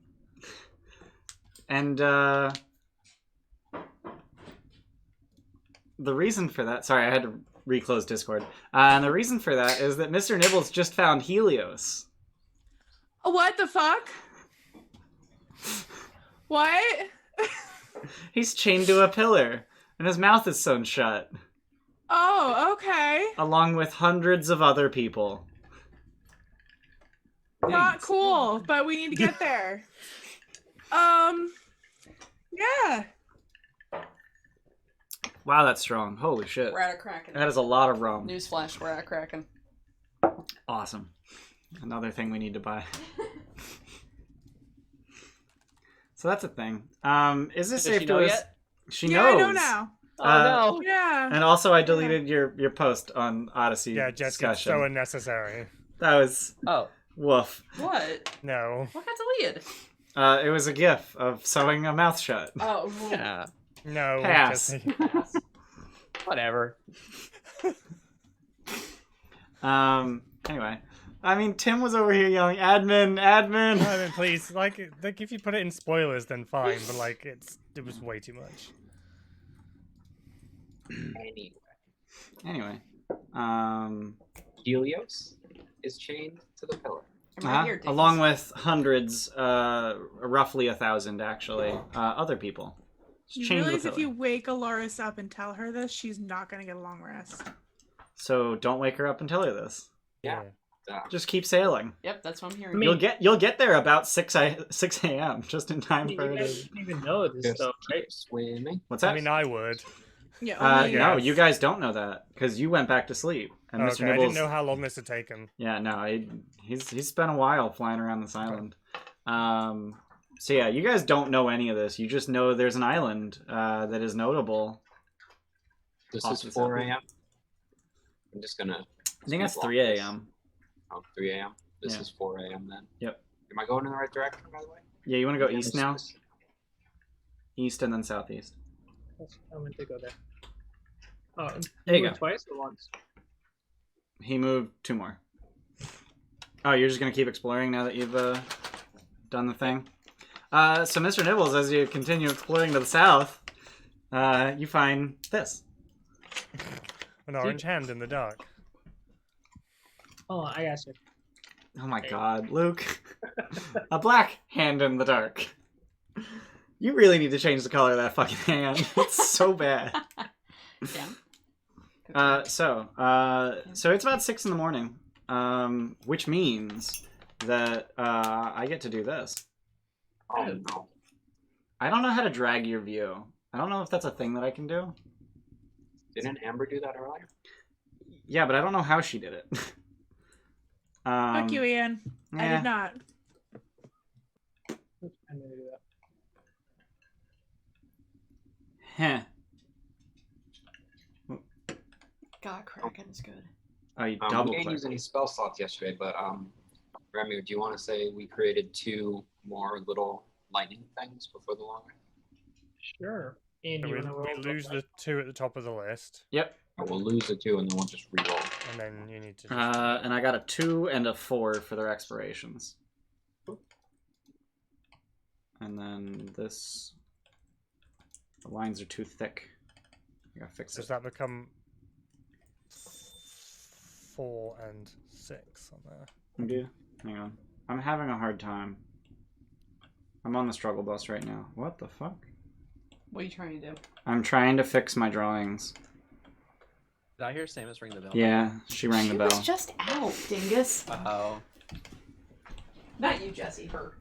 the reason for that, sorry, I had to reclose Discord. And the reason for that is that Mr. Nibbles just found Helios. What the fuck? What? He's chained to a pillar, and his mouth is sewn shut, Oh, okay. along with hundreds of other people. Not cool, but we need to get there. Yeah. Wow, that's strong. Holy shit. We're at a Kraken. That is a lot of rum. Newsflash: we're at a Kraken. Awesome. Another thing we need to buy. So that's a thing. Is this Does safe she to know us? yet? She Yeah, knows. I know now. Oh no. Yeah. And also, I deleted your post on Odyssey Yeah, Jess, it's discussion. so unnecessary. That was Oh. woof. What? No. What got deleted? It was a gif of sewing a mouth shut. Oh, Yeah. No. Pass. Jesse. Whatever. Anyway. I mean, Tim was over here yelling, admin, admin. I mean, please, like, if you put it in spoilers, then fine. But like, it was way too much. Anyway. Helios is chained to the pillar. I'm right here, Dingus. Along with hundreds, roughly 1,000 actually, other people. You Chained to the realize if pillar. you wake Alaris up and tell her this, she's not gonna get a long rest. So don't wake her up and tell her this. Yeah. Just keep sailing. Yep, that's what I'm hearing. I mean- You'll get there about 6 a.m. just in time You for her guys to... didn't even know this Just stuff, keep right? swimming. What's that? I mean, I would. Yeah. No, yes. you guys don't know that because you went back to sleep. And Mr. Okay, I Nibbles, didn't know how long this had taken. yeah, no, he's spent a while flying around this island. So yeah, you guys don't know any of this. You just know there's an island that is notable. This Off is the 4 top. a.m. I'm just gonna. I think that's block 3 this. a.m. Oh, 3 a.m. This Yeah. is 4 a.m. then. Yep. Am I going in the right direction, by the way? Yeah, you want to go Yeah, east this now? is- East and then southeast. I meant to go there. Oh, and There you moved go. twice or once? He moved 2 more. Oh, you're just gonna keep exploring now that you've done the thing? So Mr. Nibbles, as you continue exploring to the south, you find this. An orange hand in the dark. Oh, I got you. Oh my god, Luke. A black hand in the dark. You really need to change the color of that fucking hand. It's so bad. Yeah. So it's about 6 in the morning, which means that I get to do this. Oh no. I don't know how to drag your view. I don't know if that's a thing that I can do. Didn't Amber do that earlier? Yeah, but I don't know how she did it. Fuck you, Ian. I yeah. did not. Oops, I knew to do that. Heh. God, Kraken is good. Oh, you We double didn't click. use any spell slots yesterday, but Remy, do you want to say we created 2 more little lightning things before the long rest? Sure. And So you we wanna roll lose the 2 at the top of the list, Yep. Or we'll lose the 2 and then we'll just re-roll. and then you need to. Just... And I got a 2 and a 4 for their expirations. And then this... The lines are too thick. I gotta fix Does it. that become 4 and 6 on there? Do? Hang on. I'm having a hard time. I'm on the struggle bus right now. What the fuck? What are you trying to do? I'm trying to fix my drawings. Did I hear Samus ring the bell? Yeah, she rang the She bell. was just out, dingus. Oh. Not you, Jesse. Her.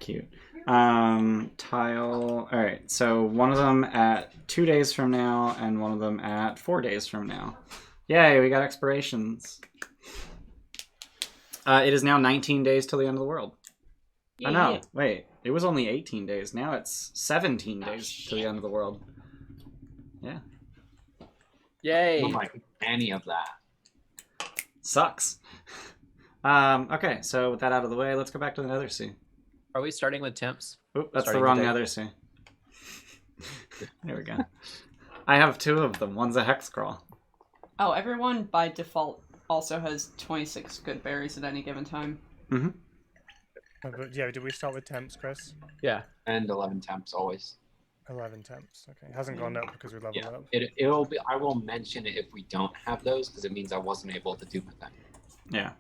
Cute. Tile. Alright, so one of them at 2 days from now, and one of them at 4 days from now. Yay, we got expirations. It is now 19 days till the end of the world. Oh no, wait. It was only 18 days. Now it's 17 days to the end of the world. Yeah. I Yay. don't like any of that. Sucks. Okay, so with that out of the way, let's go back to the Nether Sea. Are we starting with temps? Oop, that's the Starting wrong today. Nether Sea. There we go. I have 2 of them. One's a Hex Crawl. Oh, everyone by default also has 26 good berries at any given time. Mm-hmm. But yeah, did we start with temps, Chris? Yeah. And 11 temps always. 11 temps. Okay, it hasn't gone up because we leveled Yeah. up. It'll be. I will mention it if we don't have those because it means I wasn't able to do my thing. Yeah.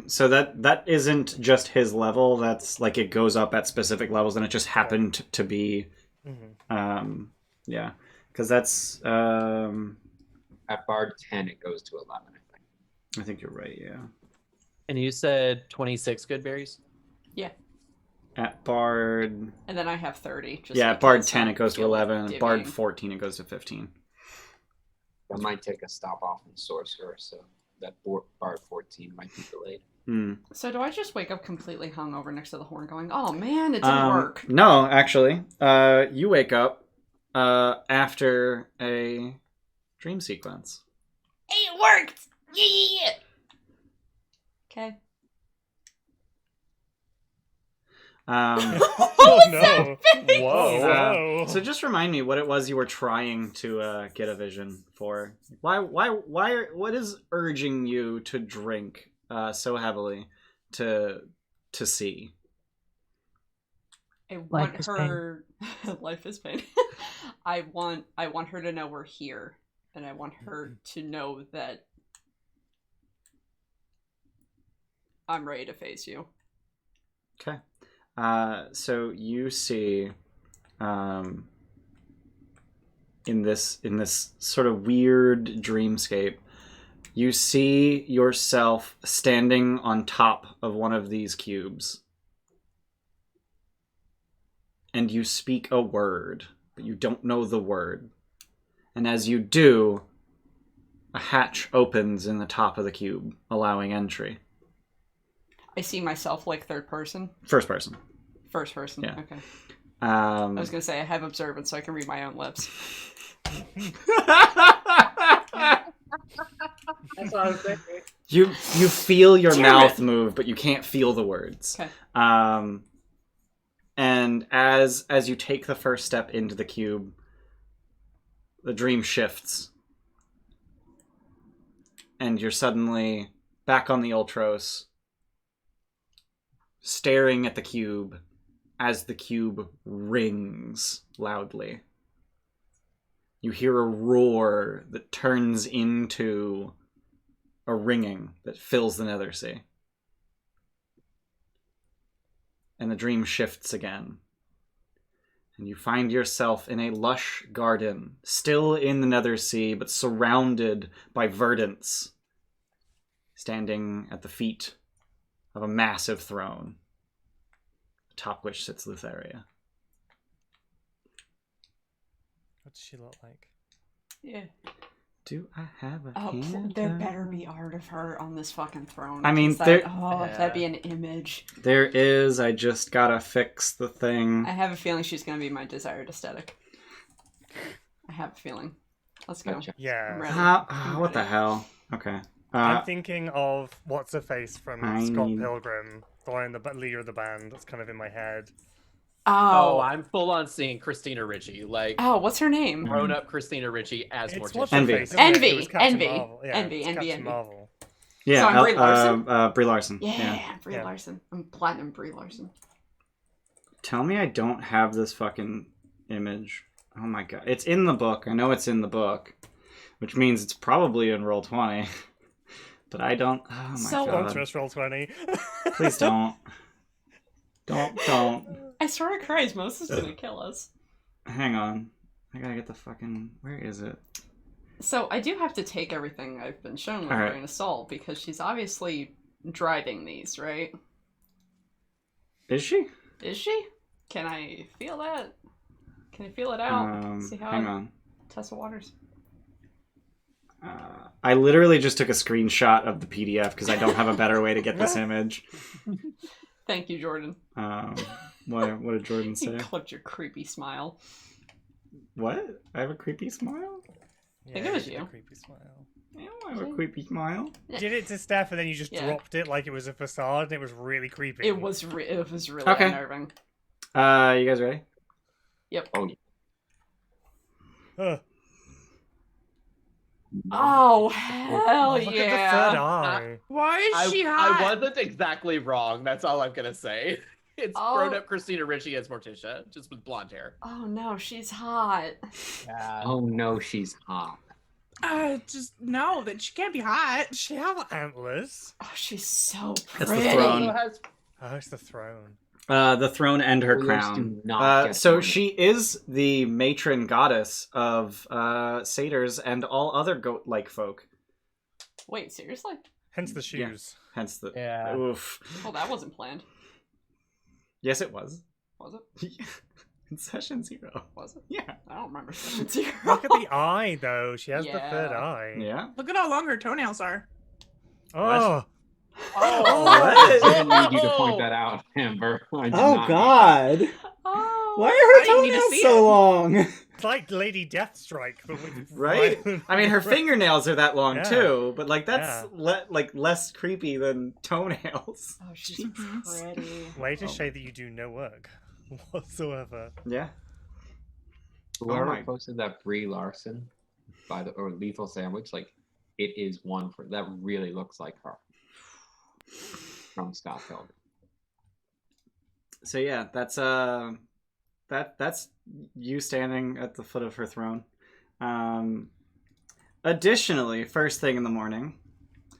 So that isn't just his level. That's like it goes up at specific levels, and it just happened to be. Mm-hmm. Yeah. Because that's. At Bard 10, it goes to 11, I think. I think you're right. Yeah. And you said 26 good berries? Yeah. At Bard. And then I have 30. Just Yeah, at Bard because 10 I'm it goes to guild 11. At Bard divvying. 14 it goes to 15. I might take a stop off in Sorcerer, so that Bard 14 might be delayed. So do I just wake up completely hungover next to the horn going, oh man, it didn't work? No, actually. You wake up after a dream sequence. Hey, it worked! Yeah! Okay. Oh no! Whoa! So just remind me what it was you were trying to get a vision for. What is urging you to drink so heavily to see? I want Life is her. Life is pain. I want her to know we're here, and I want her to know that I'm ready to face you. Okay. So you see, in this sort of weird dreamscape, you see yourself standing on top of one of these cubes. And you speak a word, but you don't know the word. And as you do, a hatch opens in the top of the cube, allowing entry. I see myself like third person. First person. First person. Yeah. Okay. I was gonna say I have observance, so I can read my own lips. That's what I was thinking. You feel your Damn mouth it. move, but you can't feel the words. Okay. And as you take the first step into the cube, the dream shifts. And you're suddenly back on the Ultros, staring at the cube as the cube rings loudly. You hear a roar that turns into a ringing that fills the Nether Sea. And the dream shifts again. And you find yourself in a lush garden, still in the Nether Sea, but surrounded by verdance, standing at the feet of a massive throne, atop which sits Lutheria. What does she look like? Yeah. Do I have a Oh, hand? there better be art of her on this fucking throne. I mean, Just there- that'd be an image. There is. I just gotta fix the thing. I have a feeling she's gonna be my desired aesthetic. I have a feeling. Let's go. Gotcha. Yeah. I'm ready. What the hell? Okay. I'm thinking of what's her face from I Scott need- Pilgrim, the one, the leader of the band. That's kind of in my head. Oh, Oh, I'm full on seeing Christina Ricci, like oh, what's her name? grown up Christina Ricci as It's Morticia. what's her Envy. face, isn't it? Envy, It was Captain Envy, Marvel. Yeah, Envy, it's Envy, Captain Envy. Marvel. Yeah, So I'm Brie Larson? Brie Larson. Yeah, Brie Yeah. Larson. I'm platinum Brie Larson. Tell me I don't have this fucking image. Oh my god. It's in the book. I know it's in the book. Which means it's probably in Roll20. But I don't... Oh my So- god. Sponsor us, Roll20. Please don't. Don't. I swear to Christ, Moses is gonna kill us. Hang on. I gotta get the fucking... Where is it? So I do have to take everything I've been shown with a Alright. grain of salt because she's obviously driving these, right? Is she? Is she? Can I feel that? Can I feel it out? See how hang it- on. Tessa Waters. I literally just took a screenshot of the PDF because I don't have a better way to get this image. Thank you, Jordan. What did Jordan You say? clipped your creepy smile. What? I have a creepy smile? think it was did the you. creepy smile. I don't have a creepy smile. Did it to Steph, and then you just Yeah. dropped it like it was a facade, and it was really creepy. It was really Okay. unnerving. You guys ready? Oh, yeah. Ugh. Oh hell Look at the third yeah! eye. Why is she hot? I wasn't exactly wrong. That's all I'm gonna say. It's Oh. grown up Christina Ricci as Morticia, just with blonde hair. Oh no, she's hot. Yeah. Oh no, she's hot. Just no, that she can't be hot. Does she have antlers? Oh, she's so That's the pretty. throne. Also has Oh, it's the throne. The throne and her Warriors crown. do not get So one. she is the matron goddess of satyrs and all other goat-like folk. Wait, seriously? Hence the shoes. Hence the... Yeah. Oof. Well, that wasn't planned, Yes, it was. was it? in Session 0. Was it? Yeah. I don't remember Session 0. Look at the eye, though. She has the Yeah. third eye. Yeah. Look at how long her toenails are. Oh, Oh, I didn't need you to point that out, Amber. I did Oh not. God! Oh. Why are I her didn't need to toenails see so it. long? it's like Lady Deathstrike, but with Right? violent- I mean, her fingernails are that long Yeah. too, but like that's Yeah. like less creepy than toenails. Oh, she's Jesus. pretty. Way to Oh. show that you do no work whatsoever. Yeah. Whoever my- posted that Brie Larson or Lethal Sandwich, like it is one for that really looks like her from Scott Pilgrim. So yeah, that's that's you standing at the foot of her throne. Additionally, first thing in the morning,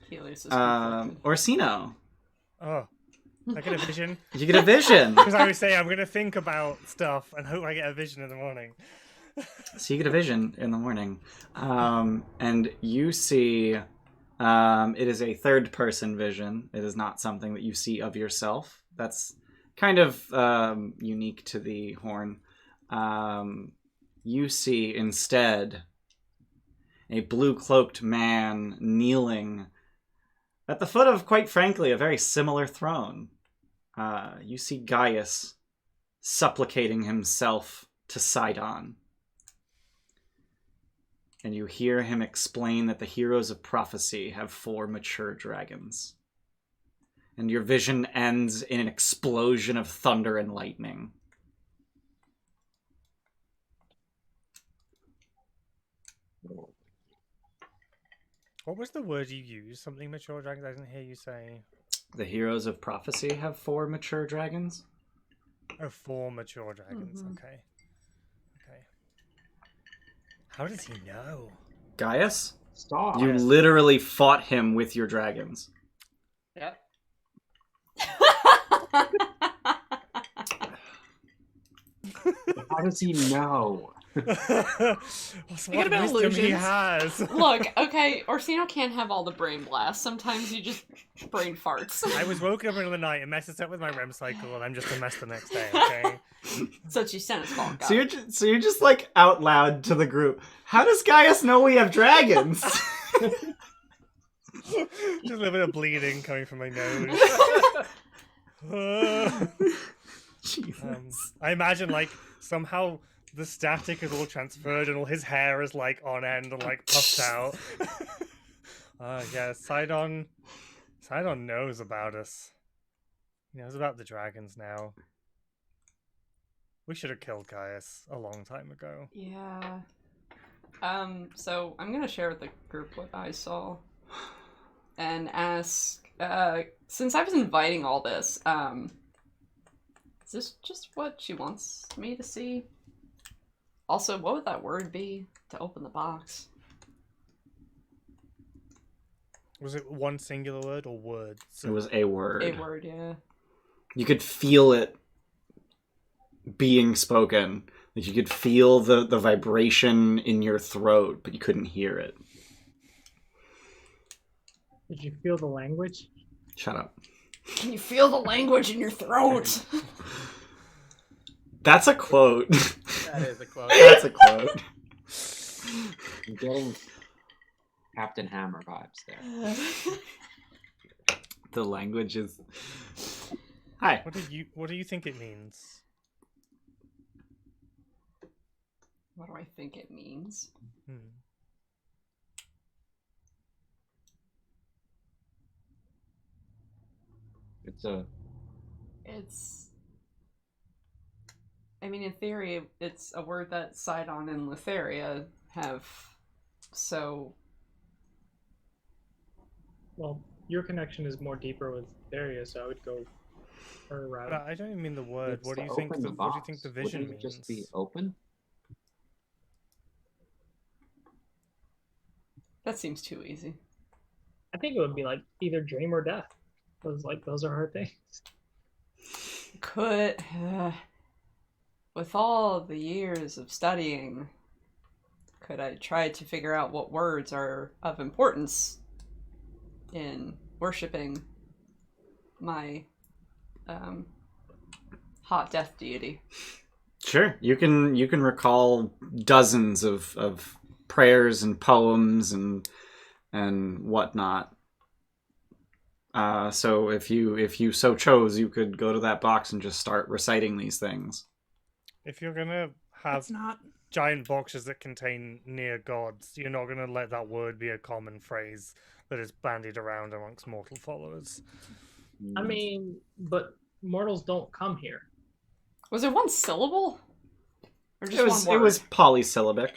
Helios is conflicted. Orsino, Oh, I get a vision. you get a vision. Because I always say I'm going to think about stuff and hope I get a vision in the morning. So you get a vision in the morning, and you see it is a third-person vision. It is not something that you see of yourself. That's kind of unique to the horn. You see instead a blue-cloaked man kneeling at the foot of, quite frankly, a very similar throne. You see Gaius supplicating himself to Sidon. And you hear him explain that the heroes of prophecy have 4 mature dragons. And your vision ends in an explosion of thunder and lightning. What was the word you used? Something mature dragons? I didn't hear you say. The heroes of prophecy have 4 mature dragons? Oh, 4 mature dragons. Mhm. Okay. Okay. How does he know? Gaius? Stop. You literally fought him with your dragons. Yep. How does he know? What's Think about wisdom he illusions. has. Look, okay, Orsino can't have all the brain blasts. Sometimes you just brain farts. I was woken up in the middle of the night and messed up with my REM cycle, and I'm just a mess the next day. Okay. So it's Senna's fault. Got So it. you're just like out loud to the group. How does Gaius know we have dragons? Just a little bit of bleeding coming from my nose. Jesus. I imagine like somehow the static is all transferred and all his hair is like on end and like puffed out. Yeah, Sidon knows about us. He knows about the dragons now. We should have killed Gaius a long time ago. Yeah. So I'm gonna share with the group what I saw and ask, since I was inviting all this, is this just what she wants me to see? Also, what would that word be to open the box? Was it one singular word or words? It was a word. A word, yeah. You could feel it being spoken. Like you could feel the vibration in your throat, but you couldn't hear it. Did you feel the language? Shut up. Can you feel the language in your throat? That's a quote. That is a quote. That's a quote. I'm getting Captain Hammer vibes there. The language is. Hi. What do you think it means? What do I think it means? It's I mean, in theory, it's a word that Sidon and Letheria have, so... Well, your connection is more deeper with Daria, so I would go her route. But I don't even mean the word. it's What do to you think? open the What do you think box. the vision Wouldn't it means? just be open? That seems too easy. I think it would be like either dream or death. Those are her things. Could... with all the years of studying, could I try to figure out what words are of importance in worshipping my hot death deity? Sure, you can recall dozens of prayers and poems and whatnot. So if you so chose, you could go to that box and just start reciting these things. If you're gonna have It's not. giant boxes that contain near gods, you're not gonna let that word be a common phrase that is bandied around amongst mortal followers. I mean, but mortals don't come here. Was it one syllable? Or just It one word? was polysyllabic.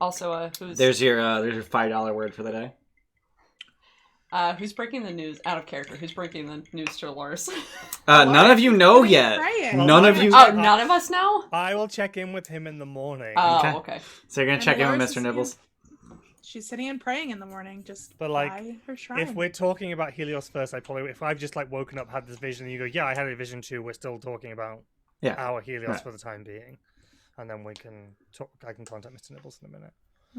Also, who's There's your $5 word for the day. who's breaking the news out of character? Who's breaking the news to Loris? None of you know Sitting yet. praying. None of you. Oh, none of us know? I will check in with him in the morning. Oh, okay. So you're gonna And check in with Dolores Mr. is Nibbles. She's sitting and praying in the morning, just But, like, by her shrine. If we're talking about Helios first, if I've just like woken up, had this vision, and you go, yeah, I had a vision too, we're still talking about Yeah. our Helios Right. for the time being. And then we can talk, I can contact Mr. Nibbles in a minute.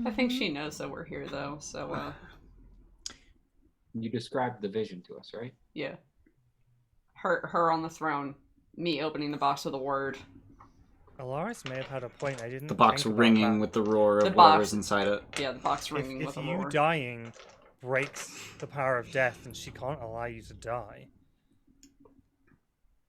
I think she knows that we're here, though, so, You described the vision to us, right? yeah. Her on the throne, me opening the box with a word. Alaris may have had a point. I didn't. The box think about ringing that. with the roar The of box- whatever's inside it. Yeah, the box ringing If with a you roar. dying breaks the power of death, and she can't allow you to die,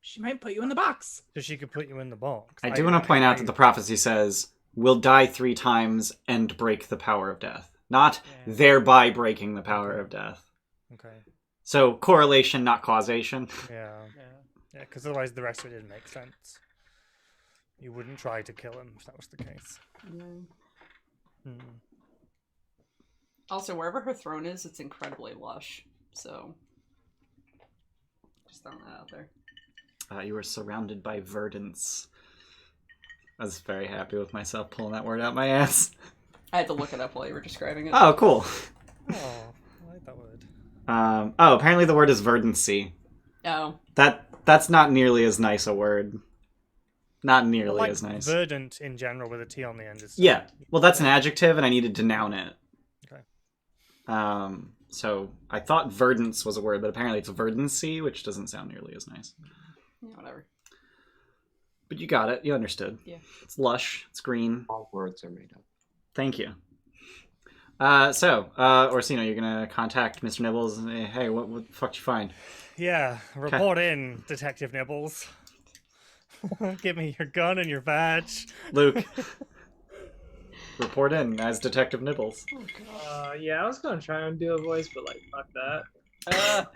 She might put you in the box. so she could put you in the box. I do want to point out that the prophecy says, "Will die 3 times and break the power of death," not Yeah. thereby breaking the power of death. Okay. So correlation, not causation. Yeah. Yeah, because otherwise the rest of it didn't make sense. You wouldn't try to kill him if that was the case. Yeah. Hmm. Also, wherever her throne is, it's incredibly lush. So, just throwing that out there. You were surrounded by verdance. I was very happy with myself pulling that word out my ass. I had to look it up while you were describing it. Oh, cool. Oh, I like that word. Apparently the word is verdancy. Oh. That's not nearly as nice a word. Not But, nearly like, as nice. verdant in general with a T on the end is. Yeah. Well, that's an adjective, and I needed to noun it. Okay. So I thought verdance was a word, but apparently it's verdancy, which doesn't sound nearly as nice. Yeah, whatever. But you got it. You understood. Yeah. It's lush. It's green. All words are made up. Thank you. Orsino, you're gonna contact Mr. Nibbles and say, hey, what the fuck did you find? Yeah, report in, Detective Nibbles. Give me your gun and your badge. Luke, report in as Detective Nibbles. Yeah, I was gonna try and do a voice, but like, fuck that.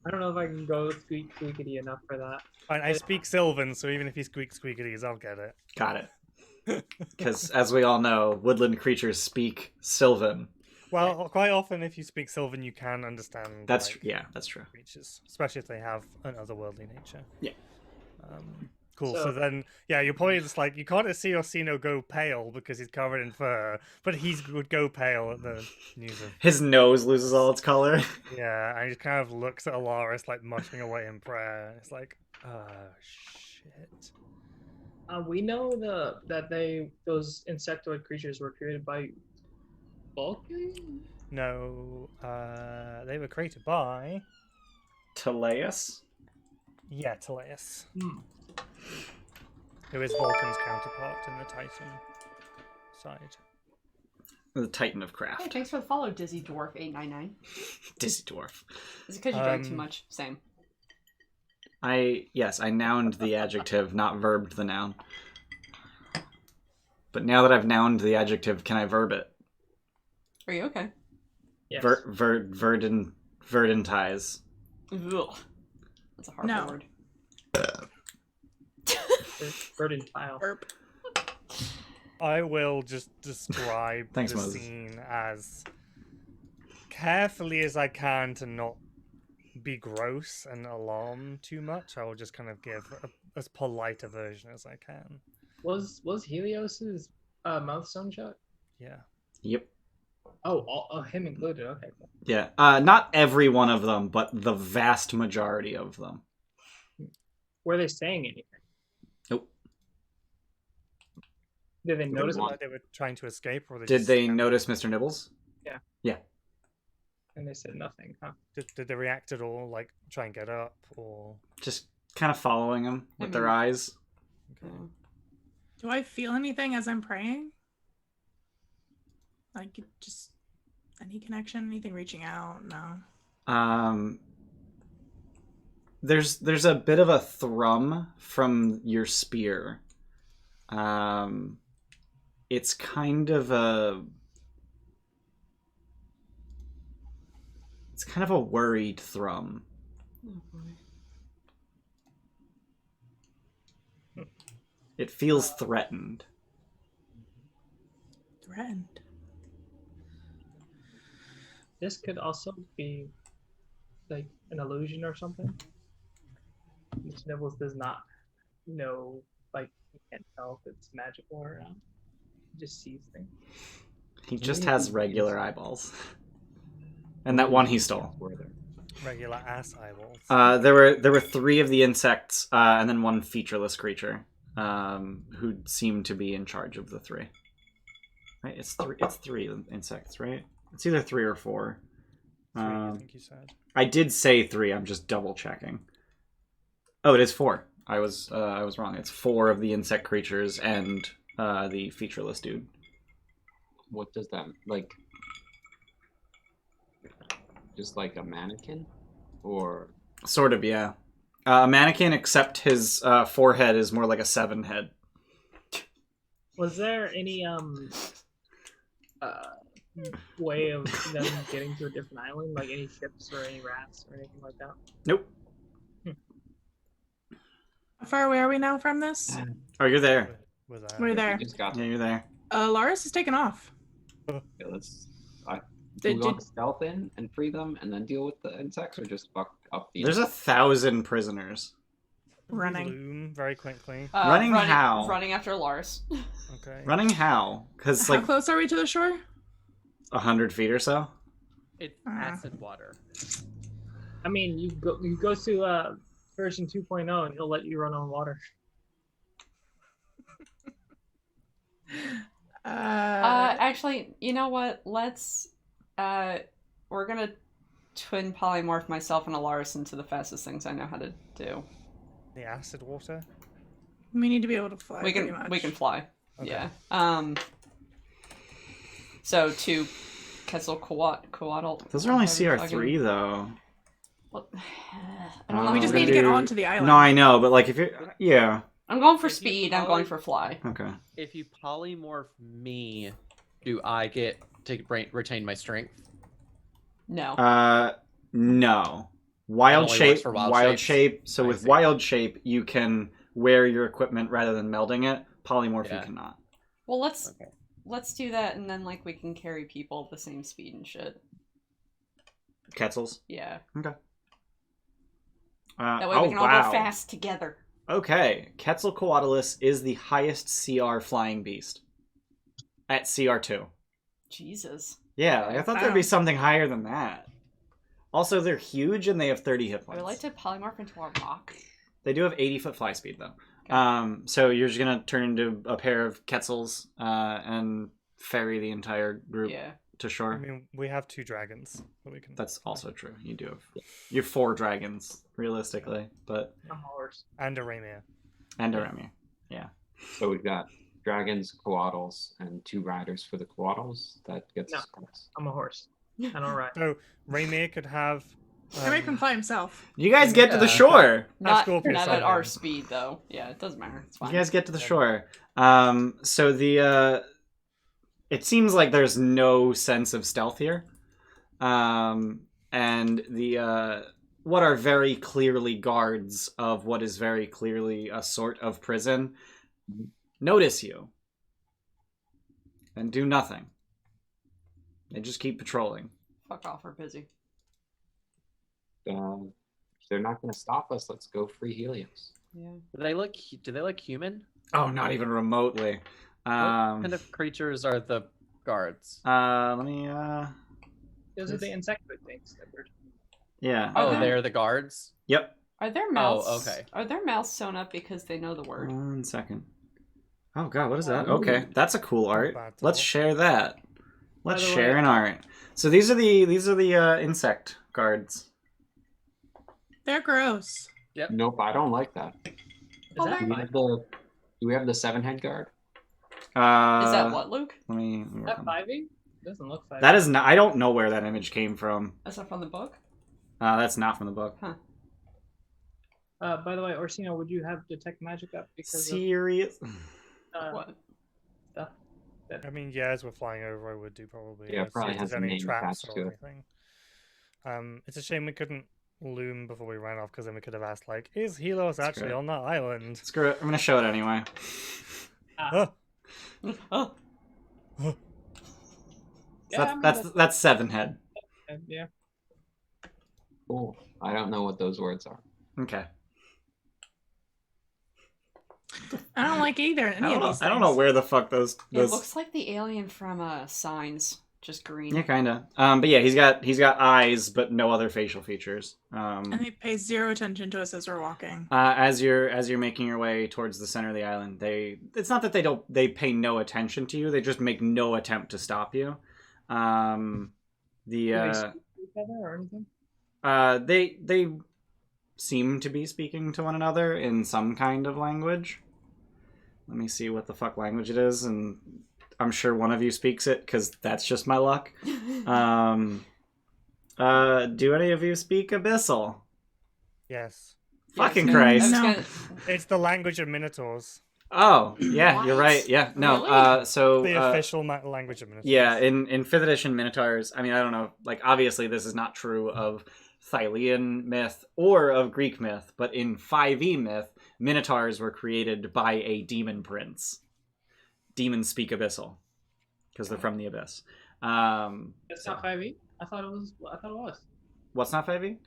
I don't know if I can go squeak squeakity enough for that. Fine, I speak Sylvan, so even if he squeaks squeakities, I'll get it. Got it. Because, as we all know, woodland creatures speak Sylvan. Well, quite often if you speak Sylvan, you can understand. That's like, yeah, that's true. creatures, especially if they have an otherworldly nature. Yeah. Cool. So So- then, yeah, you're probably just like, you can't see Orsino go pale because he's covered in fur, but he would go pale at the news of. His nose loses all its color. Yeah, and he just kind of looks at Alaris like muttering away in prayer. And it's like, shit. We know that those insectoid creatures were created by Vulcan. No, they were created by. Thylea? Yeah, Thylea, Hmm. who is Vulcan's counterpart in the Titan side. The Titan of Hey, Craft. thanks for the follow, Dizzy Dwarf 899. Dizzy Dwarf. Is it because you drank too Um, much? Same. I nouned the adjective, not verbed the noun. But now that I've nouned the adjective, can I verb it? Are you okay? Yes. Verdantise. Ugh. That's a hard No. word. Burden tile. Burp. I will just describe Thanks, the Moses. scene as carefully as I can to not be gross and alarm too much. I will just kind of give as polite a version as I can. Was Helios's mouth sewn shut? Yeah. Yep. Oh, him included. Okay. Cool. Yeah. Not every one of them, but the vast majority of them. Were they saying anything? Nope. Did they notice? want- Like they were trying to escape, or Did they notice Mr. Nibbles? And they said nothing, huh? Did they react at all? Like try and get up, or Just kind of following him with their mean- eyes. Okay. Do I feel anything as I'm praying? Like just any connection, anything reaching out? No. There's a bit of a thrum from your spear. It's kind of a worried thrum. Oh, boy. It feels threatened. Threatened. This could also be like an illusion or something. Which Nibbles does not know, like, he can't tell if it's magical or not. He just sees things. He just has regular eyeballs. And that one he stole. Were there? Regular ass eyeballs. There were 3 of the insects, and then 1 featureless creature, who seemed to be in charge of the 3. Right? It's 3 insects, right? It's either 3 or 4. 3, I think you said. I did say 3. I'm just double checking. Oh, it is 4. I was wrong. It's 4 of the insect creatures and the featureless dude. What does that like? Just like a mannequin, or Sort of, yeah. A mannequin, except his forehead is more like a 7 head. Was there any way of them getting to a different island, like any ships or any rafts or anything like that? Nope. How far away are we now from this? Oh, you're there. Was that? We're there. we just got Yeah, you're there. Lars is taken off. Yeah, let's. Did- Do we want did- to stealth in and free them, and then deal with the insects, or just fuck up the? There's 1,000 prisoners. Running. Balloon very quickly. Running how? Running after Lars. Okay. Running how? Because How like close are we to the shore? 100 feet or so. It's Ah. acid water. I mean, you go to version 2.0 and he'll let you run on water. Actually, you know what? Let's we're gonna twin polymorph myself and Alaris into the fastest things I know how to do. The acid water. We need to be able to fly. we pretty much. can fly. Okay. Yeah. So to Quetzalcoatl. Those are only whatever CR3 though. Well, I don't know. We just we're need to gonna get do- onto the island. No, I know, but like if you're, yeah, I'm going for If you speed. I'm poly- going for fly. okay. If you polymorph me, do I get to retain my strength? No. No. Wild only shape, works for wild wild shapes? shape. So I with see. wild shape, you can wear your equipment rather than melding it. Polymorph, you Yeah. cannot. Well, let's Okay. do that, and then like we can carry people at the same speed and shit. Quetzals. Yeah. Okay. That way oh we can all wow. go fast together. Okay, Quetzalcoatlus is the highest CR flying beast. At CR2. Jesus. Yeah, I thought there'd be Wow. something higher than that. Also, they're huge and they have 30 hit I would like points. to polymorph into a rock. They do have 80-foot fly speed, though. So you're just gonna turn into a pair of Quetzals and ferry the entire group Yeah. to I shore. mean, we have 2 dragons that we can. That's also true. You do have 4 dragons, realistically, but I'm a horse. And a Raymir. and a Remy. So we've got dragons, coatls, and 2 riders for the coatls. That gets No. us close. I'm a horse. I don't ride. So Raymir could have. Raymir can fly himself. You guys get to the Yeah. shore. Not Scorpius at on our him. speed though. Yeah, it doesn't matter. It's You fine. guys get to the shore. So the it seems like there's no sense of stealth here. And the what are very clearly guards of what is very clearly a sort of prison notice you and do nothing. They just keep patrolling. Fuck off, we're busy. If they're not going to stop us, let's go free Helios. Yeah. Do they look human? Oh, not even remotely. What kind of creatures are the guards? Let me Those are the insectoid things that we're. yeah. Oh, Oh, Okay. they're the guards? Yep. Are their mouths okay. Are their mouths sewn up because they know the word? 1 second. Oh god, what is that? Okay, that's a cool art. bad Let's thought. share that. Let's By the share way- an art. So these are the insect guards. They're gross. Yep. Nope, I don't like that. Is Oh, that there Do you we fine? have do we have the 7-head guard? Is that what, Luke? Let me Is work that on 5e? Doesn't look 5e. that. Is not. I don't know where that image came from. Is that from the book? That's not from the book. Huh. By the way, Orsino, would you have detect magic up because Serious? of What? stuff? I mean, yeah, as we're flying over, I would do probably. Yeah, it see probably if there's has a any name traps attached or to it. anything. It's a shame we couldn't loom before we ran off, because then we could have asked, like, is Helios actually great. on that island? Screw it. I'm gonna show it anyway. Oh, Oh, So Yeah, I mean, that's 7-head. yeah. Cool. I don't know what those words are. Okay. I don't like either. Any of these I don't know things. where the fuck those. it looks like the alien from Signs, just green. Yeah, kinda. But yeah, he's got eyes, but no other facial features. And they pay zero attention to us as we're walking. As you're making your way towards the center of the island, it's not that they pay no attention to you. They just make no attempt to stop you. Do they speak to each other or anything? They seem to be speaking to one another in some kind of language. Let me see what the fuck language it is, and I'm sure one of you speaks it, because that's just my luck. Do any of you speak Abyssal? yes. Fucking Yes, Christ. I was No. gonna- It's the language of Minotaurs. Oh, yeah, you're What? right. Yeah, no. Really? So The official language of Minotaurs. yeah, in 5th edition Minotaurs, I mean, I don't know, like, obviously this is not true of Thylean myth or of Greek myth, but in 5e myth, Minotaurs were created by a demon prince. Demons speak Abyssal, because they're from the Abyss. It's not 5e? I thought it was. What's not 5e?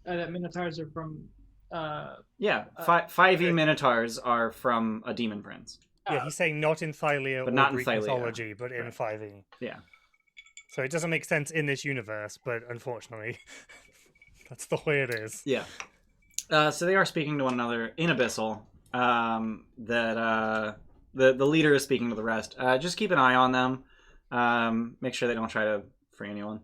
That Minotaurs are from. Yeah, Uh, 5e okay. Minotaurs are from a demon prince. Yeah, he's saying not in Thylea But or not in Greek Thylea. mythology, but in Right. 5e. Yeah. So it doesn't make sense in this universe, but unfortunately, that's the way it is. Yeah. So they are speaking to one another in Abyssal. The leader is speaking to the rest. Just keep an eye on them. Make sure they don't try to free anyone.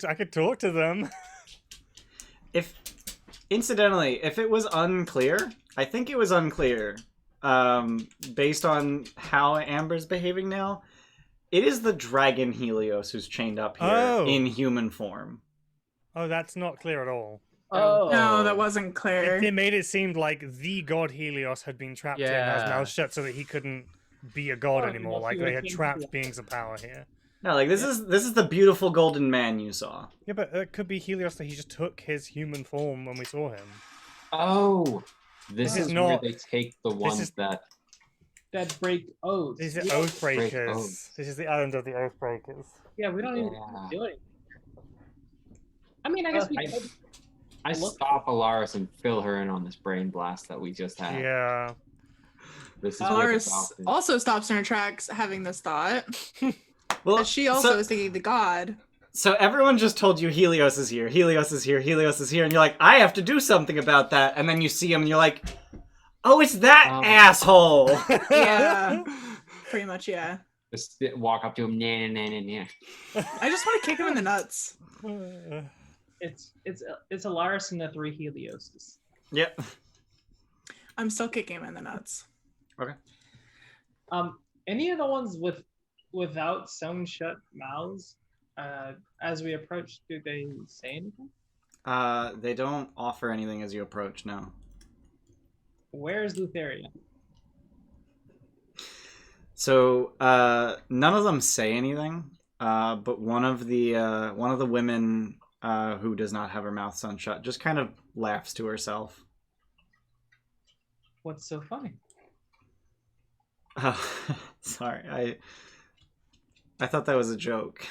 I could talk to them. Incidentally, if it was unclear, I think it was unclear, based on how Amber's behaving now, it is the dragon Helios who's chained up here Oh. in human form. Oh, that's not clear at all. Oh. No, that wasn't clear. It made it seem like the god Helios had been trapped in, had his Yeah. mouth shut, so that he couldn't be a god Oh, anymore. well, Like he they was had being- trapped beings of power here. No, like this is the beautiful golden man you saw. Yeah, but it could be Helios that he just took his human form when we saw him. Oh, this This is is where not- they take the ones is- that. That break oaths. These are Yeah. Oathbreakers. oaths. This is the island of the Oathbreakers. Yeah, we don't even Yeah. do it. I mean, I guess we could. I Look- stop Alaris and fill her in on this brain blast that we just had. Yeah. This is where the Alaris Falcon- also stops in her tracks having this thought. Well, But she also so, is thinking the god. so everyone just told you Helios is here, Helios is here, Helios is here, and you're like, I have to do something about that. And then you see him and you're like, oh, it's that asshole. Yeah. Pretty much, yeah. Just walk up to him, nah, nah, nah, nah, nah. I just want to kick him in the nuts. It's Alaris and the three Helioses. Yep. I'm still kicking him in the nuts. Any of the ones without sewn shut mouths, as we approach, do they say anything? They don't offer anything as you approach, no. Where's Lutheria? So none of them say anything, but one of the women who does not have her mouth sewn shut just kind of laughs to herself. What's so funny? Sorry, I thought that was a joke.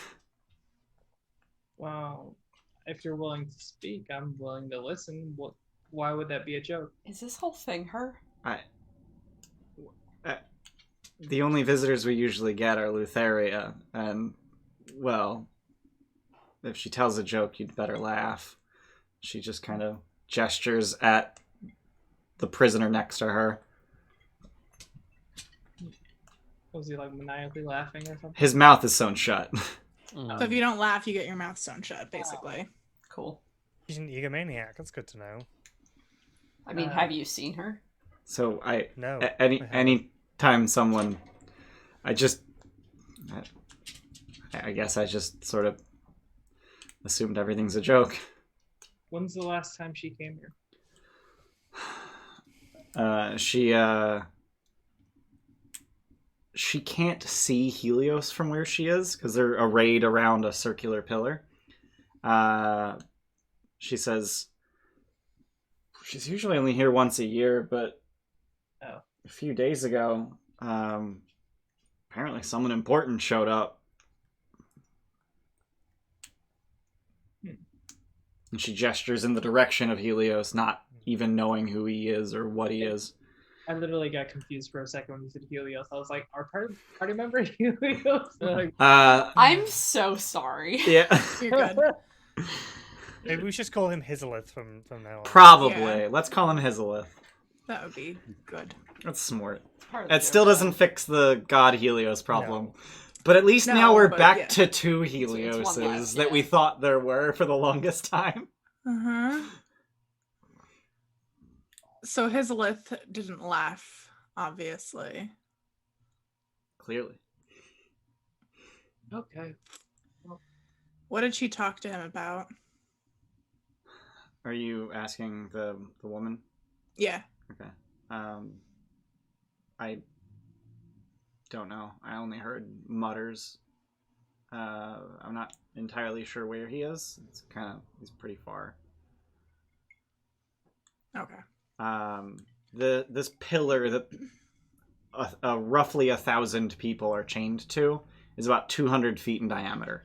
Well, if you're willing to speak, I'm willing to listen. Why would that be a joke? Is this whole thing her? The only visitors we usually get are Lutheria, and, well, if she tells a joke, you'd better laugh. She just kind of gestures at the prisoner next to her. Was he like maniacally laughing or something? His mouth is sewn shut. Mm. So if you don't laugh, you get your mouth sewn shut, basically. Cool. She's an egomaniac. That's good to know. I mean, have you seen her? So No. any time someone, I guess I just sort of assumed everything's a joke. When's the last time she came here? She can't see Helios from where she is because they're arrayed around a circular pillar. She says she's usually only here once a year, but a few days ago, apparently someone important showed up. And she gestures in the direction of Helios, not even knowing who he is or what he is. I literally got confused for a second when you said Helios. I was like, our party member Helios? Like, I'm so sorry. Yeah. You're good. Maybe we should call him Hizelith from now on. Probably. Yeah. Let's call him Hizelith. That would be good. That's smart. Part of the It still joke. doesn't fix the god Helios problem. But at least No, now we're but back yeah. to two it's one Helioses less, that yeah. we thought there were for the longest time. Uh-huh. So Hizelith didn't laugh, obviously. Clearly. okay. What did she talk to him about? Are you asking the woman? Yeah. Okay. I don't know. I only heard mutters. I'm not entirely sure where he is. He's pretty far. Okay. This pillar that roughly 1,000 people are chained to is about 200 feet in diameter.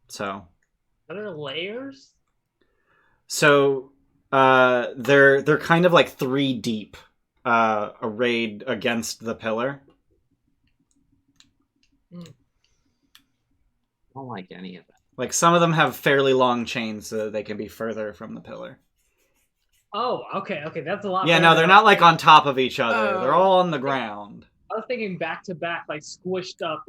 So. Are there layers? So they're kind of like 3 deep, arrayed against the pillar. I don't like any of that. Like some of them have fairly long chains so that they can be further from the pillar. Oh, okay, that's a lot. Yeah, better no, than they're I not was like on top of each other. Oh. They're all on the ground. I was thinking back to back, like squished up,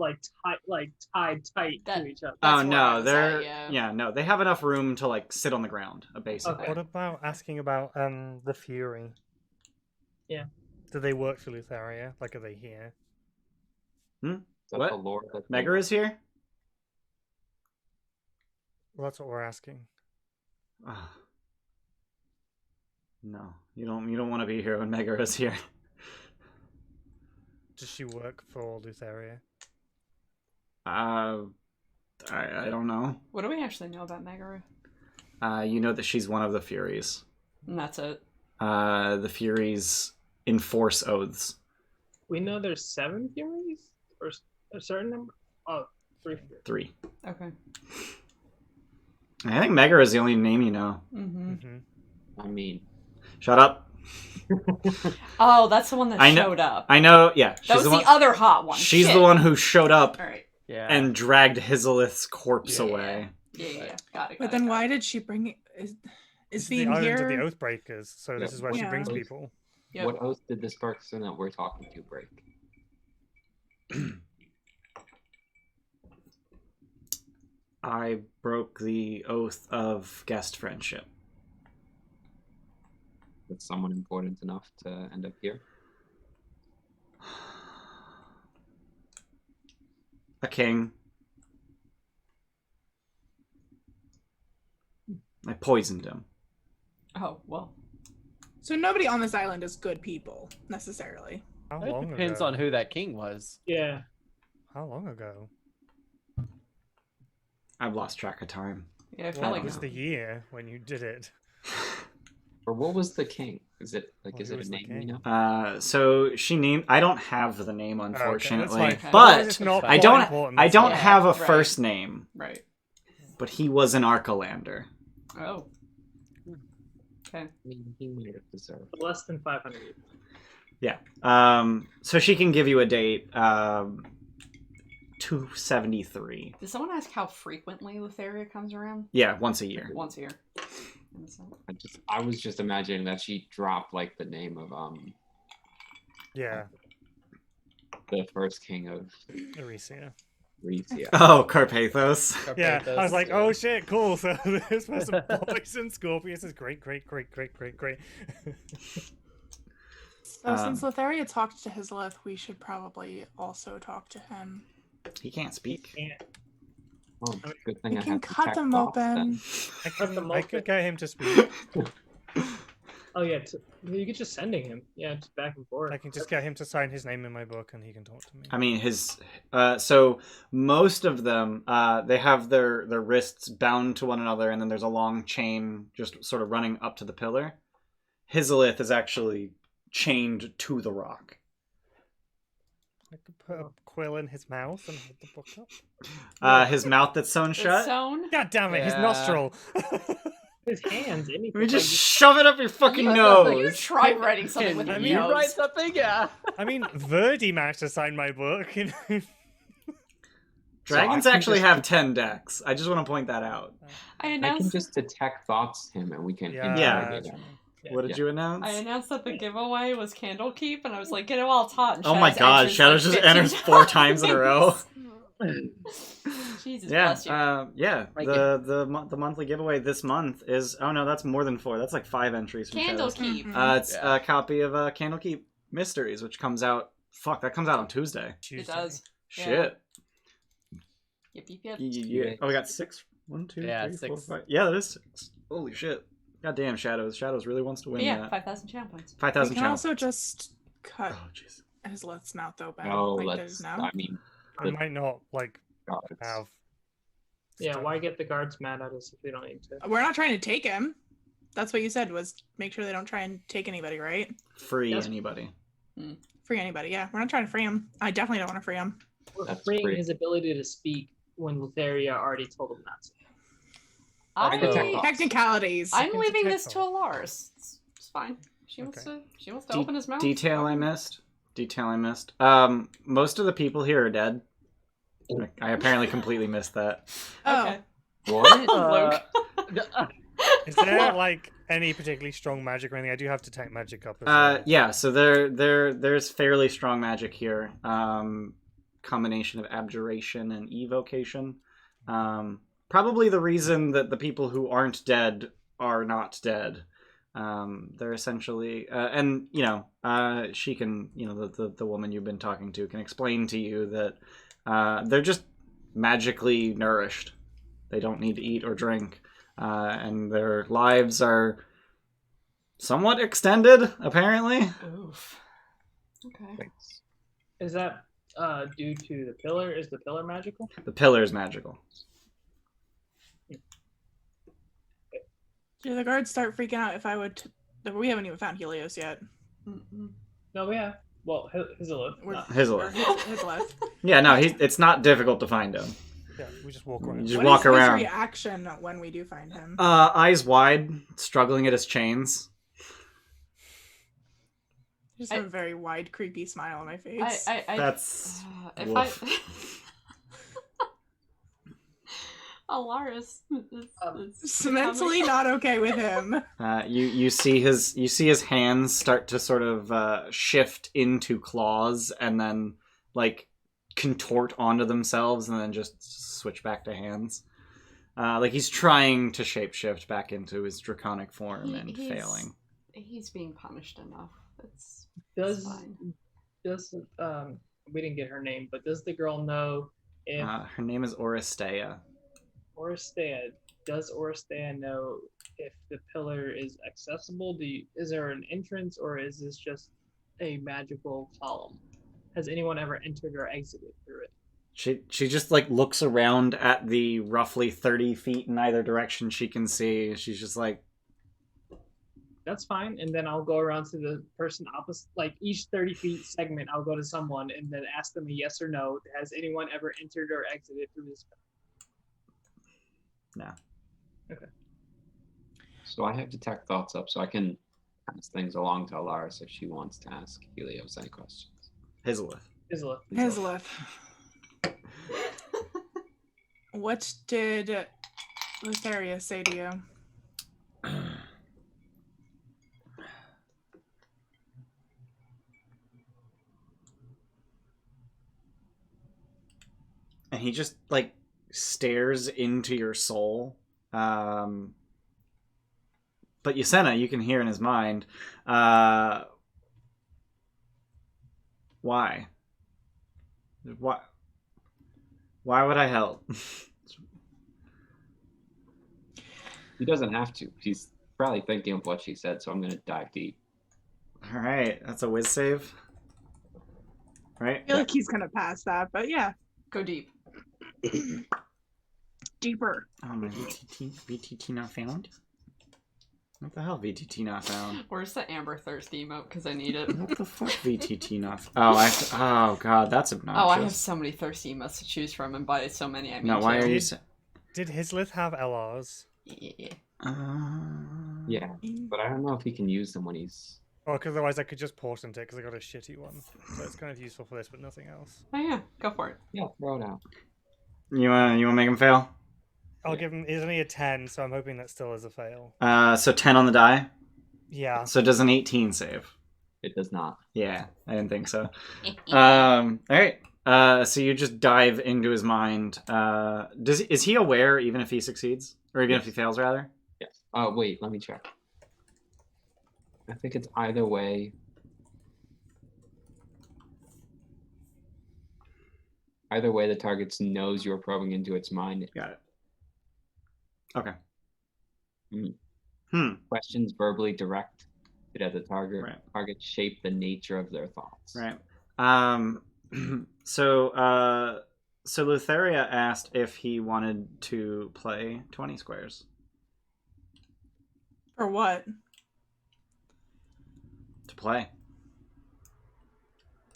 tied tight That- to each other. That's Oh where I no, was they're at, yeah. no, they have enough room to like sit on the ground, basically. Okay. What about asking about the Fury? Yeah. Do they work for Lutheria? Like, are they here? Is that What? the lore that they Megara is here? Well, that's what we're asking. Ah. No, you don't want to be here when Megara is here. Does she work for Lutheria? I don't know. What do we actually know about Megara? You know that she's one of the Furies. And that's it. The Furies enforce oaths. We know there's 7 Furies? Or a certain number? Oh, 3 Furies. 3. Okay. I think Megara is the only name you know. Mm-hmm. Mm-hmm. I mean, Shut up. Oh, that's the one that I know- showed up. I know, yeah. That was the the one, other hot one. she's Shit. the one who showed up Alright. Yeah. and dragged Hizelith's corpse Yeah. away. Yeah. Got it. But then why did she bring it? Is This is being the island here? of the Oathbreakers, so this Yeah. is where she Yeah. brings people. Yep. what oath did this person that we're talking to break? I broke the oath of guest friendship. With someone important enough to end up here? A king. I poisoned him. Oh, well. So nobody on this island is good people necessarily. How It long depends ago? on who that king was. Yeah. How long ago? I've lost track of time. Yeah, I felt What like was the year when you did it? Or what was the king? Is it Well, is who it was a the name you king? know? So she named. I don't have the name, Okay, unfortunately, that's fine. but It's not I plot don't. important, I that's don't fine. have a right. first name. right. But he was an Archelander. Oh. Okay. I mean, he might have deserved. Less than 500. Yeah. So she can give you a date. 273. Did someone ask how frequently Lutheria comes around? Yeah, once a year. Once a year. I was just imagining that she dropped like the name of Yeah, the first king of Eresia. Rethea. Oh, Carpathos. Yeah, I was like, yeah. oh shit, cool. So this person poison Scorpius is great. So since Lotharia talked to Hislith, we should probably also talk to him. He can't speak. Oh, good thing We I can have cut detect them thoughts, then. open. I could get him to speak. Oh yeah, you could just sending him. Yeah, just back and forth. I can just get him to sign his name in my book, and he can talk to me. I mean, so most of them, they have their wrists bound to one another, and then there's a long chain just sort of running up to the pillar. Hislith is actually chained to the rock. I could put a quill in his mouth and hold the book up. His mouth that's sewn It's shut. sewn. God damn it, his Yeah. nostril. His hands, anything. We just like, shove it up your fucking You nose. try writing something with Can your you nose. write something? Yeah. I mean, Verdi managed to sign my book. Dragons So I can actually just- have 10 decks. I just want to point that out. I I can announced. just detect thoughts him, and we can Yeah. interrogate him. What did you announce? I announced that the giveaway was Candlekeep, and I was like, get it while it's hot. And Oh my Shadows god, enters, Shadows like, just 15 enters 4 times in a row. Jesus Yeah, bless you. yeah. Like The monthly giveaway this month is that's more than 4. That's like 5 entries from Shadows. Candlekeep. Mhm. It's Yeah. a copy of Candlekeep Mysteries, which comes out. Fuck, that comes out on Tuesday. It does. Yeah. Shit. Yep, yep, yep. Yeah. Oh, we got 6. 1, 2, Yeah, 3, 4, 6. 5. Yeah, that is 6. Holy shit. God damn, Shadows. Shadows really wants to But win yeah, that. 5,000 channel points. We 5,000 can channel. also just cut Oh, jeez. Hislith's mouth open. No, like let's. there's now. I mean, I might not, like, guards. have... Yeah, stuff. why get the guards mad at us if we don't need to? We're not trying to take him. That's what you said, was make sure they don't try and take anybody, right? Free Yes. anybody. Free anybody, yeah. We're not trying to free him. I definitely don't want to free him. We're That's freeing pretty- his ability to speak when Lotharia already told him not to. I can detect thoughts. Technicalities. I'm can leaving detect this to them. Alaris. It's fine. She wants Okay. to open his mouth. Detail I missed. Most of the people here are dead. I apparently completely missed that. Oh, Okay. What? Luke. Is there, like, any particularly strong magic or anything? I do have detect magic up as well. Yeah, so there's fairly strong magic here. Combination of abjuration and evocation. Probably the reason that the people who aren't dead are not dead. They're essentially, and she can, the woman you've been talking to can explain to you that they're just magically nourished. They don't need to eat or drink, and their lives are somewhat extended, apparently. Oof. Okay. Thanks. Is that due to the pillar? Is the pillar magical? The pillar is magical. do the guards start freaking out if I would... We haven't even found Helios yet. Mm-mm. No, yeah. Well, Hislith. We're- Hislith. Hislith. Yeah, no, it's not difficult to find him. Yeah, we just walk You around. just What walk is his around. reaction when we do find him? Eyes wide, struggling at his chains. Just have a very wide, creepy smile on my face. That's if woof. Alaris Just mentally not okay with him. You see his hands start to sort of shift into claws and then like contort onto themselves and then just switch back to hands. Like he's trying to shapeshift back into his draconic form and he's failing. He's being punished enough. It's Does fine. we didn't get her name, but does the girl know if Her name is Oristea. does Oristea know if the pillar is accessible? Is there an entrance or is this just a magical column? Has anyone ever entered or exited through it? She just like looks around at the roughly 30 feet in either direction she can see. She's just like, That's fine, and then I'll go around to the person opposite. Like each 30 feet segment, I'll go to someone and then ask them a yes or no. Has anyone ever entered or exited through this? no. So I have detect thoughts up, so I can pass things along to Alaris if she wants to ask Helios any questions. Hislith. Isla. Hislith. What did Lotharia say to you? and he just like stares into your soul. But Yasena, you can hear in his mind. Why? Why would I help? He doesn't have to. He's probably thinking of what she said, so I'm going to dive deep. All right, that's a whiz save. Right? I feel like he's gonna pass that, but yeah, Go deep. deeper. Oh, my VTT not found? What the hell, VTT not found? Where's the Amber Thirst emote? Because I need it. What the fuck, VTT not found? Oh, God, that's obnoxious. Oh, I have so many thirsty emotes to choose from, and by so many, I mean No, why two. are you... Did Hislith have LRs? Yeah. Yeah, but I don't know if he can use them when he's... Oh, because otherwise I could just portent it because I got a shitty one. So it's kind of useful for this, but nothing else. Oh yeah, go for it. Yeah, throw it out. You wanna make him fail? I'll give him. He's only a 10, so I'm hoping that still is a fail. So 10 on the die? Yeah. So does an 18 save? It does not. Yeah, I didn't think so. Alright. So you just dive into his mind. Is he aware even if he succeeds? Or even if he fails, rather? Yes. Wait, let me check. I think it's either way. Either way, the target knows you're probing into its mind. Got it. Okay. Questions verbally directed at the target. Right. Target shape the nature of their thoughts. Right. So Lutheria asked if he wanted to play 20 squares. For what? To play.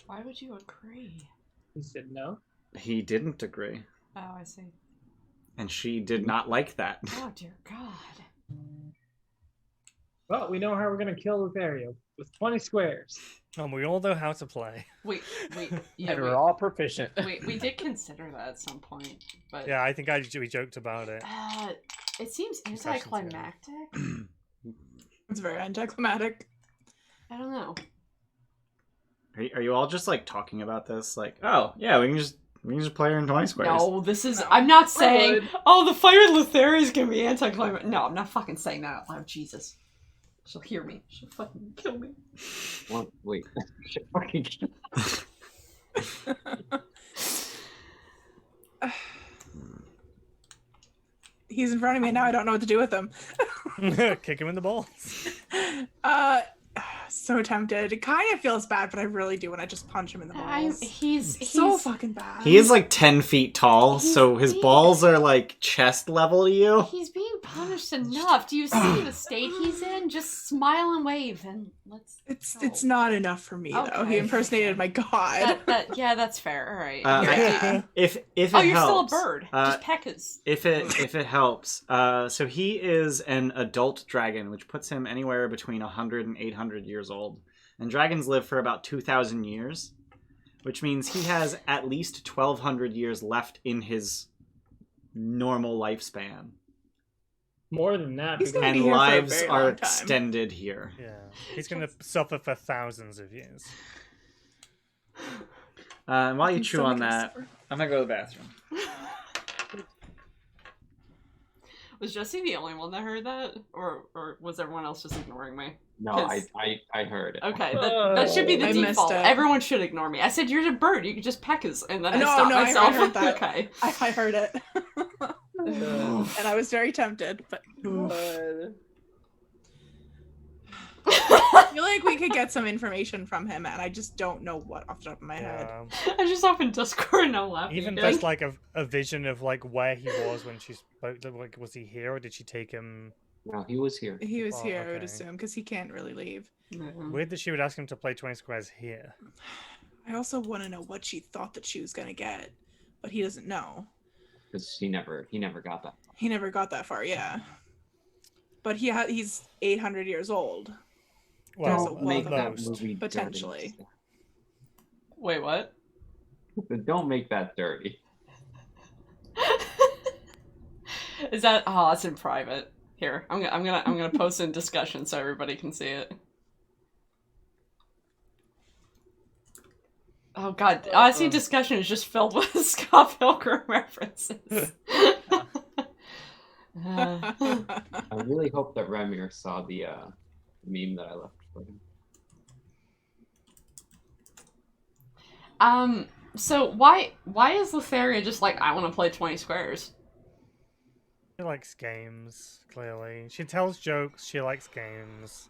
Why would you agree? He said no. He didn't agree. Oh, I see. And she did not like that. Oh dear God. Well, we know how we're gonna kill Lutherio with 20 squares. And we all know how to play. Wait. Yeah, And we're all proficient. we did consider that at some point, but Yeah, I think we joked about it. it seems Questions, anticlimactic. It's very anticlimactic. I don't know. Are you all just like talking about this? Like, oh yeah, we can just play her in 20 squares. No, this is. No. I'm not saying. would. Oh, the fire Lutheria is gonna be anticlimactic. No, I'm not fucking saying that out loud. Jesus, she'll hear me. She'll fucking kill me. What? Wait. Shit, fucking kill. He's in front of me now. I don't know what to do with him. Kick him in the balls. So tempted. It kind of feels bad, but I really do want to just punch him in the balls. He's so fucking bad. He is like 10 feet tall, He's so his big. balls are like chest level to you. He's being punished enough. Do you see the state he's in? Just smile and wave, and let's. It's not enough for me though. Okay. He impersonated my god. Yeah, that's fair. All right. Yeah. If it Oh, you're helps, still a bird. Just peck his. If it helps, so he is an adult dragon, which puts him anywhere between 100 and 800 years old. And dragons live for about 2,000 years, which means he has at least 1,200 years left in his normal lifespan. More than that. He's because- gonna be And here for a lives very are long time. extended here. Yeah. He's going to suffer for thousands of years. And while you He's chew so on gonna that, suffer. I'm going to go to the bathroom. Was Jesse the only one that heard that, or was everyone else just ignoring me? No, 'Cause- I heard it. Okay, that should be the I missed default. it. Everyone should ignore me. I said you're a bird. You could just peck us, and then I No, stopped no, I myself. heard that. Okay. I heard it. And I was very tempted, but I feel like we could get some information from him, and I just don't know what off the top of my head. Yeah. I just opened Discord and I'm laughing. Even again. just like a vision of like where he was when she spoke to, like, was he here or did she take him? No, he was here. He was Oh, here, I would okay. assume, because he can't really leave. Mhm. Weird that she would ask him to play 20 squares here. I also want to know what she thought that she was gonna get, but he doesn't know. Because he never got that. He never got that far, yeah. But he's 800 years old. There's a Well, wealth make of that options, movie potentially. dirty. Wait, what? Don't make that dirty. Is that? Oh, that's in private. Here, I'm gonna post in discussion so everybody can see it. Oh god, Odyssey discussion is just filled with Scott Pilgrim references. I really hope that Remir saw the meme that I left for him. So why is Lotharia just like, I want to play 20 squares? She likes games, clearly. She tells jokes, she likes games.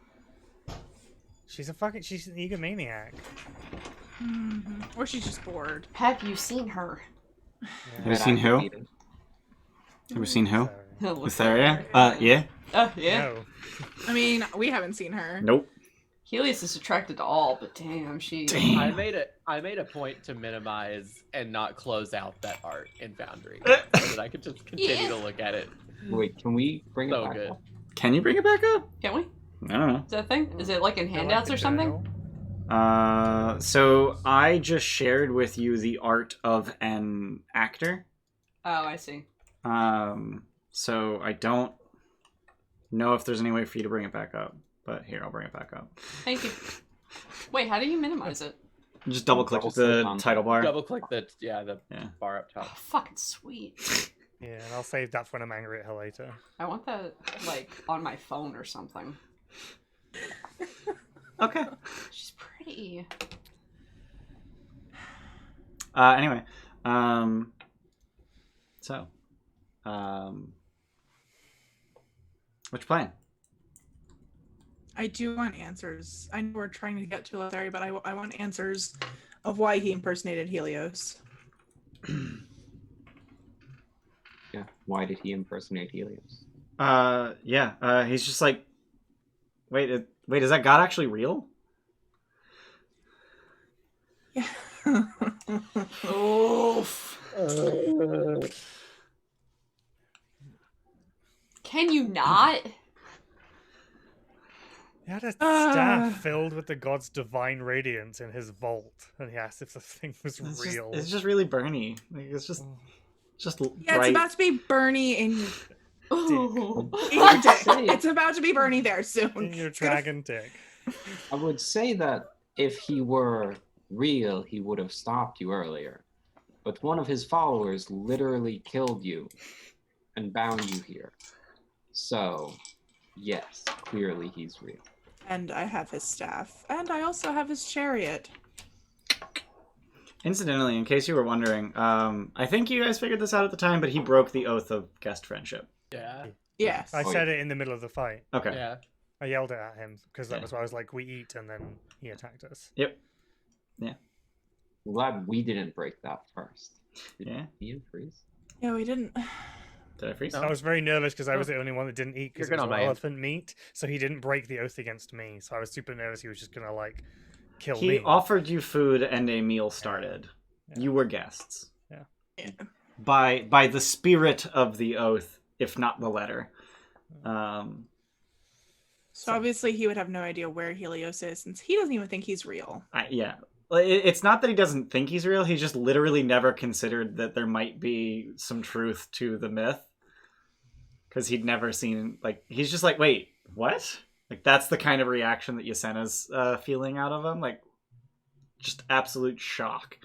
She's an egomaniac. Or she's just bored. Have you seen her? Yeah. Have you seen who? Have you seen who? Lotharia? Yeah. Yeah. No. I mean, we haven't seen her. Nope. Helios is attracted to all, but damn, she... I made a point to minimize and not close out that art in Foundry so that I could just continue to look at it. Wait, can we bring it So back good. up? Can you bring it back up? Can we? I don't know. Is that a thing? Is it like in handouts or something? So I just shared with you the art of an actor. Oh, I see. So I don't know if there's any way for you to bring it back up, but here, I'll bring it back up. Thank you. Wait, how do you minimize it? Just double click Double click the on- title bar. Double click the Yeah. bar up Oh, top. fucking sweet. Yeah, and I'll save that for when I'm angry at her later. I want that, like, on my phone or something. Okay. She's pretty. Anyway, so, what you playing? I do want answers. I know we're trying to get to Lotharia, but I want answers of why he impersonated Helios. Yeah. Why did he impersonate Helios? Yeah, he's just like, wait, is that god actually real? Yeah. Oof. Can you not? He had a staff filled with the god's divine radiance in his vault, and he asked if the thing was real. It's just really Bernie. Like, it's just Yeah, bright. it's about to be Bernie in Ooh. your dick. It's about to be Bernie there soon. In your It's gonna- dragon dick. I would say that if he were real, he would have stopped you earlier. But one of his followers literally killed you and bound you here. So, yes, clearly he's real. And I have his staff. And I also have his chariot. Incidentally, in case you were wondering, I think you guys figured this out at the time, but he broke the oath of guest friendship. Yeah. Yes. I said it in the middle of the fight. Okay. Yeah. I yelled it at him because that Yeah. was why I was like, "We eat," and then he attacked us. Yep. I'm glad we didn't break that first. Did Yeah. Ian freeze? Yeah, we didn't. Did I freeze? No. I was very nervous because I was the only one that didn't eat because You're it was good on all my end. elephant meat. So he didn't break the oath against me. So I was super nervous he was just gonna like kill He me. offered you food and a meal started. Yeah. You were guests. Yeah. By the spirit of the oath, if not the letter. So obviously he would have no idea where Helios is since he doesn't even think he's real. Yeah. It's not that he doesn't think he's real, he just literally never considered that there might be some truth to the myth. Because he'd never seen, like, he's just like, wait, what? Like, that's the kind of reaction that Yasena's feeling out of him. Like, just absolute shock.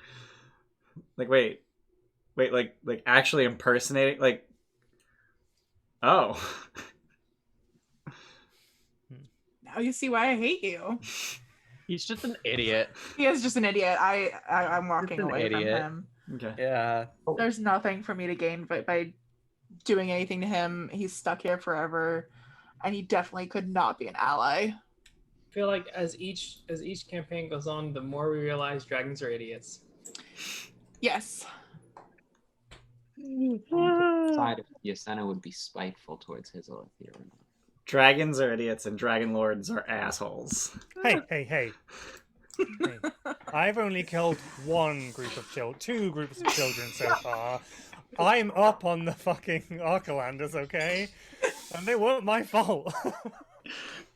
Like, wait, like actually impersonating, like, oh. Now you see why I hate you. He's just an idiot. He is just an idiot. I'm walking an away idiot. from him. Okay. Yeah. There's nothing for me to gain by doing anything to him. He's stuck here forever, and he definitely could not be an ally. I feel like as each campaign goes on, the more we realize dragons are idiots. Yes. Decide if Yasena would be spiteful towards his oath here or not. Dragons are idiots and Dragonlords are assholes. Hey. Hey. I've only killed two groups of children so far. I'm up on the fucking Arcalanders, okay? And they weren't my fault.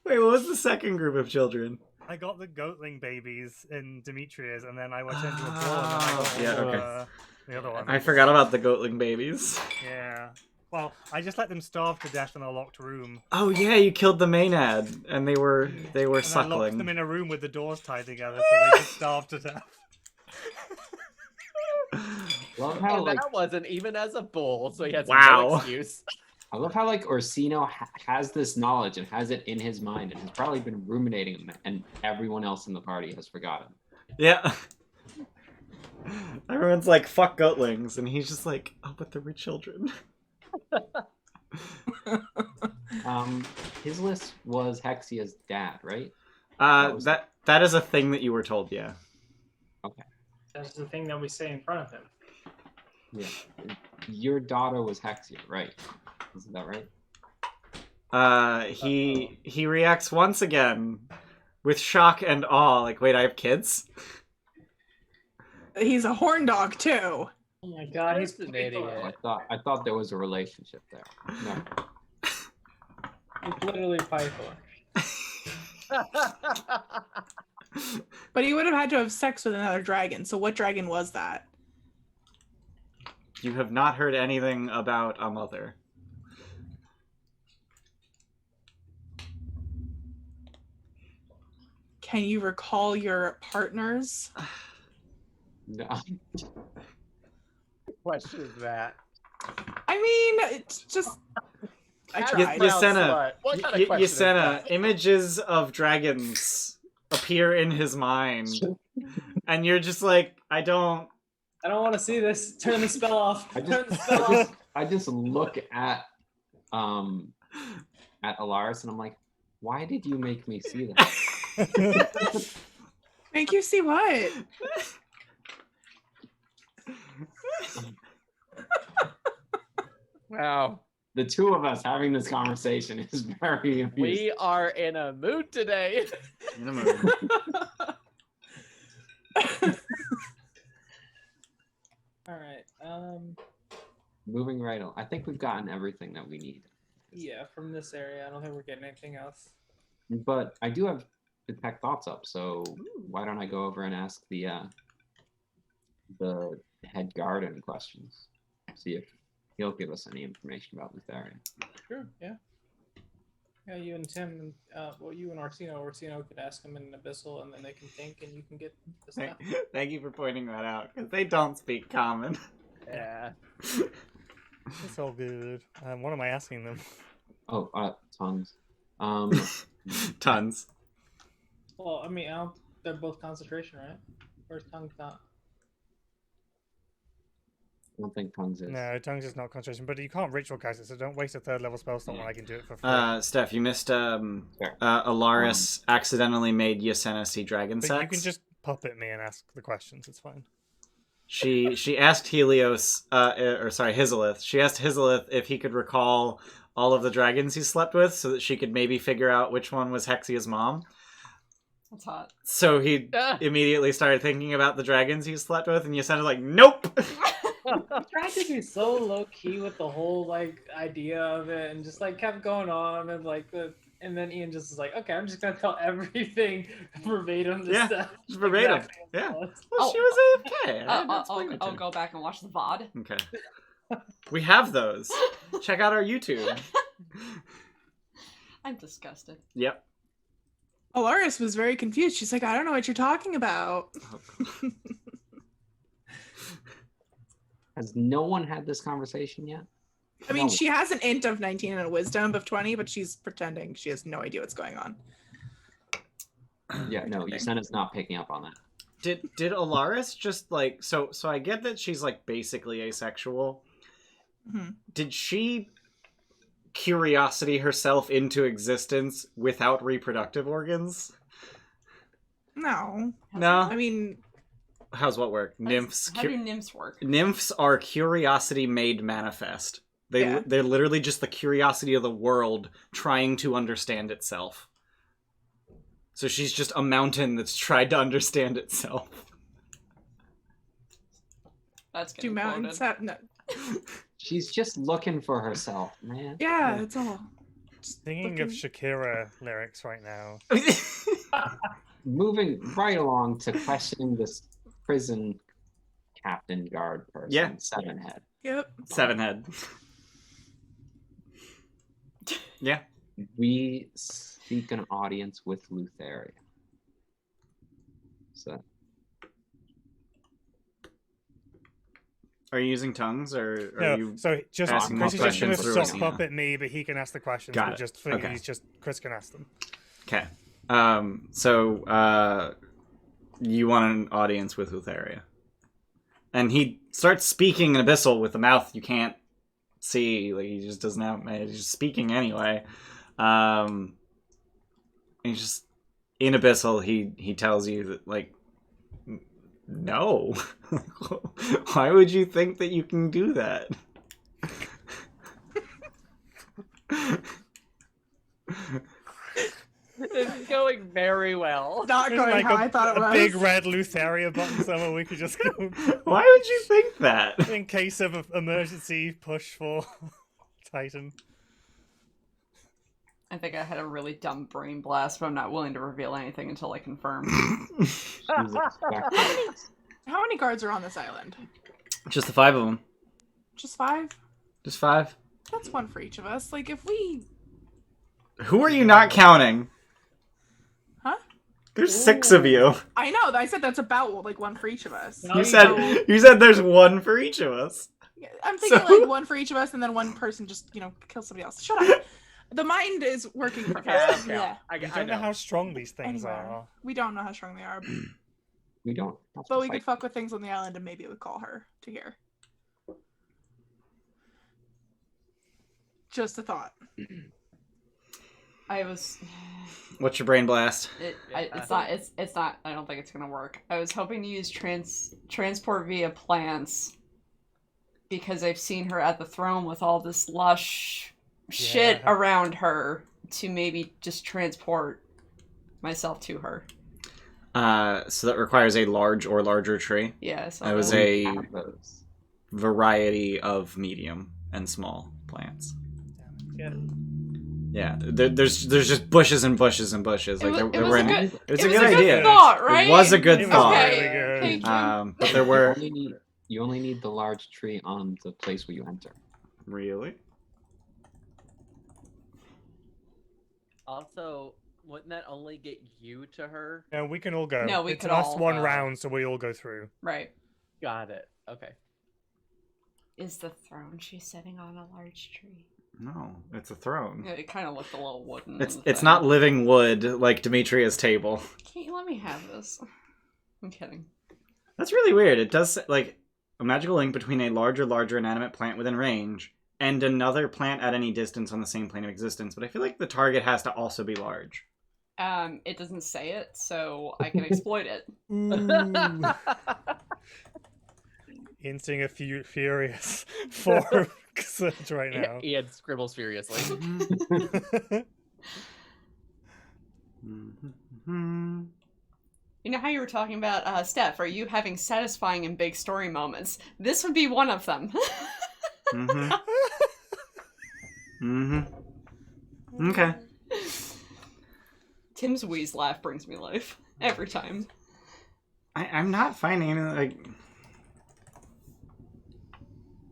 Wait, what was the second group of children? I got the goatling babies in Demetrius, and then I went into a brawl, and then I got Yeah, all okay. the other one. I forgot about the goatling babies. Yeah. Well, I just let them starve to death in a locked room. Oh yeah, you killed the maenad, and they were And I locked them suckling. in a room with the doors tied together, so they just starved to death. love how And like that wasn't even as a bull, so he has Wow. no excuse. I love how like Orsino has this knowledge and has it in his mind and has probably been ruminating on it, and everyone else in the party has forgotten. Yeah. Everyone's like, fuck goatlings, and he's just like, oh, but there were children. His list was Hexia's dad, right? That is a thing that you were told, yeah. That's the thing that we say in front of him. Yeah. Your daughter was Hexia, right? Isn't that right? He reacts once again with shock and awe, like, wait, I have kids? He's a horn dog too. Oh my god, he's Just an Python. idiot. I thought there was a relationship there. No. He's literally Python. But he would have had to have sex with another dragon. So what dragon was that? You have not heard anything about a mother. Can you recall your partners? No. What question is that? I mean, it's just I tried. Yasena, What kind of question is Yasena, that? images of dragons appear in his mind. And you're just like, I don't want to see this. Turn the spell off. I Turn the spell off. just look at Alaris and I'm like, why did you make me see that? Make you see what? Wow. The two of us having this conversation is very amusing. We are in a mood today. in a mood. All right. Moving right on. I think we've gotten everything that we need. Yeah, from this area, I don't think we're getting anything else. But I do have detect thoughts up, so why don't I go over and ask the head guard any questions? See if he'll give us any information about this area. Sure. Yeah. Yeah, you and Tim, well, you and Orsino could ask him in an abyssal, and then they can think, and you can get the stuff. Thank you for pointing that out, because they don't speak common. Yeah. It's all good. What am I asking them? Oh, tongues. Tons. Well, I mean, they're both concentration, right? Or tongue's not? I don't think tongues is. No, tongues is not concentration, but you can't ritual cast it, so don't waste a third level spell slot when I can do it for free. Steph, you missed Alaris accidentally made Yasena see dragon But sex. you can just puppet me and ask the questions, it's fine. She asked Hizelith. She asked Hizelith if he could recall all of the dragons he slept with so that she could maybe figure out which one was Hexia's mom. That's hot. So he immediately started thinking about the dragons he slept with, and Yasena's like, nope! He tried to be so low key with the whole like idea of it, and just like kept going on, and like and then Ian just was like, "Okay, I'm just gonna tell everything verbatim." Yeah, stuff. just verbatim. Exactly. Yeah. Oh. Well, she was AFK. I'll go back and watch the VOD. Okay. We have those. Check out our YouTube. I'm disgusted. Yep. Alaris was very confused. She's like, I don't know what you're talking about. Has no one had this conversation yet? I mean, No. she has an int of 19 and a wisdom of 20, but she's pretending she has no idea what's going on. Yeah, no, Yasena's not picking up on that. Did Alaris just like so I get that she's like basically asexual. Mhm. Did she curiosity herself into existence without reproductive organs? No. No. I mean, How's what work? Nymphs. How do nymphs work? Nymphs are curiosity made manifest. They're literally just the curiosity of the world trying to understand itself. So she's just a mountain that's tried to understand itself. That's do getting mountains quoted. have... No. She's just looking for herself, man. Yeah, that's all. Thinking of Shakira lyrics right now. Moving right along to questioning this prison captain guard person, Yeah. Seven Head. Yep. Seven head. Yeah. We seek an audience with Lutheria. So Are you using tongues, or are No, you? so just asking Chris is more just going to questions through sock Athena? puppet me, but he can ask the questions. Got but it. just for Okay. these, just Chris can ask them. Okay. You want an audience with Utheria. And he starts speaking in Abyssal with a mouth you can't see. Like, he just doesn't have... He's just speaking anyway. He's just... In Abyssal, he tells you that, like... No. Why would you think that you can do that? It's going very well. Not There's going like how I thought it a was. big red Lutheria button somewhere we could just go Why would you think that? in case of an emergency push for Titan. I think I had a really dumb brain blast, but I'm not willing to reveal anything until I confirm. She's expecting. How many guards are on this island? Just the 5 of them. Just 5? Just 5. That's one for each of us. Like, if we... Who are you not counting? Huh? There's 6 of you. I know, I said that's about, like, one for each of us. No, You you said there's 1 for each of us. I'm thinking, So- like, one for each of us, and then one person just, kills somebody else. Shut up. The mind is working for Okay, us. okay. Yeah. I We don't know know. how strong these things Anyway, are. we don't know how strong they are, We don't. have to but we fight. could fuck with things on the island, and maybe it would call her to hear. Just a thought. I was. What's your brain blast? It's not. I don't think it's gonna work. I was hoping to use transport via plants because I've seen her at the throne with all this lush shit Yeah. around her to maybe just transport myself to her. So that requires a large or larger tree. Yeah. So That was We a have those. variety of medium and small plants. Yeah. Yeah, there's just bushes and bushes and bushes. Like It there was were a good- it was it a was good a idea. good thought, right? It was a good It was thought. really good. Thank you. But there were You only need the large tree on the place where you enter. really. Also, wouldn't that only get you to her? No, we can all go. No, we it's could us all, one round, so we all go through. Right. Got it. Okay. Is the throne she's sitting on a large tree? No, it's a throne. Yeah, it kind of looked a little wooden. It's in the it's thing. not living wood like Demetria's table. Can't you let me have this? I'm kidding. That's really weird. It does like a magical link between a larger inanimate plant within range and another plant at any distance on the same plane of existence. But I feel like the target has to also be large. It doesn't say it, so I can exploit it. Ooh. Hinting a few furious for Surge right now. Ian scribbles furiously. Mhm. You know how you were talking about, Steph, are you having satisfying and big story moments? This would be one of them. Mhm. Mhm. Okay. Tim's wheeze laugh brings me life. Every time. I'm not finding any, like.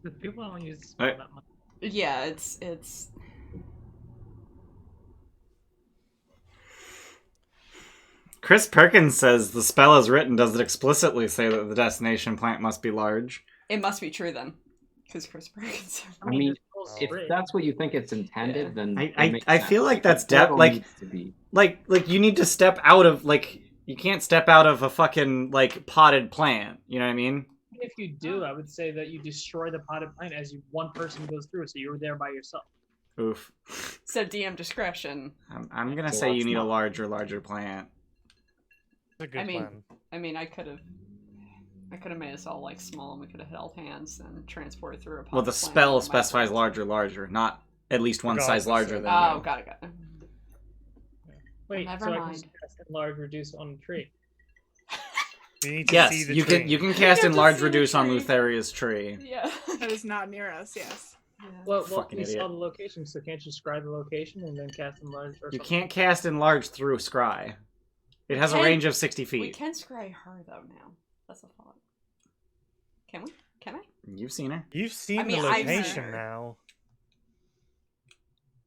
The people don't use Right. that much. Yeah, it's... Chris Perkins says the spell as written does it explicitly say that the destination plant must be large. It must be true then. Because Chris Perkins... I mean, it's also if great. that's what you think it's intended, then I- it makes I sense. feel like The that's portal like- needs to be. Like you need to step out of, like, you can't step out of a fucking, like, potted plant. You know what I mean? If you do, I would say that you destroy the potted plant as one person goes through, so you're there by yourself. Oof. So DM discretion. I'm gonna So say you that's need a not- larger plant. It's a good I mean, plan. I mean, I could have made us all like small, and we could have held hands and transported through a. Well, the potted plant spell with my specifies friends. larger, not at least one size Regardless larger of- than Oh, you. got it. Wait, Never so I can mind. just cast enlarge reduce on the tree. We need to see Yes, the you tree. can you can cast have to enlarge see the reduce on tree. Lutheria's tree. Yeah. That is not near us, yes. Well, Fucking we idiot. saw the location, so can't you describe the location and then cast enlarge or You something? can't cast enlarge through scry. It has a Can- range of 60 We feet. can scry her though now. That's a thought. Can we? Can I? You've seen her. You've seen I mean, the I've location seen her. now.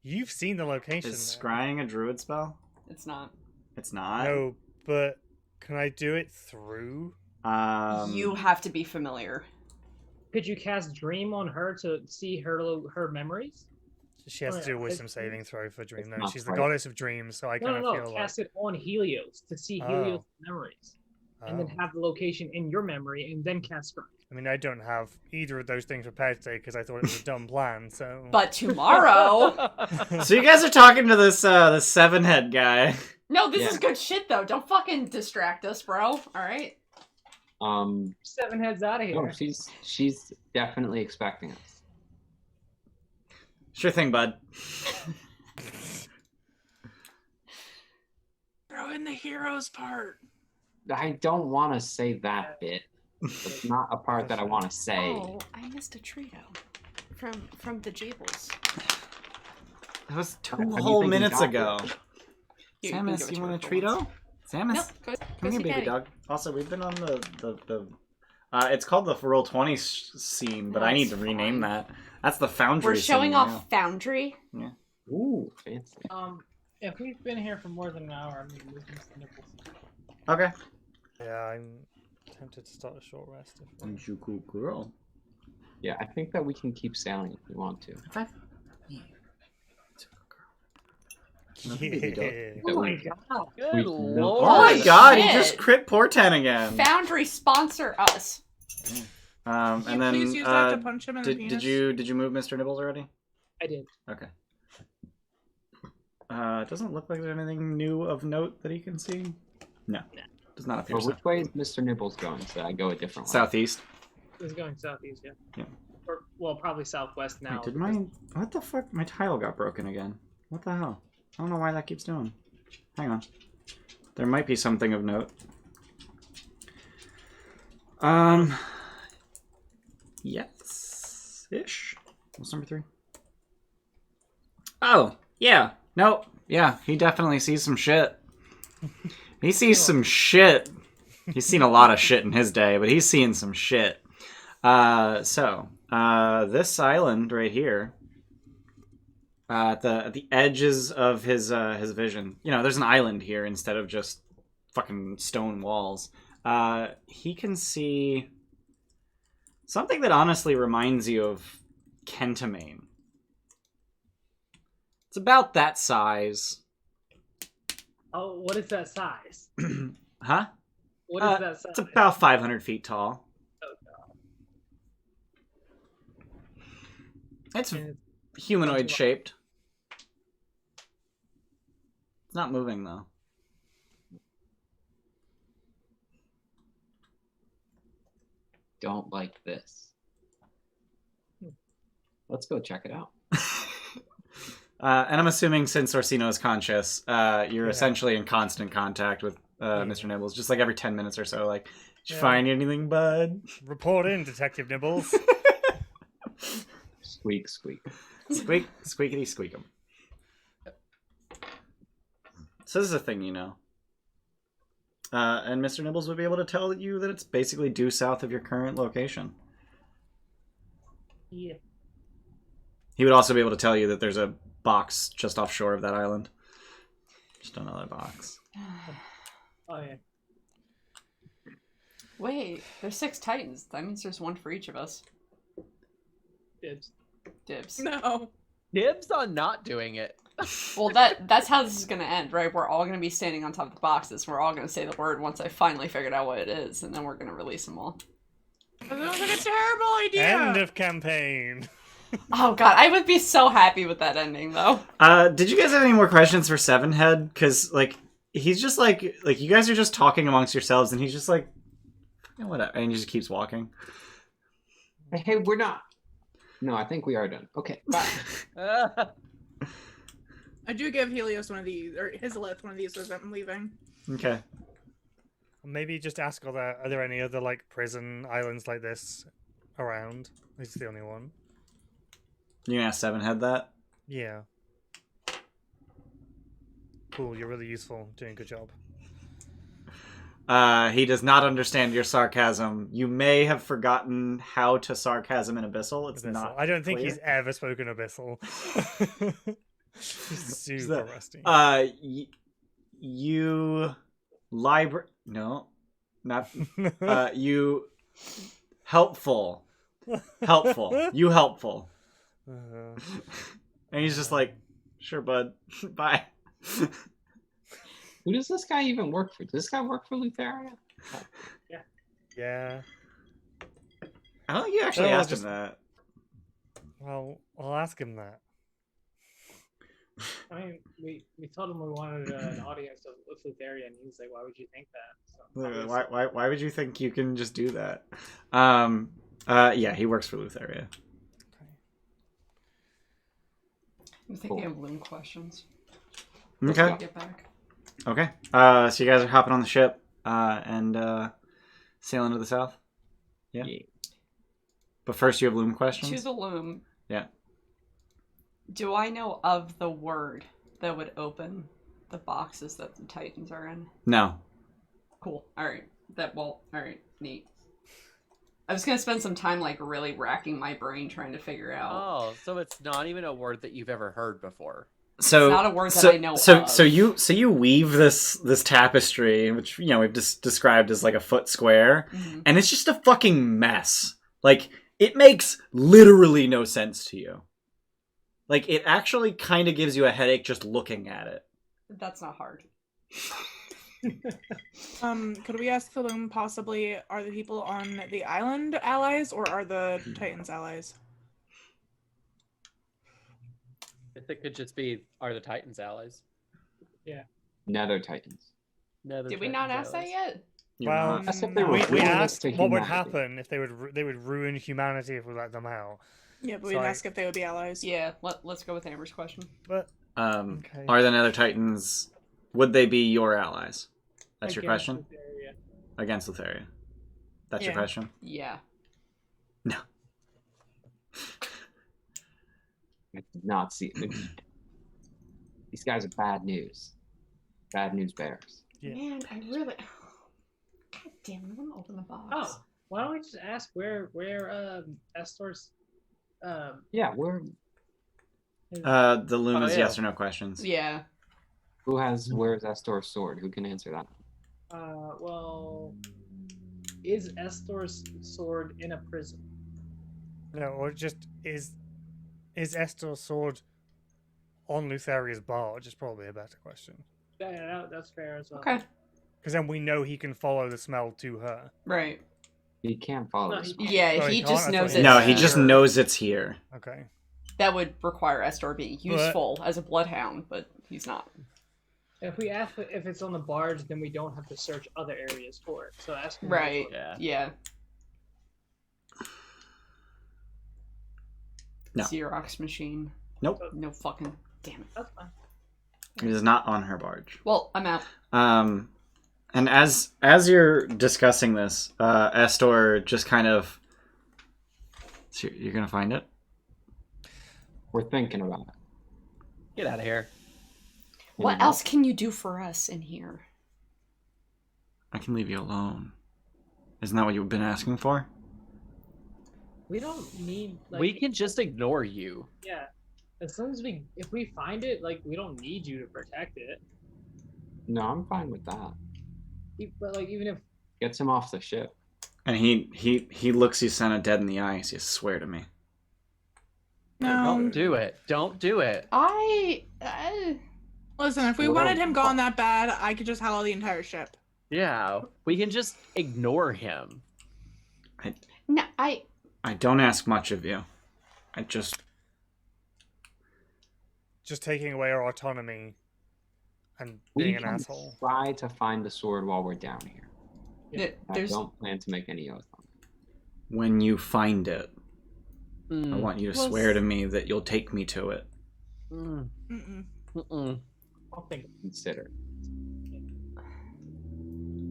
You've seen the location. Is now. scrying a druid spell? It's not. It's not. No, but can I do it through? You have to be familiar. Could you cast Dream on her to see her memories? She has Oh, to do a yeah. wisdom saving throw for Dream, It's though. not She's the right. goddess of dreams, so I kind of feel Cast like... it on Helios to see Helios' memories, and then Oh. have the location in your memory, and then cast Strike. I mean, I don't have either of those things prepared today because I thought it was a dumb plan, so... But tomorrow. So you guys are talking to this the 7-head guy. No, this Yeah. is good shit though. Don't fucking distract us, bro. All right. 7 heads out of here. No, she's definitely expecting us. Sure thing, bud. Throw in the heroes part. I don't want to say that bit. It's not a part that I want to say. Oh, I missed a Trito from the Jables. That was 2 How do you whole think he minutes got ago. You can Samus, give it you to want her a for once. Trito? Samus? Nope, go Come here, see baby Daddy. dog. Also, we've been on the it's called the Roll 20 scene, but I need to That's rename fine. that. That's the Foundry We're showing scene, off Foundry. Ooh, fancy. If we've been here for more than an hour, I'm gonna lose my nipples. yeah. Okay. Yeah, I'm tempted to start a short rest. If You cool girl. Yeah, I think that we can keep sailing if we want to. Yeah. Oh my god! Good We- lord. Oh my god, he shit. just crit Porten again. Foundry sponsor us. And Can you then please use that to punch him in the did penis? you move Mr. Nibbles already? I did. Okay. It doesn't look like there's anything new of note that he can see. No, does not appear Or so. which way is Mr. Nibbles going? So I go a different way. Southeast. It's going southeast, yeah. Yeah. Or, well, probably southwest now. Wait, did my what the fuck? My tile got broken again. What the hell? I don't know why that keeps doing. Hang on. There might be something of note. Yes. Ish. What's number 3? Oh, yeah. Nope. Yeah, he definitely sees some shit. He sees some shit. He's seen a lot of shit in his day, but he's seeing some shit. This island right here, at the edges of his vision. You know, there's an island here instead of just fucking stone walls. He can see something that honestly reminds you of Kentamane. It's about that size. Oh, what is that size? Huh? What is that size? It's about 500 feet tall. Oh, God. It's And humanoid shaped. It's not moving though. Don't like this. Let's go check it out. And I'm assuming since Orsino is conscious, you're Yeah. essentially in constant contact with Mr. Nibbles, just like every 10 minutes or so. Like, did you Yeah. find anything, bud? Report in, Detective Nibbles. Squeak, squeak. Squeak, squeakity, squeak 'em. So this is a thing, you know. And Mr. Nibbles would be able to tell you that it's basically due south of your current location. Yeah. He would also be able to tell you that there's a box just offshore of that island. Just another box. Oh, yeah. Wait, there's 6 Titans. That means there's 1 for each of us. Dibs. Dibs. No. Dibs on not doing it. Well, that's how this is gonna end, right? We're all gonna be standing on top of the boxes. We're all gonna say the word once I finally figured out what it is, and then we're gonna release them all. That sounds like a terrible idea. End of campaign. Oh god, I would be so happy with that ending, though. Did you guys have any more questions for Sevenhead? Because, like, he's just like you guys are just talking amongst yourselves, and he's just like, "Yeah, whatever," and he just keeps walking. Hey, we're not. No, I think we are done. Okay, bye. I do give Helios one of these, or Hisleth one of these as I'm leaving. Okay. Maybe just ask, are there any other, like, prison islands like this around? This is the only one. You gonna ask Sevenhead that? Yeah. Cool, you're really useful. Doing a good job. He does not understand your sarcasm. You may have forgotten how to sarcasm in Abyssal. It's Abyssal. not. I don't think clear. he's ever spoken Abyssal. He's super that- rusty. You no, not you helpful Helpful. You helpful. Uh, And he's just like, sure, bud. Bye. Who does this guy even work for? Does this guy work for Lutheria? yeah. I don't think you actually No, asked just- him that. Well, I'll ask him that. I mean, we told him we wanted an audience of Lutheria, and he was like, "Why would you think that?" So obviously- Why would you think you can just do that? Yeah, he works for Lutheria. I'm thinking of loom questions. Okay. When we get back. Okay. So you guys are hopping on the ship and sailing to the south? Yeah. But first you have loom questions? To the loom. Yeah. Do I know of the word that would open the boxes that the Titans are in? No. Cool. Alright. Alright. Neat. I was gonna spend some time like really racking my brain trying to figure out. Oh, so it's not even a word that you've ever heard before. So It's not a word that I know so, of. So you weave this tapestry, which we've just described as like a foot square, Mhm. and it's just a fucking mess. Like it makes literally no sense to you. Like it actually kind of gives you a headache just looking at it. That's not hard. Could we ask the loom possibly are the people on the island allies or are the Titans allies? It could just be, are the Titans allies? Nether Titans. No, Did we not ask that yet? You're Well, not. That's if they were we ruinous asked to what would humanity. happen if they would ruin humanity if we let them out. Yeah, but we So didn't I- ask if they would be allies. Yeah, let's go with Amber's question. But Okay. Are the Nether Titans? Would they be your allies? That's your Against question. Lutheria. Against Lutheria. That's your Yeah. question. Yeah. No. I did not see it. These guys are bad news. Bad news bears. Yeah. Man, I really. God damn! I want to open the box. Oh, why don't we just ask where Estor's Yeah, we're The loom Oh, is yeah. yes or no questions. Yeah. where's Estor's sword? Who can answer that? well, is Estor's sword in a prison? No, or just is Estor's sword on Lutheria's barge is probably a better question. That's fair as well. Okay. Because then we know he can follow the smell to her. Right. He can't follow No, this. he- Yeah, Oh, he he just can't? I knows thought it's No, he just here. knows it's here. Okay. That would require Estor being useful as a bloodhound, but he's not. If we ask if it's on the barge, then we don't have to search other areas for it. So ask him. Right. Yeah. Yeah. No. Xerox machine. Nope. No fucking. Damn it. That's fine. It is not on her barge. Well, I'm out. And as you're discussing this, Estor just kind of. So you're gonna find it. We're thinking about it. Get out of here. What else can you do for us in here? I can leave you alone. Isn't that what you've been asking for? We don't need. Like, We can just ignore you. Yeah. As long as if we find it, like we don't need you to protect it. No, I'm fine with that. But like even if Gets him off the ship. And he looks Yusena dead in the eyes. You swear to me. No. Don't do it. Don't do it. Listen, if we Well, wanted him gone that bad, I could just hollow the entire ship. Yeah, we can just ignore him. No, I don't ask much of you. I just taking away our autonomy and We being an can asshole. try to find the sword while we're down here. I there's don't plan to make any oath on it. when you find it, I Mm, want you to Well, swear to me that you'll take me to it. mm, Mm-mm. mm-mm. I'll think. Consider.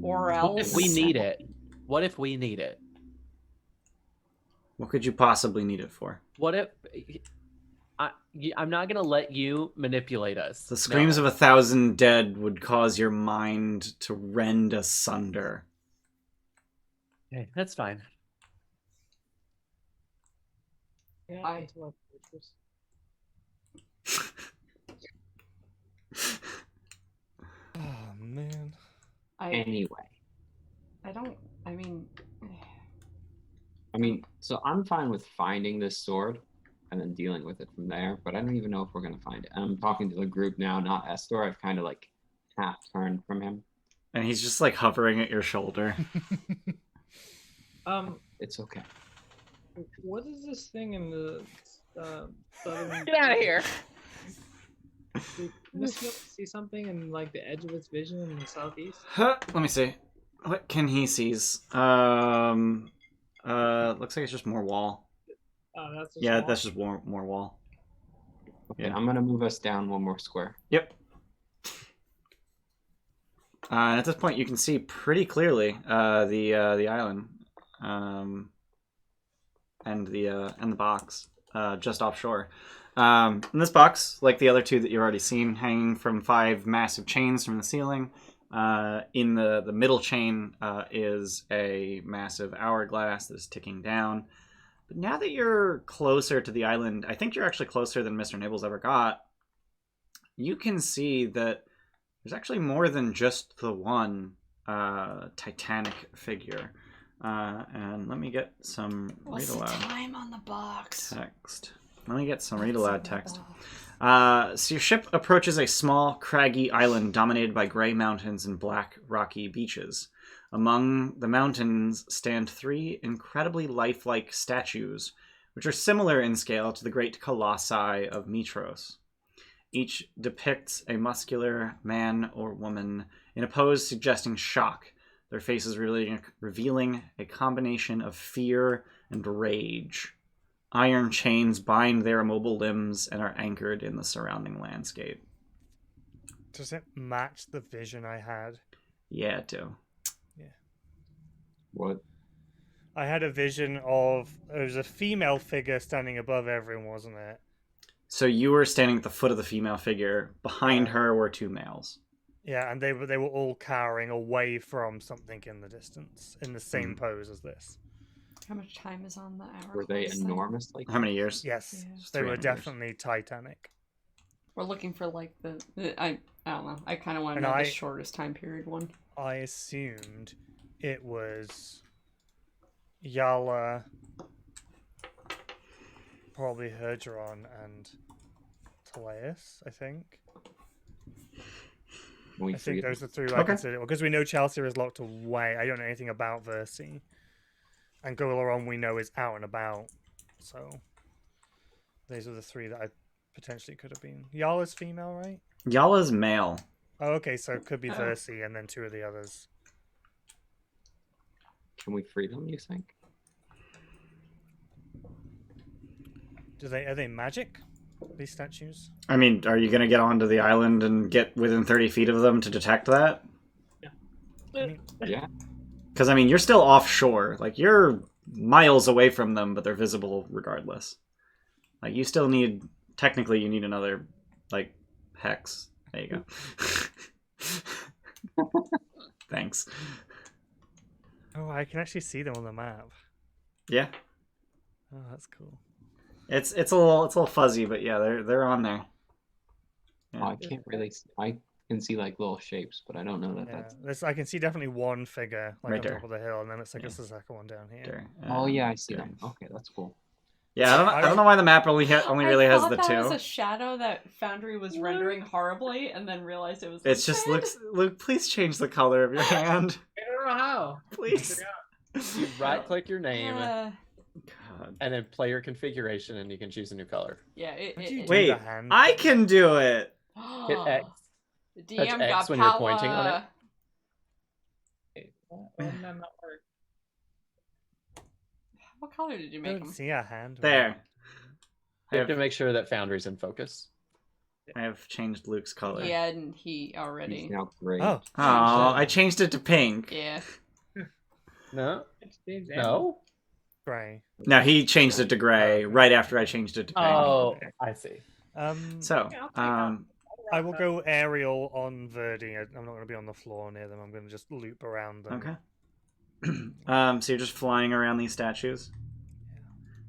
or What else if we need it? What if we need it? What could you possibly need it for? What if I'm not gonna let you manipulate us? The screams of 1,000 dead would cause your mind to rend asunder. Okay, that's fine. Yeah, I- intellect virtues. Oh man. I Anyway, don't. I mean, I mean, so I'm fine with finding this sword and then dealing with it from there, but I don't even know if we're gonna find it. And I'm talking to the group now, not Estor. I've kind of like half turned from him. And he's just like hovering at your shoulder. It's okay. What is this thing in the southern? Get out of here. Can you see something in like the edge of its vision in the southeast? Let me see. What can he sees? Looks like it's just more wall. Oh, that's just Yeah, wall? that's just more wall. Okay, Yeah. I'm gonna move us down one more square. Yep. And at this point, you can see pretty clearly the island, and the box just offshore. In this box, like the other two that you've already seen, hanging from 5 massive chains from the ceiling. In the middle chain is a massive hourglass that is ticking down. But now that you're closer to the island, I think you're actually closer than Mr. Nibbles ever got. You can see that there's actually more than just the one Titanic figure. And let me get some What's read the aloud time on the box? text. Let me get some read What's aloud in the text. box? So your ship approaches a small, craggy island dominated by gray mountains and black, rocky beaches. Among the mountains stand 3 incredibly lifelike statues, which are similar in scale to the great colossi of Mitros. Each depicts a muscular man or woman in a pose suggesting shock, their faces revealing a combination of fear and rage. Iron chains bind their immobile limbs and are anchored in the surrounding landscape. Does it match the vision I had? Yeah, it do. What? I had a vision of there was a female figure standing above everyone, wasn't it? So you were standing at the foot of the female figure. Behind Yeah. her were 2 males. Yeah, and they were all cowering away from something in the distance, in the same pose as this. How much time is on the hour? Were they enormous? Like How many years? Yes, Yeah. they were 300 years. definitely Titanic. We're looking for like I don't know. I kind of want to And know I- the shortest time period one. I assumed it was Yala, probably Hergeron, and Thylea, I think. Can we I free think them? those are 3 I Okay. consider. Because we know Chelsea is locked away. I don't know anything about Versi. And Golaron we know is out and about. So these are the 3 that I potentially could have been. Yala's female, right? Yala's male. Oh, okay, so it could be Oh. Versi and then 2 of the others. Can we free them? You think? Are they magic? These statues? I mean, are you going to get onto the island and get within 30 feet of them to detect that? I mean, Yeah. Because, I mean, you're still offshore. Like, you're miles away from them, but they're visible regardless. Like, you still need... Technically, you need another, like, hex. There you go. Thanks. oh, I can actually see them on the map. Yeah. Oh, that's cool. It's a little fuzzy, but yeah, they're on there. Oh, I can't really. I can see like little shapes, but I don't know that Yeah, that's. I can see definitely one figure like Right on there. top of the hill, and then it's like Yeah. it's the second one down here. There. Oh yeah, I see there. them. Okay, that's cool. Yeah, I don't know why the map only really has the I thought that was 2. a shadow that Foundry was rendering horribly, and then realized it was. It's just red. Luke, please change the color of your hand, I don't know how. please. You right click your name God. and then play your configuration, and you can choose a new color. Yeah. How'd you do Wait, the hand I thing? can do it. Hit X. The Touch DM X got when you're power. pointing on it. That not work. What color did you I make don't them? see a hand. There. You have to make sure that Foundry's in focus. I have changed Luke's color. Yeah, and he already. He's now great. Oh, Oh, I changed it to pink. Yeah. No? It's James No? gray. No, he changed it to gray right after I changed it to pink. Oh, I see. So, Yeah, I'll take that. I will go aerial on Verdi. I'm not going to be on the floor near them. I'm going to just loop around them. okay. So you're just flying around these statues.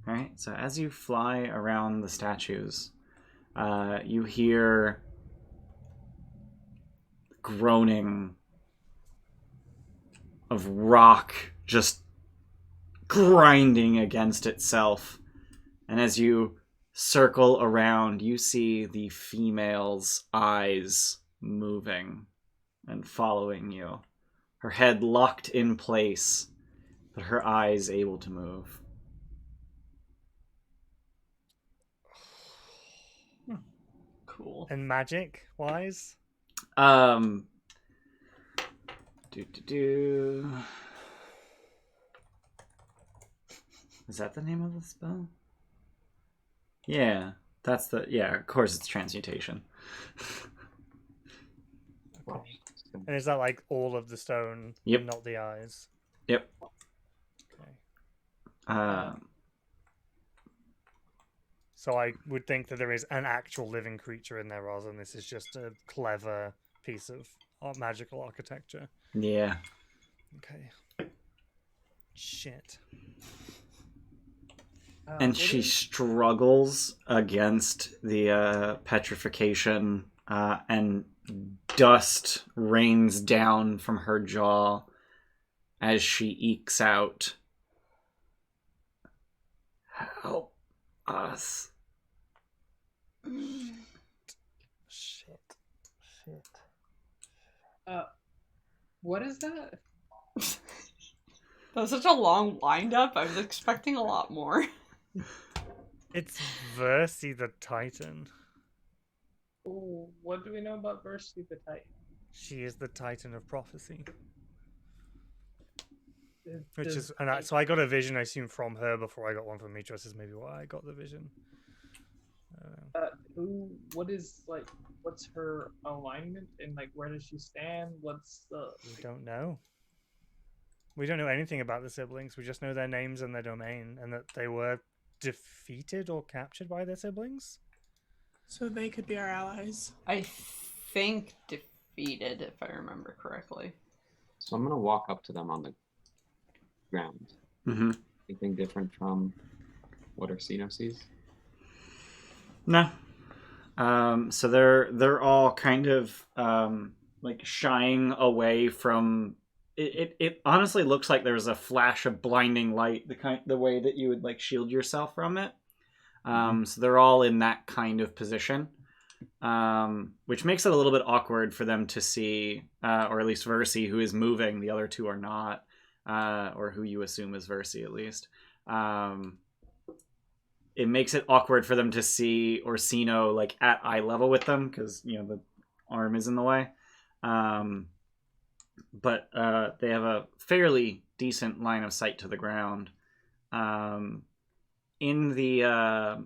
All right. So as you fly around the statues, you hear groaning of rock just grinding against itself. And as you circle around, you see the female's eyes moving and following you. Her head locked in place, but her eyes able to move. Cool. And magic wise? Is that the name of the spell? Yeah, that's the... Yeah, of course it's transmutation. Okay. And is that like all of the stone, Yep. not the eyes? Yep. Okay. So I would think that there is an actual living creature in there rather than this is just a clever piece of magical architecture. Yeah. Okay. Shit. And she struggles against the petrification, and dust rains down from her jaw as she ekes out, "Help us." Shit. What is that? That was such a long wind-up. I was expecting a lot more. It's Versi the Titan. Ooh, what do we know about Versi the Titan? She is the Titan of prophecy. Does- So I got a vision, I assume, from her before I got one from Mitros is maybe why I got the vision. What's her alignment and like where does she stand? What's the We don't know. We don't know anything about the siblings. We just know their names and their domain, and that they were defeated or captured by their siblings. So they could be our allies. I think defeated, if I remember correctly. So I'm gonna walk up to them on the ground. Mm-hmm. Anything different from what Orsino sees? No. So they're all kind of like shying away from it. It honestly looks like there's a flash of blinding light, the way that you would like shield yourself from it. So they're all in that kind of position, which makes it a little bit awkward for them to see, or at least Versi, who is moving. The other two are not, or who you assume is Versi at least. It makes it awkward for them to see Orsino like at eye level with them because the arm is in the way. But they have a fairly decent line of sight to the ground. In the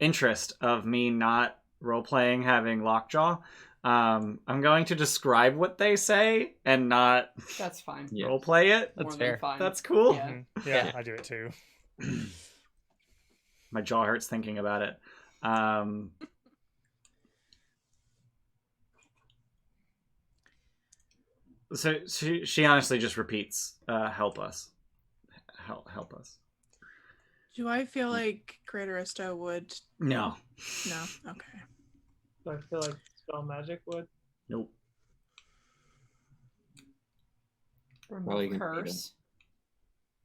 interest of me not role playing having lockjaw, I'm going to describe what they say and not That's fine. Yeah. role play it. That's More than fair. fine. That's cool. Yeah. Yeah, I do it too. My jaw hurts thinking about it. So she honestly just repeats, "Help us, help us." Do I feel like Great Aristo would? No, No. Okay. So I feel like spell magic would. nope. Probably Remove gonna need curse.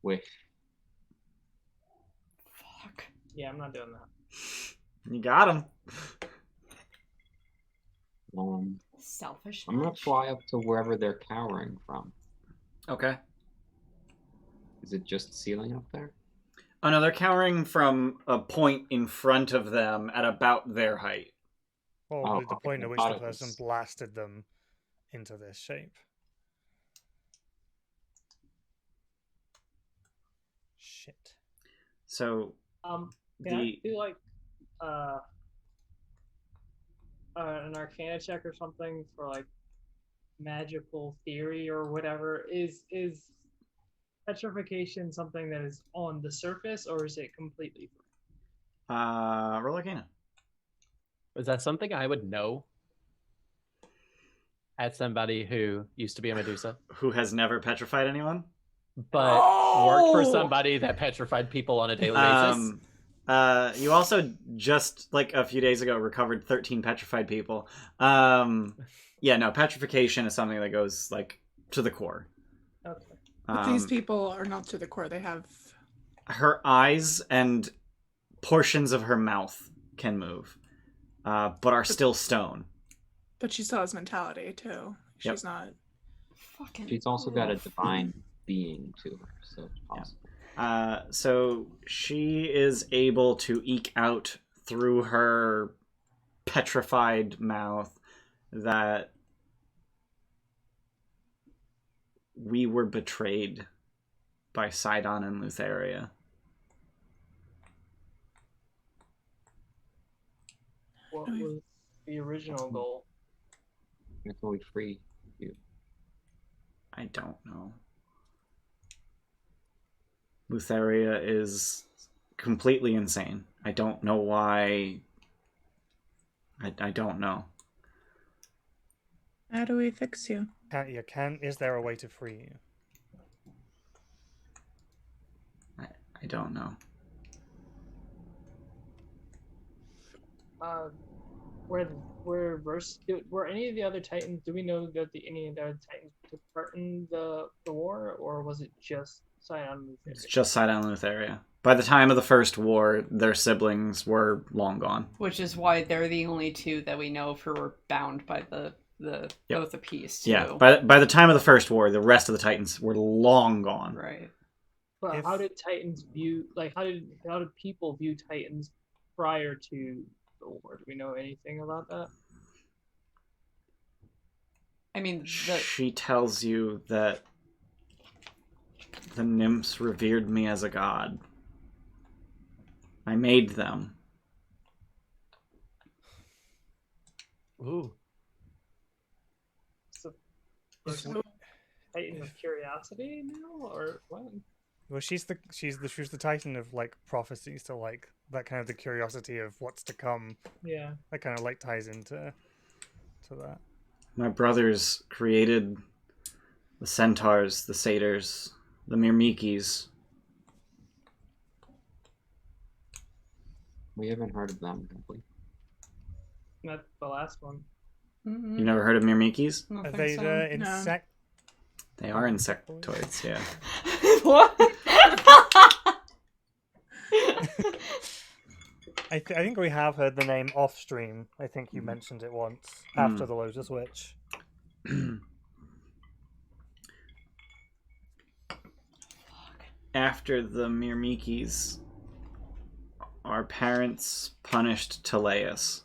Wish. Fuck. Yeah, I'm not doing that. You got him. Selfish. I'm gonna fly up to wherever they're cowering from. Okay. Is it just ceiling up there? Oh no, they're cowering from a point in front of them at about their height. Well, Oh, the point okay. at which Thought the it person was- blasted them into this shape. Shit. So Can the I do like an Arcana check or something for like magical theory or whatever? Is petrification something that is on the surface or is it completely? roll Arcana. Was that something I would know? As somebody who used to be a Medusa, Who has never petrified anyone? but worked for Oh! somebody that petrified people on a daily basis. You also just like a few days ago recovered 13 petrified people. Yeah, no, petrification is something that goes like to the core. Okay. But these people are not to the core. They have. Her eyes and portions of her mouth can move, but are still stone. But she still has mentality too. Yep. She's not. Fucking. She's also got a divine being to her, so it's possible. So she is able to eke out through her petrified mouth that we were betrayed by Sidon and Lutheria. What was the original goal? If we free you. I don't know. Lutheria is completely insane. I don't know why. I don't know. How do we fix you? Is there a way to free you? I don't know. Were any of the other Titans? Do we know that any of the other Titans took part in the war, or was it just Sidon? It's just Sidon and Lutheria. By the time of the first war, their siblings were long gone. Which is why they're the only two that we know of who were bound by the Yep. oath of peace. Too. Yeah, by the time of the first war, the rest of the Titans were long gone. Right. But how did Titans view? How did people view Titans prior to the war? Do we know anything about that? I mean, She tells you that the nymphs revered me as a god. I made them. Ooh. So, Titan of curiosity now, or what? Well, she's the Titan of like prophecy, so like that kind of the curiosity of what's to come. Yeah. That kind of like ties into that. My brothers created the centaurs, the satyrs, the Myrmikis. We haven't heard of them, have we? Not the last one. mm-hmm. You never heard of Myrmikis? I Are think they so. the insect? They are insectoids, yeah. What? I think we have heard the name off stream. I think you mentioned it once after the Lotus Witch. After the Myrmikis, our parents punished Thylea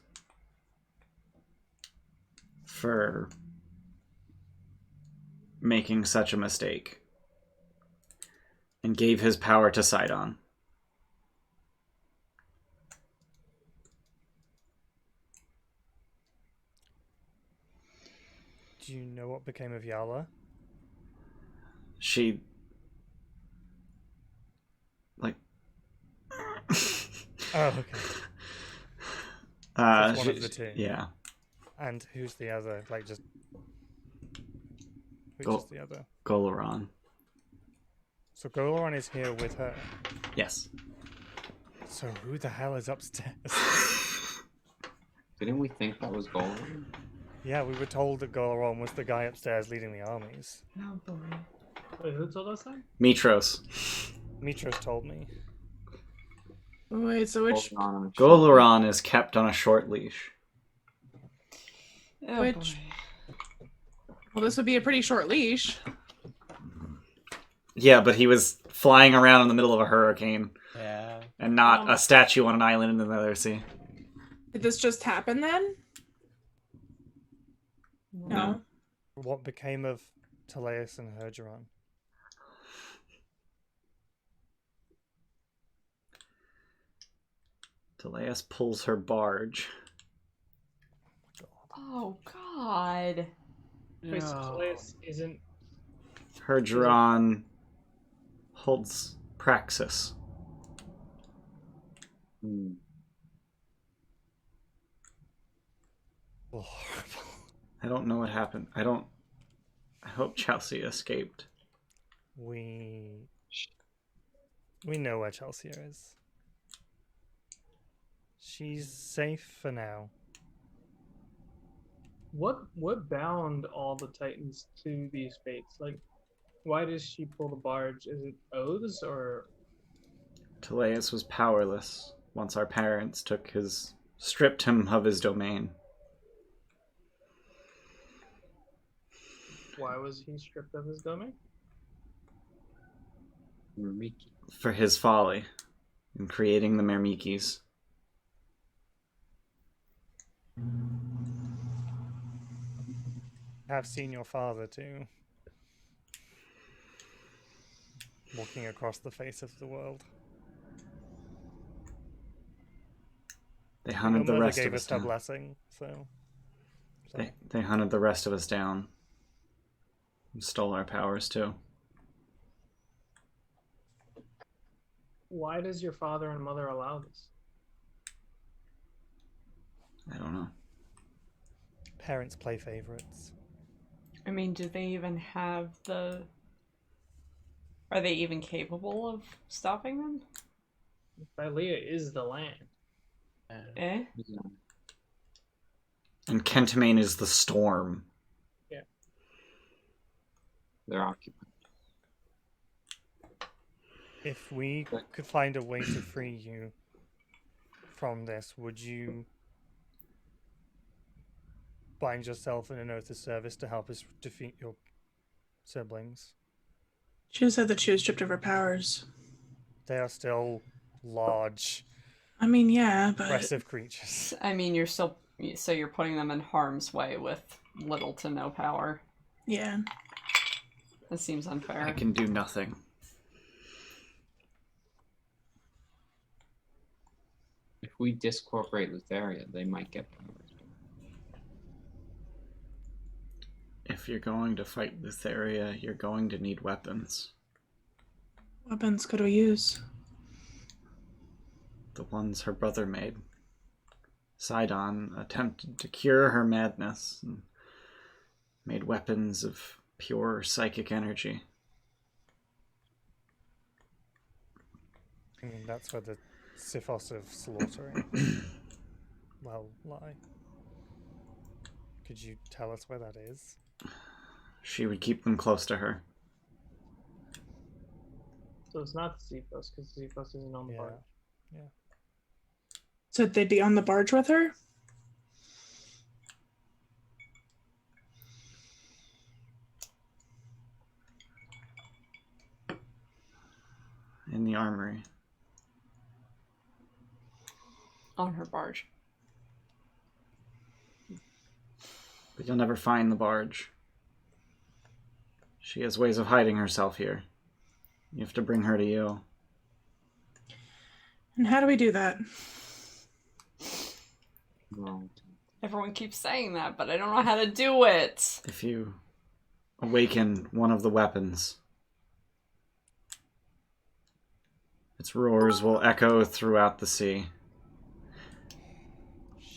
for making such a mistake and gave his power to Sidon. Do you know what became of Yala? She Oh, okay. Just one of the two. Yeah. And who's the other? Like just which Go- is the other? Goloran. So Goloran is here with her. Yes. So who the hell is upstairs? Didn't we think that was Golden? Yeah, we were told that Goloran was the guy upstairs leading the armies. Oh boy. Wait, who told us that? Mitros. Mitros told me. Wait, so which Goloran is kept on a short leash. Oh, Which- boy. well, this would be a pretty short leash. Yeah, but he was flying around in the middle of a hurricane Yeah. and not a statue on an island in the Nether Sea. Did this just happen then? No. What became of Thylea and Hergeron? Thylea pulls her barge. Oh god. Wait, so Thylea isn't. Hergeron holds Praxis. Hmm. Oh, horrible. I don't know what happened. I hope Chelsea escaped. We know where Chelsea is. She's safe for now. What bound all the Titans to these fates? Like, Why does she pull the barge? Is it oaths or? Tyleus was powerless once our parents stripped him of his domain. Why was he stripped of his domain? Mimiki. For his folly in creating the Mermikis. Have seen your father too. Walking across the face of the world. They Your hunted the mother rest gave of us us her down. blessing, so. They hunted the rest of us down. And stole our powers too. Why does your father and mother allow this? I don't know. Parents play favorites. I mean, do they even have the... Are they even capable of stopping them? Thylea is the land. Eh? Yeah. And Kentamane is the storm. They're occupied. If we could find a way to free you from this, would you bind yourself in an oath of service to help us defeat your siblings? She just said that she was stripped of her powers. They are still large, I mean, yeah, but aggressive creatures. I mean, you're still... So you're putting them in harm's way with little to no power. yeah. That seems unfair. I can do nothing. If we discorporate Lutheria, they might get powers. If you're going to fight Lutheria, you're going to need weapons. Weapons could we use? The ones her brother made. Sidon attempted to cure her madness and made weapons of pure psychic energy. I mean, that's where the Siphos of slaughtering lie. Could you tell us where that is? She would keep them close to her. So it's not the Zephos, because Zephos isn't on the Yeah. barge. So they'd be on the barge with her? In the armory. On her barge. But you'll never find the barge. She has ways of hiding herself here. You have to bring her to you. And how do we do that? Wrong. Everyone keeps saying that, but I don't know how to do it. If you awaken one of the weapons, its roars will echo throughout the sea.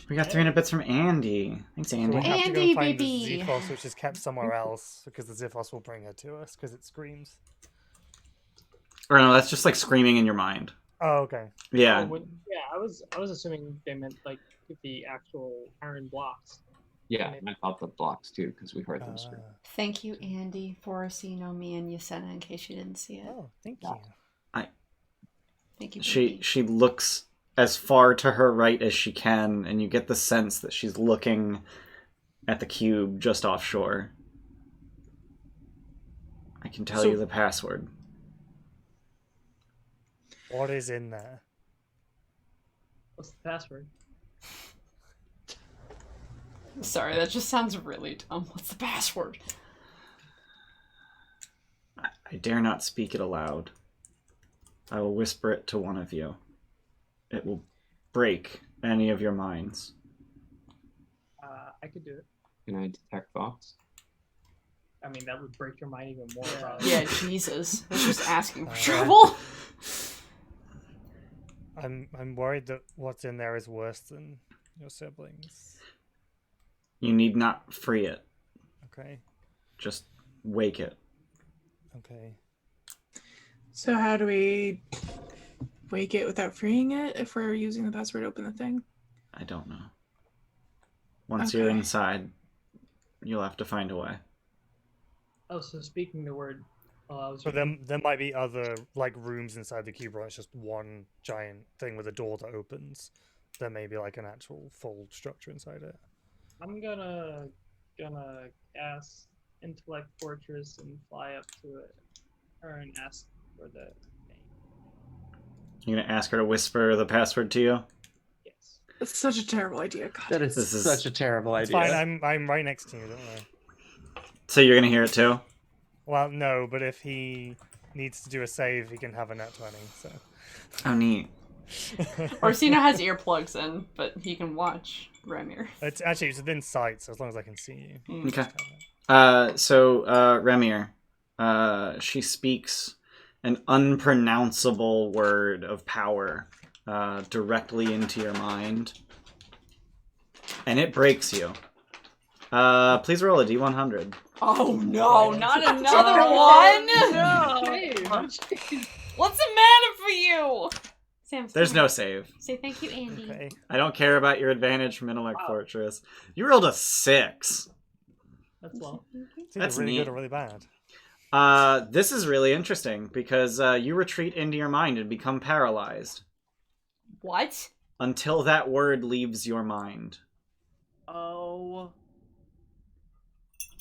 We got 300 bits from Andy. Thanks, So we Andy. have to go Andy, and find baby. the Zephos, which is kept somewhere else, because the Zephos will bring her to us, because it screams. Or no, that's just like screaming in your mind. Oh, okay. Yeah. Oh, I was assuming they meant like the actual iron blocks. Yeah, I thought the blocks too, because we heard them scream. Thank you, Andy, for seeing me and Yasena in case you didn't see it. Oh, thank you. Thank you. She looks as far to her right as she can, and you get the sense that she's looking at the cube just offshore. I can tell you the password. What is in there? What's the password? Sorry, that just sounds really dumb. What's the password? I dare not speak it aloud. I will whisper it to one of you. It will break any of your minds. I could do it. Can I detect thoughts? I mean, that would break your mind even more. Probably. Yeah, Jesus. It's just asking for trouble. I'm worried that what's in there is worse than your siblings. You need not free it. Okay. Just wake it. Okay. So how do we wake it without freeing it if we're using the password to open the thing? I don't know. Once you're Okay. inside, you'll have to find a way. Oh, so speaking the word But then there might be other like rooms inside the cube where it's just one giant thing with a door that opens. There may be like an actual full structure inside it. I'm gonna cast Intellect Fortress and fly up to it, and ask for the name. You're gonna ask her to whisper the password to you? Yes. That's such a terrible idea. God. That is This is- such a terrible It's idea. fine. I'm right next to you. Don't worry. So you're gonna hear it too? Well, no, but if he needs to do a save, he can have a nat 20. So. Oh, neat. Orsino has earplugs in, but he can watch Remir. It's within sight, so as long as I can see you. Mm. Okay. Remir, she speaks an unpronounceable word of power directly into your mind, and it breaks you. Please roll a d100. Oh no, not another one! No. What's the matter for you? Sam, There's no save. Say thank you, Andy. Okay. I don't care about your advantage from Intellect Fortress. You rolled a 6. That's low. It's either That's really neat. good or really bad. This is really interesting because you retreat into your mind and become paralyzed What? until that word leaves your mind. Oh.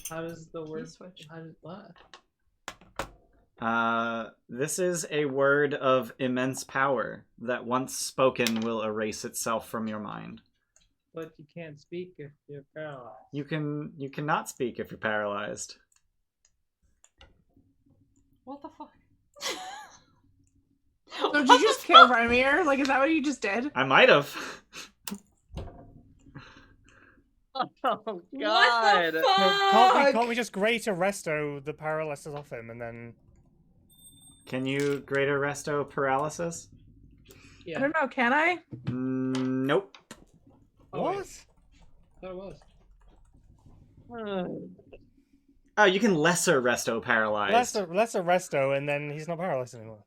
How does the word switch. How does what? This is a word of immense power that once spoken will erase itself from your mind. But you can't speak if you're paralyzed. You cannot speak if you're paralyzed. What the fuck? So did you just kill Rymir? Like, is that what you just did? I might have. Oh God. What the No, fuck? can't we just greater resto the paralysis off him and then? Can you greater resto paralysis? I Yeah. don't know. Can I? Nope. Oh, What? wait. I thought it was. Oh, you can lesser resto paralyzed. Lesser resto, and then he's not paralyzed anymore.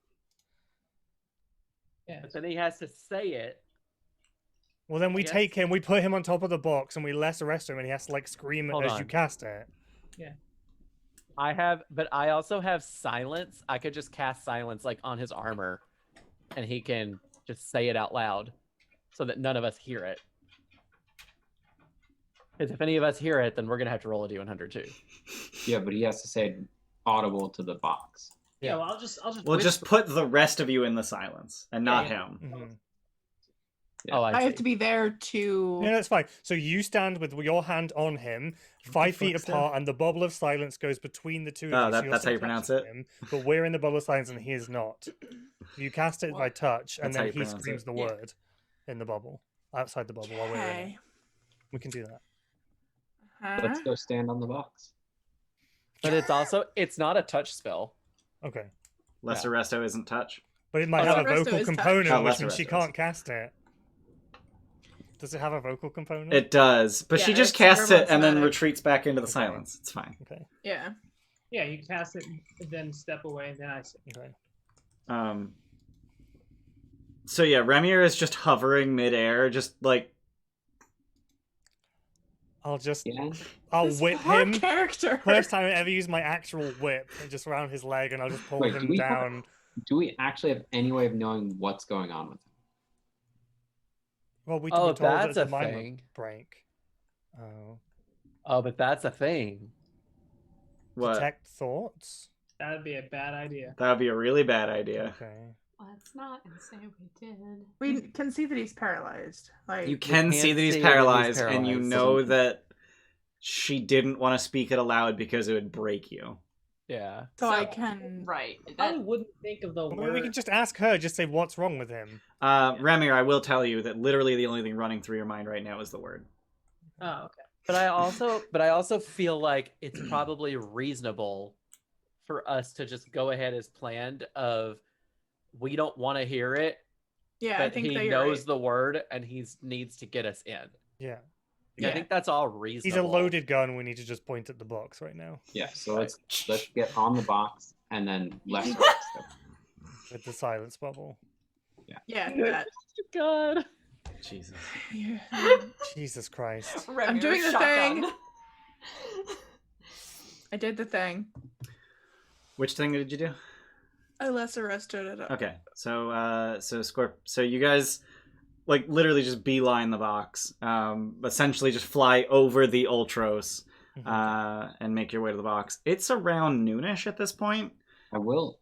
Yeah. But then he has to say it. Well, then we Yes. take him, we put him on top of the box, and we lesser resto him, and he has to like scream Hold as on. you cast it. But I also have silence. I could just cast silence like on his armor, and he can just say it out loud, so that none of us hear it. Because if any of us hear it, then we're gonna have to roll a d100 too. Yeah, but he has to say it audible to the box. Yeah. Well, I'll just. We'll just put the rest of you in the silence, and not Yeah. him. Mhm. Yeah. Oh, I I have see. to be there to. No, that's fine. So you stand with your hand on him, 5 feet fuck's that? apart, and the bubble of silence goes between the two of Oh, you. that- so you're that's how still you pronounce touching it? him, but we're in the bubble of silence, and he is not. You cast it by touch, and That's how then you he pronounce screams it. the Yeah. word in the bubble, outside the bubble while we're in it. Okay. We can do that. Let's Huh? go stand on the box. But it's not a touch spell. Okay. Lesser resto isn't touch. But it might Oh, have the a resto vocal is touch. component, Oh, which lesser means she resto can't is. cast it. Does it have a vocal component? It does, but Yeah, she just it's casts verbal it and then somatic. retreats back into the Okay. silence. It's fine. Okay. Yeah. Yeah, you cast it, and then step away, and then I say. Okay. So yeah, Remir is just hovering midair, just like I'll just Yeah. I'll This whip poor him. character. First time I ever use my actual whip, just around his leg, and I'll just pull Wait, him do we have- down. Do we actually have any way of knowing what's going on with him? Well, we Oh, were told that that's it's a a mind thing. break. Oh. Oh, but that's a thing. what? Detect thoughts. That'd be a bad idea. That would be a really bad idea. Okay. Let's not say we did. We can see that he's paralyzed. Like You can can't see that he's see that he's paralyzed, and you paralyzed. know that she didn't want to speak it aloud because it would break you. Yeah. so I can. Right. I That, wouldn't think of the Well, word. we can just ask her. Just say what's wrong with him. Remir, I will tell you that literally the only thing running through your mind right now is the word. Oh, okay. But I also feel like it's probably reasonable for us to just go ahead as planned of we don't want to hear it, Yeah, I but think he that you're knows right. the word and he needs to get us in. Yeah. I think that's all reasonable. He's a loaded gun. We need to just point at the box right now Yeah. So let's get on the box and then left. Step. with the silence bubble. Yeah, do that. God. Jesus. Yeah. Jesus Christ. Remir's doing the shotgun. I did the thing. Which thing did you do? I lesser rested it up. Okay, so you guys like literally just beeline the box, essentially just fly over the Ultros, and make your way to the box. It's around noonish at this point. I will.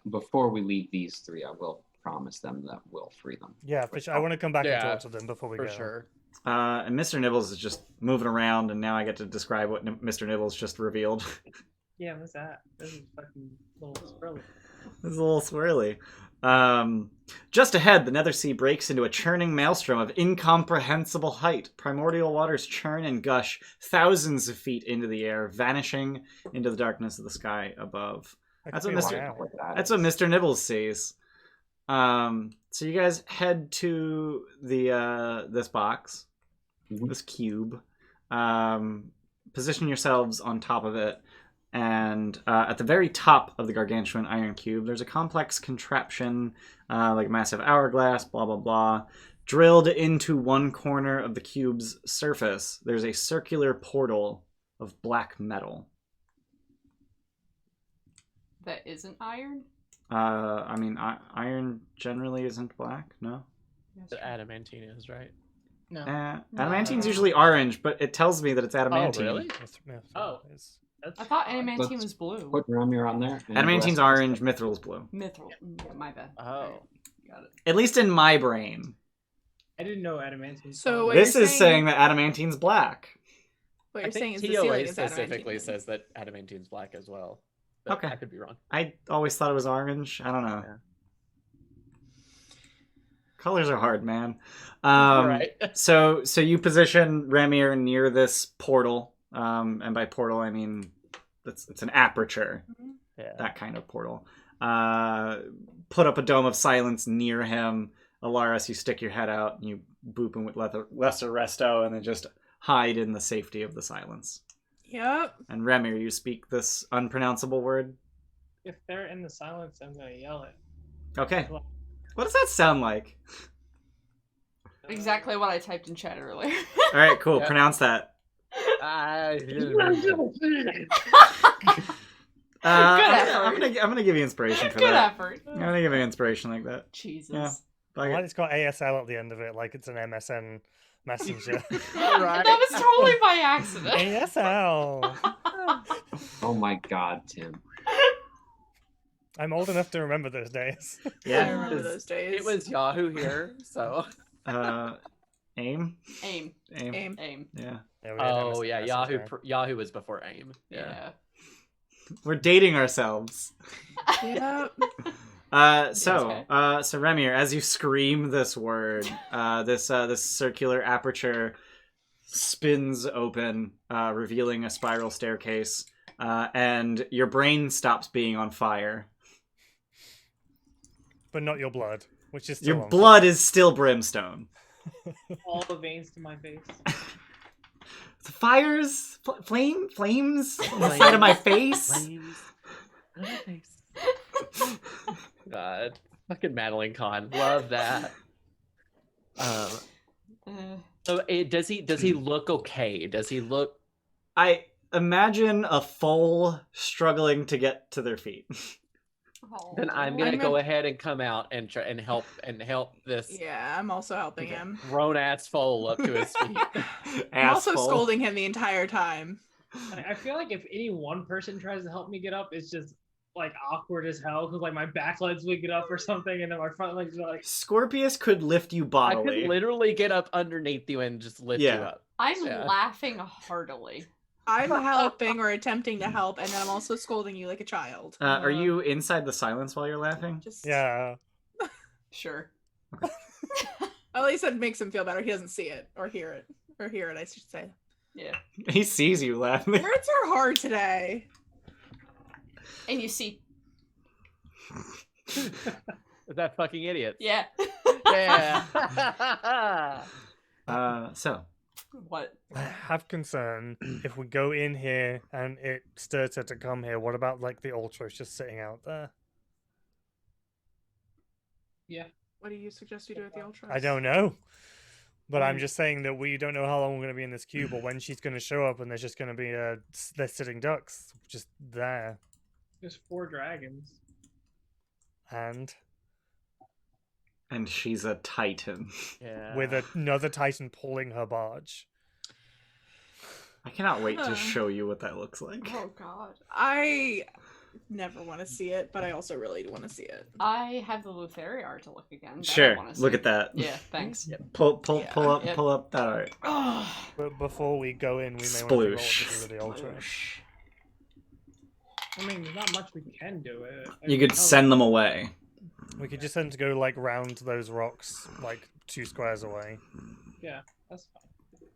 Before we leave these three, I will promise them that we'll free them. Yeah, for sure. I want to come back and Yeah, talk to them before we For go. sure. And Mr. Nibbles is just moving around, and now I get to describe what Mr. Nibbles just revealed. Yeah, what's that? This is fucking little squirrely. It's a little swirly. Just ahead, the Nether Sea breaks into a churning maelstrom of incomprehensible height. Primordial waters churn and gush thousands of feet into the air, vanishing into the darkness of the sky above. That's what Mr. Nibbles sees. So you guys head to the this box, this cube. Position yourselves on top of it. And at the very top of the gargantuan iron cube, there's a complex contraption, like a massive hourglass, blah, blah, blah. Drilled into one corner of the cube's surface, there's a circular portal of black metal. That isn't iron? I mean, iron generally isn't black, no? The adamantine is, right? No. Adamantine's usually orange, but it tells me that it's adamantine. Oh, really? Oh. I thought adamantine Let's was blue. Put Ramir on there. and Adamantine's the rest orange, Mithril's blue. Mithril. Yeah, my bad. Oh. Got it. At least in my brain. I didn't know adamantine. So what This you're is saying that adamantine's black. What I you're saying think is the ceiling TOA is specifically adamantine. says that adamantine's black as well. But Okay. I could be wrong. I always thought it was orange. I don't know. Yeah. Colors are hard, man. Right. So you position Ramir near this portal, and by portal I mean it's an aperture, Yeah. that kind of portal. Put up a dome of silence near him. Alaris, you stick your head out and you boop him with lesser resto, and then just hide in the safety of the silence. Yep. And Ramir, you speak this unpronounceable word. If they're in the silence, I'm gonna yell it. Okay. What does that sound like? Exactly what I typed in chat earlier. All right, cool. Yeah. Pronounce that. effort. I'm gonna give you inspiration for Good that. effort. I'm gonna give you inspiration like that. Jesus. Yeah. I like it's got ASL at the end of it, like it's an MSN messenger. Right. That was totally by accident. ASL. Oh my God, Tim. I'm old enough to remember those days. I Yeah. remember those days. It was Yahoo here, so. Aim. Aim. Aim. Aim. Yeah. Yeah, we had Oh MSN yeah, messenger. Yahoo was before AIM. Yeah. Yeah. We're dating ourselves. Yep. So Remir, as you scream this word, this circular aperture spins open, revealing a spiral staircase, and your brain stops being on fire. But not your blood, which is still Your on blood is still brimstone. All the veins to my face. Fires, flames on the side of my face. God, fucking Madeline Kahn, love that. So does he look okay? Does he look? I imagine a foal struggling to get to their feet. Then I'm gonna go ahead and come out and try and help this Yeah, I'm also helping him. grown ass foal up to his feet. I'm also Asshole. scolding him the entire time. I feel like if any one person tries to help me get up, it's just like awkward as hell because like my back legs would get up or something, and then my front legs are like. Scorpius could lift you I bodily. could literally get up underneath you and just lift you Yeah. up. I'm Yeah. laughing heartily. I'm helping or attempting to help, and then I'm also scolding you like a child. Are you inside the silence while you're laughing? Just Yeah. Sure. At least that makes him feel better. He doesn't see it or hear it. Or hear it, I should say. Yeah. He sees you laughing. Words are hard today. And you see. That fucking idiot. Yeah. Yeah. So What? I have concern if we go in here and it stirs her to come here. What about like the Ultras just sitting out there? Yeah. What do you suggest we do with the Ultras? I don't know. But I'm just saying that we don't know how long we're going to be in this cube or when she's going to show up and there's just going to be they're sitting ducks just there. There's 4 dragons. And she's a titan. Yeah. with another Titan pulling her barge. I cannot wait to show you what that looks like. Oh god. I never want to see it, but I also really want to see it. I have the Lutheria art to look again. that I Sure, wanna look see. at that. Yeah, thanks. Pull Yeah. up Yep. pull up that art. Oh, But before we go in, we may want to figure out what Sploosh. to do with the ultra. I mean, there's not much we can do. You could send them away. We could just send them to go like round those rocks, like 2 squares away. Yeah, that's fine.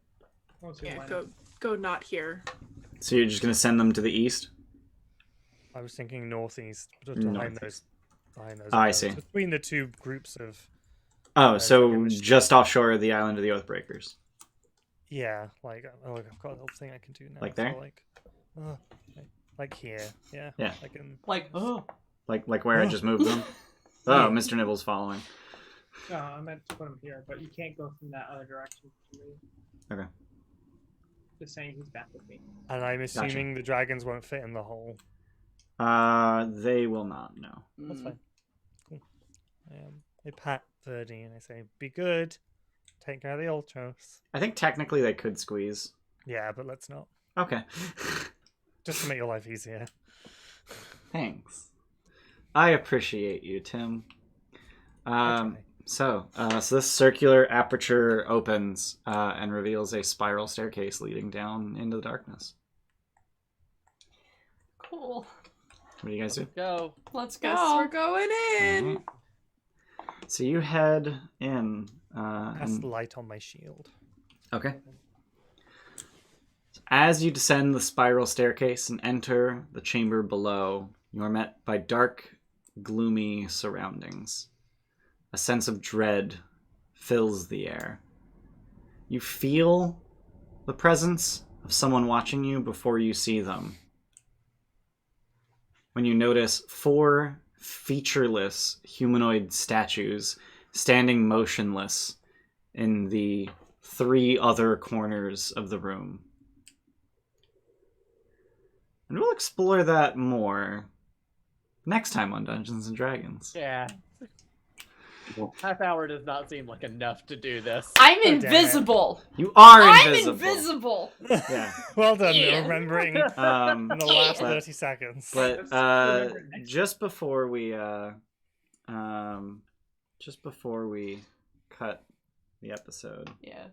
I don't see Yeah, why go not here. So you're just gonna send them to the east? I was thinking northeast, just Northeast. behind those. Oh, I islands, see. Between the 2 groups of, Oh, so in the street. just offshore of the island of the Oathbreakers. yeah, like oh, I've got a little thing I can do now. Like so, there? like here, yeah, Yeah. like in, like, oh. Like where I just moved them? Oh, Mr. Nibble's following. No, I meant to put him here, but you can't go from that other direction. Okay. Just saying he's back with me. and I'm assuming the dragons won't fit in the hole. They will not, no. That's Mm. fine. Cool. I pat Verdi and I say, "Be good. Take care of the ultras." I think technically they could squeeze. Yeah, but let's not. Okay. Just to make your life easier. Thanks. I appreciate you, Tim. Okay. So this circular aperture opens and reveals a spiral staircase leading down into the darkness. Cool. What do you guys do? Go. Let's Guess we're go. going in. Mhm. So you head in. Cast light on my shield. Okay. As you descend the spiral staircase and enter the chamber below, you are met by dark, gloomy surroundings. A sense of dread fills the air. You feel the presence of someone watching you before you see them. When you notice 4 featureless humanoid statues standing motionless in the 3 other corners of the room. And we'll explore that more next time on Dungeons and Dragons. Yeah. Half hour does not seem like enough to do this. I'm damn it. invisible. You are I'm invisible. invisible. Yeah. Well done, Yeah. remembering in the last 30 seconds. But Let's remember next just before we cut the episode, Yeah.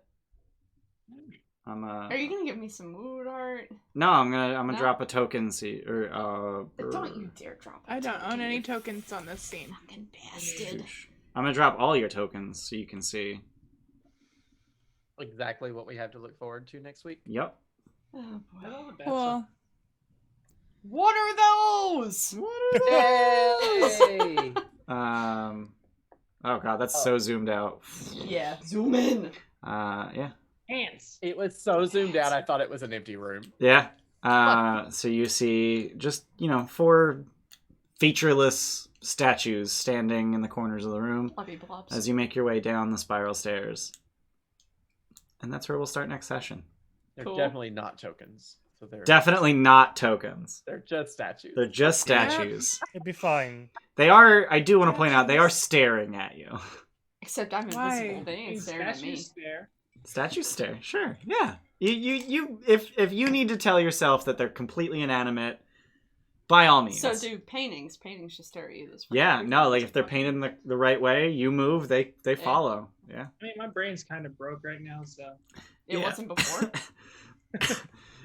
I'm Are you gonna give me some mood art? no, I'm gonna No? drop a token. See, or Don't you dare drop it. I don't own any tokens on this scene. Fucking bastard. I'm gonna drop all your tokens so you can see. Exactly what we have to look forward to next week. Yep. Oh, boy. All the best. Cool. What are those? Yay! Oh god, that's so zoomed out. Yeah. Zoom in. Yeah. Ants. It was so zoomed out, I thought it was an empty room. Yeah. So you see just, 4 featureless statues standing in the corners of the room Blobby blobs. as you make your way down the spiral stairs. And that's where we'll start next session. They're Cool. definitely not tokens. So they're Definitely not tokens. they're just statues. They're just statues. It'd be fine. They are, I do want to point out, they are staring at you. Except I'm Why? invisible. They ain't staring at me. Statues there. Statues stare, sure, yeah. If you need to tell yourself that they're completely inanimate, by all means. So do paintings. Paintings just stare at you this Yeah, no, like if they're painted the right way, you move, they follow. Yeah. I mean, my brain's kind of broke right now, so. It Yeah. wasn't before.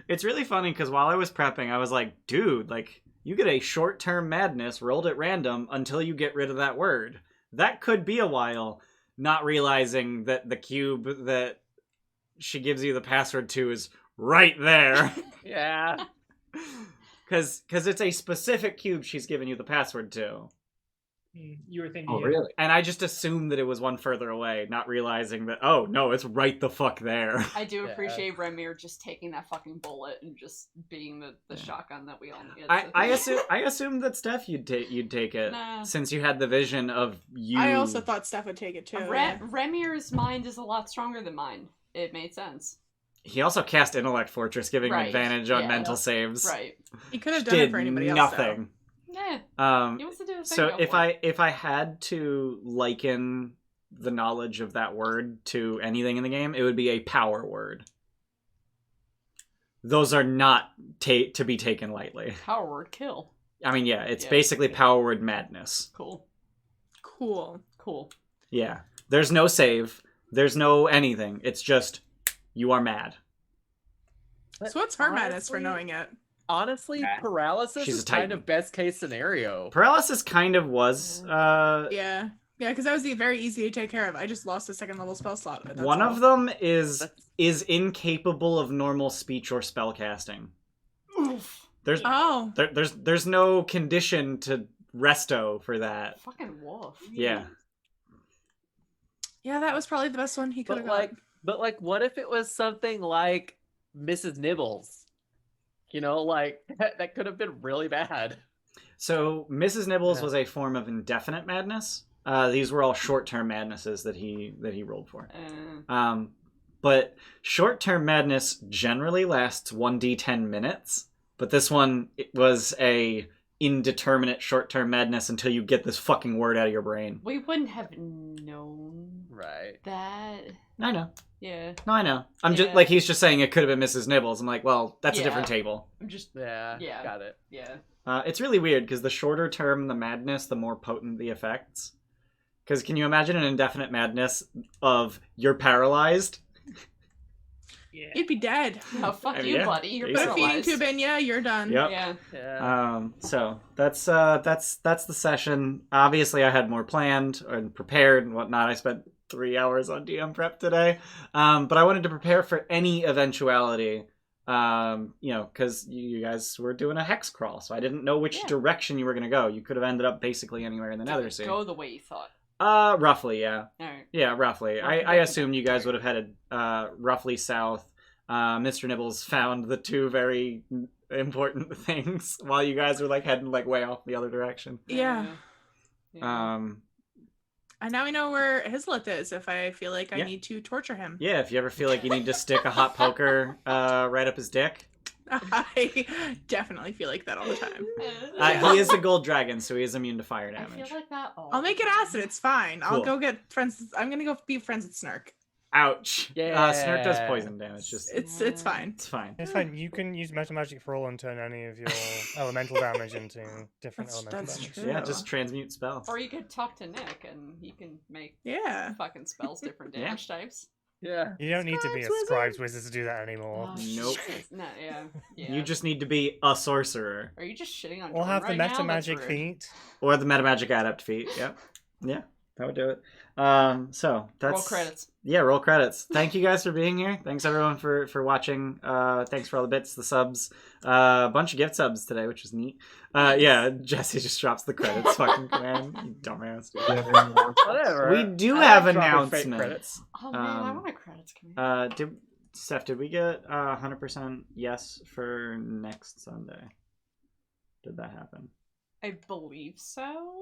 It's really funny because while I was prepping, I was like, dude, like, you get a short-term madness rolled at random until you get rid of that word. That could be a while, not realizing that the cube that she gives you the password to is right there. Yeah. Because it's a specific cube she's given you the password to. You were thinking. Oh, really? And I just assumed that it was one further away, not realizing that, oh, no, it's right the fuck there. I do Yeah. appreciate Remir just taking that fucking bullet and just being the Yeah. shotgun that we all need. I assumed that Steph you'd take it Nah. since you had the vision of you. I also thought Steph would take it too. yeah. Remir's mind is a lot stronger than mine. It made sense. He also cast Intellect Fortress, giving him Right, advantage on yeah. mental saves. Right. He could have Which done it did for anybody else. nothing. He wants to do his thing. So go if for it. if I had to liken the knowledge of that word to anything in the game, it would be a power word. Those are not to be taken lightly. Power word kill. I mean, yeah, it's Yeah. basically power word madness. Cool. Cool. Yeah. There's no save. There's no anything. It's just, you are mad. So what's her madness for Honestly- knowing it? Honestly, paralysis She's is a titan. kind of best case scenario. Paralysis kind of was, Yeah, because that was very easy to take care of. I just lost a second level spell slot. That's one all. of them is That's- incapable of normal speech or spell casting. Oof. There's Oh, there's no condition to resto for that. Fucking wolf. Yeah. yeah, that was probably the best one he could have But like, what if it was something like Mrs. Nibbles? You know, like that could have been really bad. So Mrs. Nibbles Yeah. was a form of indefinite madness. These were all short-term madnesses that he rolled for. But short-term madness generally lasts 1d10 minutes. But this one was a indeterminate short-term madness until you get this fucking word out of your brain. We wouldn't have known Right. that. I know. Yeah. No, I know. I'm just Yeah. like, he's just saying it could have been Mrs. Nibbles. I'm like, well, that's a different Yeah. table. I'm just. Yeah. Yeah. Got it. Yeah. It's really weird because the shorter term the madness, the more potent the effects. Because can you imagine an indefinite madness of you're paralyzed? Yeah. You'd be dead. Oh, fuck I mean, you, yeah, buddy. You're basically. Put a feeding paralyzed. tube in you, you're done. Yep. Yeah. Yeah. So that's the session. Obviously, I had more planned and prepared and whatnot. I spent 3 hours on DM prep today, but I wanted to prepare for any eventuality. Because you guys were doing a hex crawl, so I didn't know which Yeah. direction you were gonna go. You could have ended up basically anywhere in the Nether Sea. Go the way you thought. Roughly, yeah. Alright. Yeah, roughly. Roughly, I assumed you guys would have headed roughly south. Mr. Nibbles found the two very important things while you guys were like heading like way off the other direction. Yeah. And now we know where Hisleth is if I feel like I Yeah. need to torture him. Yeah, if you ever feel like you need to stick a hot poker right up his dick. I definitely feel like that all the time. He is a gold dragon, so he is immune to fire I damage. feel like that. All I'll make it acid. It's fine. I'll Cool. go get friends. I'm gonna go be friends with Snark. Ouch. Yeah. Snurk does poison damage. Just It's fine. it's fine. It's fine. You can use Meta Magic for all and turn any of your elemental damage into different That's elemental damage. true. Yeah, just transmute spell. Or you could talk to Nick and he can make Yeah. fucking spells different Yeah. damage types. Yeah. You don't need to be a Scribes Scribes Wizard to do that anymore. Oh, Nope. shit. No, yeah. You just need to be a sorcerer. Are you just shitting on We'll Jordan have the right Meta now? That's Magic rude. feat. Or the Metamagic Adept feat. Yep. Yeah, that would do it. So that's Roll credits. Yeah, roll credits. Thank you guys for being here. Thanks everyone for watching. Thanks for all the bits, the subs. A bunch of gift subs today, which was neat. Yeah, Jesse just drops the credits fucking command. You dumbass. Whatever. We do I have like dropping fake announcements. Oh man, I Um, want a credits command. Steph, did we get 100% yes for next Sunday? Did that happen? I believe so.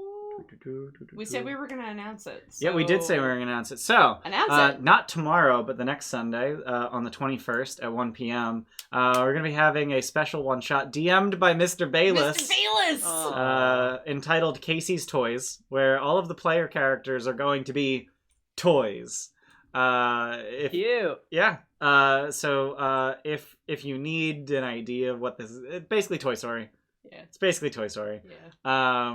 We said we were gonna announce it. Yeah, we did say we were so- going to announce it. So, Announce it. not tomorrow, but the next Sunday, on the 21st at 1 p.m., we're going to be having a special one-shot DM'd by Mr. Bayless. Mr. Bayless! Oh. Entitled Casey's Toys, where all of the player characters are going to be toys. Cute. Yeah. If you need an idea of what this is, it's basically Toy Story. Yeah. It's basically Toy Story. Yeah.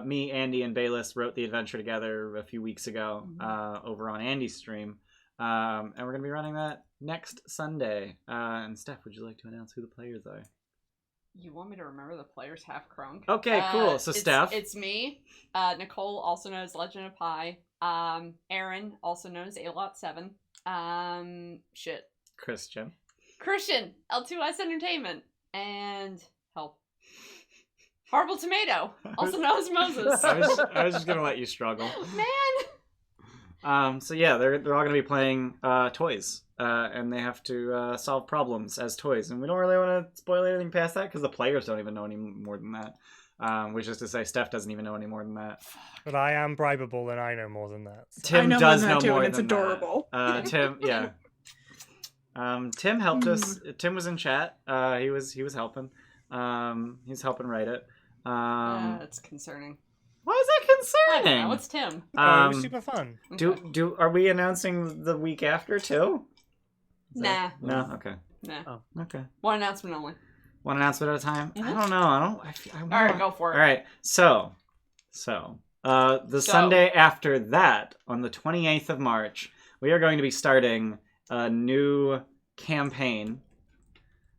Me, Andy, and Bayless wrote the adventure together a few weeks ago over on Andy's stream. And we're going to be running that next Sunday. And Steph, would you like to announce who the players are? You want me to remember the players half crunk? Okay, cool. So Steph. It's me, Nicole, also known as Legend of Pi, Aaron, also known as A-Lot7, Christian. Christian, L2S Entertainment, and help. Horrible Tomato, also known as Moses. I was just going to let you struggle. Man! So yeah, they're all going to be playing toys. And they have to solve problems as toys. And we don't really want to spoil anything past that because the players don't even know any more than that. Which is to say, Steph doesn't even know any more than that. But I am bribable and I know more than that. So. Tim know does more than know that, too, more and it's than adorable. that. Tim, yeah. Tim helped us. Tim was in chat. He was helping. He's helping write it. That's concerning. Why is that I concerning? don't know. It's Tim. It was super fun. Okay. Are we announcing the week after too? Nah. No. Okay. Nah. Okay. One announcement only. One announcement at a time. Mhm. I don't know. I All right, go for it. All right. So, the Sunday after that, on the 28th of March, we are going to be starting a new campaign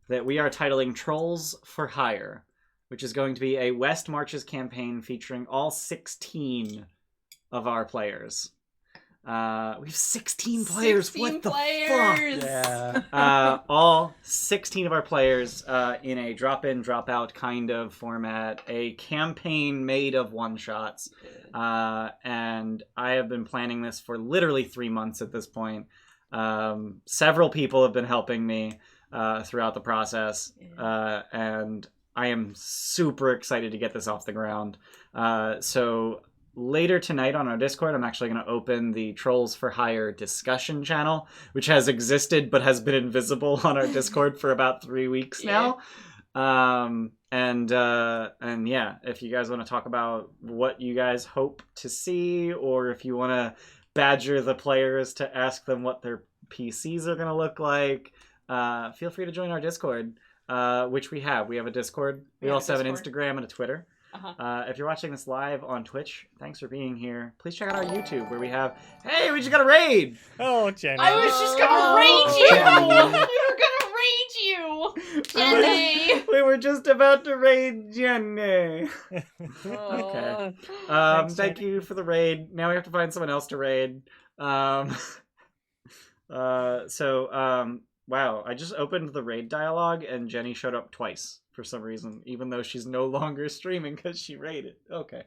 that we are titling Trolls for Hire, which is going to be a West Marches campaign featuring all 16 of our players. We have 16 players. 16 what the players. fuck? Yeah. All 16 of our players in a drop-in, drop-out kind of format. A campaign made of one-shots. And I have been planning this for literally 3 months at this point. Several people have been helping me throughout the process. And I am super excited to get this off the ground. So later tonight on our Discord, I'm actually going to open the Trolls for Hire discussion channel, which has existed but has been invisible on our Discord for about 3 weeks now. And yeah, if you guys want to talk about what you guys hope to see, or if you want to badger the players to ask them what their PCs are going to look like, feel free to join our Discord, which we have. We have a Discord. We also have an Instagram and a Twitter. If you're watching this live on Twitch, thanks for being here. Please check out our YouTube, where we have... Hey, we just got a raid! Oh, Jenny. I was just gonna raid you! We were gonna raid you! Jenny! We were just about to raid Jenny. Okay. Thanks, Thank Jenny. you for the raid. Now we have to find someone else to raid. Wow, I just opened the raid dialogue and Jenny showed up twice for some reason, even though she's no longer streaming because she raided. Okay.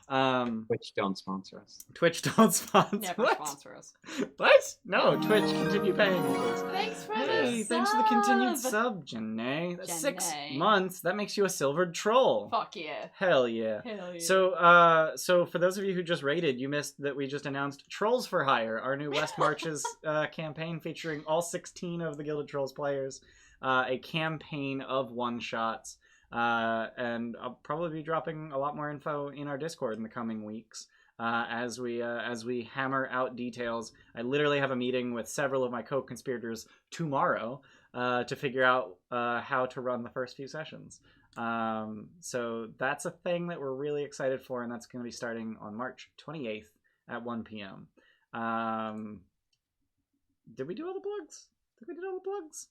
Twitch don't sponsor us. Twitch don't sponsor. Never What? sponsor us. What? No, Twitch, continue paying me, please. Thanks for Hey, the thanks for the continued sub. sub, Janae. That's 6 Janae. months. That makes you a silvered troll. Fuck yeah. Hell yeah. Hell yeah. So for those of you who just raided, you missed that we just announced Trolls for Hire, our new West Marches campaign featuring all 16 of the Gilded Trolls players. A campaign of one-shots. And I'll probably be dropping a lot more info in our Discord in the coming weeks as we hammer out details. I literally have a meeting with several of my co-conspirators tomorrow to figure out how to run the first few sessions. So that's a thing that we're really excited for, and that's going to be starting on March 28th at 1 p.m. Did we do all the plugs? Did we do all the plugs?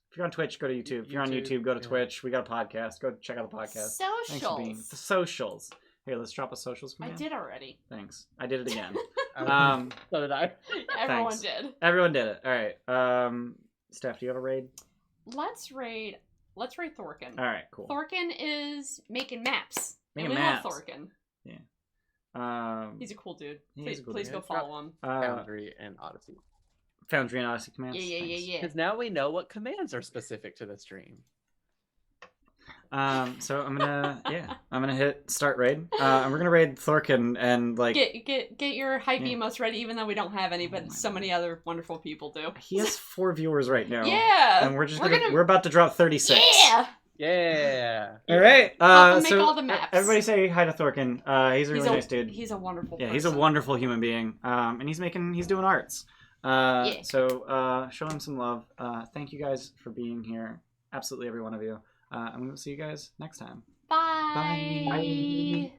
If you're on Twitch, go to YouTube. If you're on YouTube, go to Twitch. We got a podcast. Go check out the podcast. Thanks for being the socials. Here, let's drop a socials from you. I did already. Thanks. I did it again. So did I. Everyone Thanks. did. Everyone did it. All right. Steph, do you have a raid? Let's raid Thorkin. All right, cool. Thorkin is making maps. Making and we maps. love Thorkin. Yeah. He's a cool dude. He Please, is a cool please dude. go follow him. Foundry and Odyssey. Foundry and Odyssey commands. Yeah. Because now we know what commands are specific to the stream. So I'm gonna hit start raid. And we're gonna raid Thorkin and like get your hype emotes ready, even though we don't have any, but so many other wonderful people do. he has 4 viewers right now. Yeah. And we're about to drop 36. Yeah. Yeah. All right. Help him make So all the maps. everybody say hi to Thorkin. He's a really nice dude. He's a wonderful person. Yeah, he's a wonderful human being. And he's doing arts. So show him some love. Thank you guys for being here. Absolutely every one of you. And we will see you guys next time. Bye. Bye.